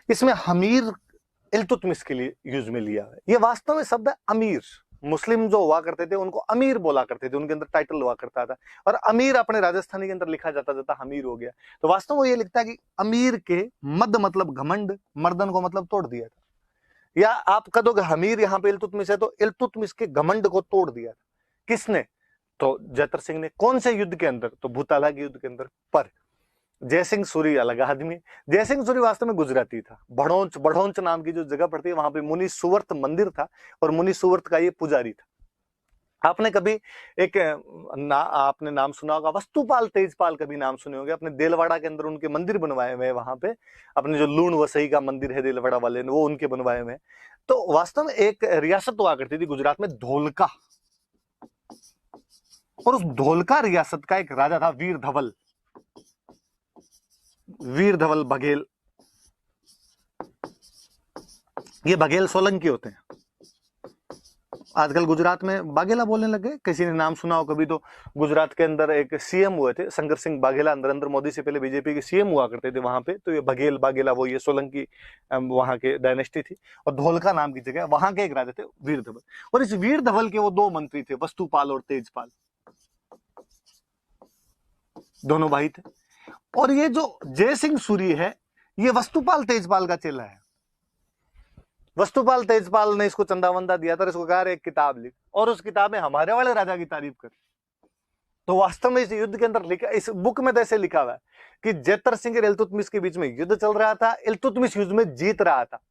S1: इसमें हमीर इल्तुतमिश के लिए यूज में लिया है। ये वास्तव में शब्द है अमीर। मुस्लिम जो हुआ करते थे उनको अमीर बोला करते थे, उनके अंदर टाइटल हुआ करता था, और अमीर अपने राजस्थानी के अंदर लिखा जाता जाता हमीर हो गया। तो वास्तव में ये लिखता है कि अमीर के मद मतलब घमंड, मर्दन को मतलब तोड़ दिया था। या आप कह दोगे हमीर यहाँ पे इल्तुतमिश है, तो इल्तुतमिश के घमंड को तोड़ दिया था किसने, तो जैतर सिंह ने। कौन से युद्ध के अंदर, तो भूताला के युद्ध के अंदर। पर जय सिंह सूरी अलग आदमी। जय सिंह सूरी वास्तव में गुजराती था। बढ़ोंच नाम की जो जगह पड़ती है वहां पे मुनि सुवर्त मंदिर था, और मुनि सुवर्त का ये पुजारी था। आपने कभी एक आपने नाम सुना होगा वस्तुपाल तेजपाल, कभी नाम सुने होंगे। अपने देलवाड़ा के अंदर उनके मंदिर बनवाए हुए हैं, वहां पे अपने जो लूण वसई का मंदिर है देलवाड़ा वाले ने, वो उनके बनवाए हुए हैं। तो वास्तव में एक रियासत हुआ करती थी गुजरात में, धोलका, और उस धोलका रियासत का एक राजा था वीर धवल, वीर धवल बघेल। ये बघेल सोलंकी होते हैं। आजकल गुजरात में बाघेला बोलने लगे, किसी ने नाम सुना हो कभी, तो गुजरात के अंदर एक सीएम हुए थे शंकर सिंह बाघेला, नरेंद्र मोदी से पहले बीजेपी के सीएम हुआ करते थे वहां पे। तो ये बघेल बाघेला वो ये सोलंकी वहां के डायनेस्टी थी। और धोलका नाम की जगह, वहां के एक राजा थे वीर धवल। और इस वीर धवल के वो दो मंत्री थे, वस्तुपाल और तेजपाल, दोनों भाई थे। और ये जो जय सिंह सूरी है, ये वस्तुपाल तेजपाल का चेला है। वस्तुपाल तेजपाल ने इसको चंदा वंदा दिया था, इसको कहा एक किताब लिख, और उस किताब में हमारे वाले राजा की तारीफ कर। तो वास्तव में इस युद्ध के अंदर लिखा, इस बुक में ऐसे लिखा हुआ है कि जैतर सिंह और इल्तुतमिश के बीच में युद्ध चल रहा था, इल्तुतमिश युद्ध में जीत रहा था।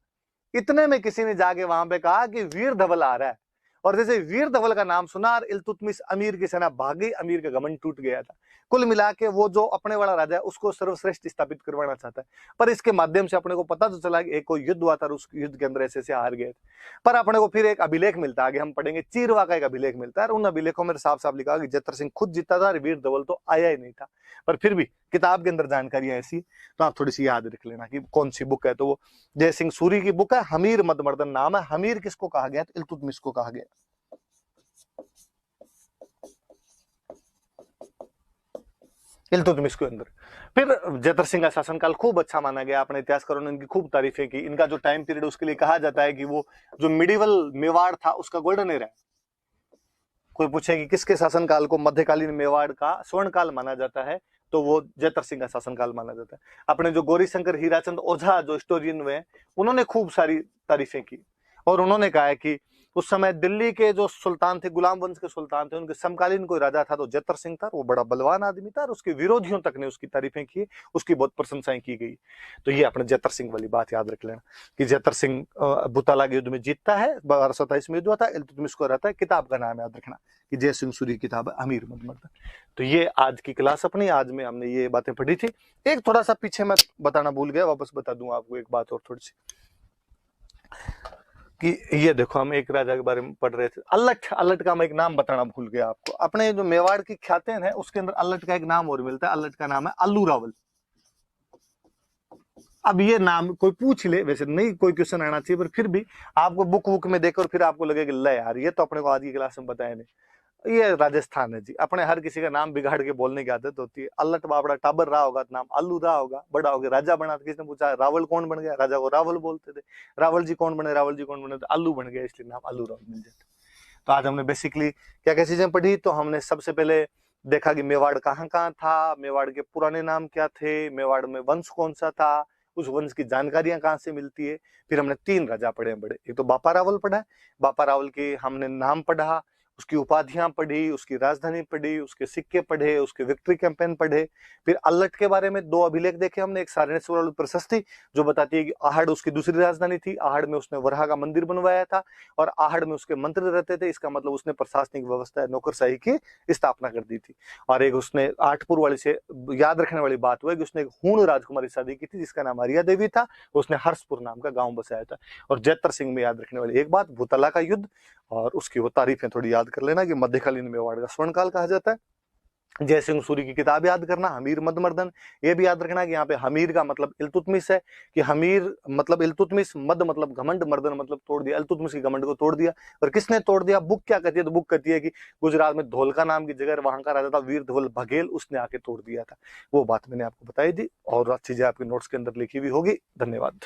S1: इतने में किसी ने जाके वहां पे कहा कि वीर धवल आ रहा है, और जैसे वीर धवल का नाम सुना और इल्तुतमिश अमीर की सेना भागी, अमीर का घमंड टूट गया था। कुल मिला के वो जो अपने वाला राजा है उसको सर्वश्रेष्ठ स्थापित करवाना चाहता है। पर इसके माध्यम से अपने को पता तो चला कि एक कोई युद्ध हुआ था, उस युद्ध के अंदर ऐसे ऐसे हार गए थे। पर अपने को फिर एक अभिलेख मिलता है, आगे हम पढ़ेंगे, चीरवा का एक अभिलेख मिलता है, और उन अभिलेखों में साफ साफ लिखा कि जैतर सिंह खुद जीता था और वीर धवल तो आया ही नहीं था। पर फिर भी किताब के अंदर जानकारियां ऐसी, तो आप थोड़ी सी याद रख लेना कि कौन सी बुक है। तो वो जय सिंह सूरी की बुक है, हमीर मद मर्दन नाम है। हमीर किसको कहा गया, तो इल्तुतमिश को कहा गया। इल्तुतमिश के अंदर फिर जैतर सिंह का शासनकाल खूब अच्छा माना गया। अपने इतिहासकारों ने इनकी खूब तारीफें की। इनका जो टाइम पीरियड उसके लिए कहा जाता है कि वो जो मिडिवल मेवाड़ था उसका गोल्डन एरा है। कोई पूछे कि किसके शासनकाल को मध्यकालीन मेवाड़ का स्वर्णकाल माना जाता है, तो वो जैतर सिंह का शासनकाल माना जाता है। अपने जो गौरी शंकर हीराचंद ओझा जो हिस्टोरियन हुए, उन्होंने खूब सारी तारीफें की, और उन्होंने कहा है कि उस समय दिल्ली के जो सुल्तान थे, गुलाम वंश के सुल्तान थे, उनके समकालीन कोई राजा था तो जैतर सिंह था। वो बड़ा बलवान आदमी था, और उसके विरोधियों तक ने उसकी तारीफें की, उसकी बहुत प्रशंसाएं की गई। तो ये अपने जैतर सिंह वाली बात याद रख लेना कि जैतर सिंह भूताला के युद्ध में जीतता है, 1227 में युद्ध हुआ था, इल्तुतमिश को रहता है। किताब का नाम याद रखना कि जय सिंह सूरी किताब है, अमीर मद मर्दन। तो ये आज की क्लास अपनी, आज में हमने ये बातें पढ़ी थी। एक थोड़ा सा पीछे मैं बताना भूल गया, वापस बता दूं आपको एक बात और थोड़ी सी, कि ये देखो, हम एक राजा के बारे में पढ़ रहे थे, अल्लट। अल्लट का मैं एक नाम बताना भूल गया आपको। अपने जो मेवाड़ की ख्यातें हैं उसके अंदर अल्लट का एक नाम और मिलता है। अल्लट का नाम है अल्लू रावल। अब ये नाम कोई पूछ ले, वैसे नहीं कोई क्वेश्चन आना चाहिए, पर फिर भी आपको बुक बुक में देखकर फिर आपको लगेगा ले यार, ये तो अपने को आज की क्लास में बताया नहीं। ये राजस्थान है जी। अपने हर किसी का नाम बिगाड़ के बोलने की आदत होती है। अल्लट बाबड़ा टाबर रहा होगा तो नाम अल्लू रहा होगा, बड़ा हो गया राजा बना तो किसने पूछा रावल कौन बन गया, राजा को रावल बोलते थे। रावल जी कौन बने, रावल जी कौन बने, तो अल्लू बन गया, इसलिए नाम अल्लू रावल मिल जाता। तो आज हमने बेसिकली क्या क्या चीजें पढ़ी। तो हमने सबसे पहले देखा कि मेवाड़ कहाँ कहाँ था, मेवाड़ के पुराने नाम क्या थे, मेवाड़ में वंश कौन सा था, उस वंश की जानकारियां कहाँ से मिलती है। फिर हमने 3 राजा पढ़े हैं बड़े। एक तो बापा रावल पढ़ा है। बापा रावल के हमने नाम पढ़ा, उसकी उपाधियां पढ़ी, उसकी राजधानी पढ़ी, उसके सिक्के पढ़े, उसके विक्ट्री कैंपेन पढ़े। फिर अल्लट के बारे में 2 अभिलेख देखे हमने। एक सारणेश्वर प्रशस्ति जो बताती है कि आहड़ उसकी दूसरी राजधानी थी, आहड़ में उसने वराह का मंदिर बनवाया था और आहड़ में उसके मंत्री रहते थे। इसका मतलब उसने प्रशासनिक व्यवस्था, नौकरशाही की स्थापना कर दी थी। और एक उसने आठपुर वाली से याद रखने वाली बात हुआ कि उसने एक हूण राजकुमारी शादी की थी जिसका नाम हरिया देवी था। उसने हर्षपुर नाम का गांव बसाया था। और जैतर सिंह में याद रखने वाली एक बात, भूतला का युद्ध और उसकी वो तारीफें थोड़ी याद कर लेना कि मध्यकालीन मेवाड़ का स्वर्णकाल कहा जाता है। जय सिंह सूरी की किताब याद करना, हमीर मदमर्दन। ये भी याद रखना कि यहाँ पे हमीर का मतलब इल्तुतमिश है, कि हमीर मतलब इल्तुतमिश, मद मतलब घमंड, मर्दन मतलब तोड़ दिया, इल्तुतमिश की घमंड को तोड़ दिया। और किसने तोड़ दिया? बुक क्या कहती है? तो बुक कहती है कि गुजरात में धोलका नाम की जगह वहां का राजा था वीर धवल बघेल, उसने आके तोड़ दिया था। वो बात मैंने आपको बताई थी और चीजें आपके नोट्स के अंदर लिखी हुई होगी। धन्यवाद।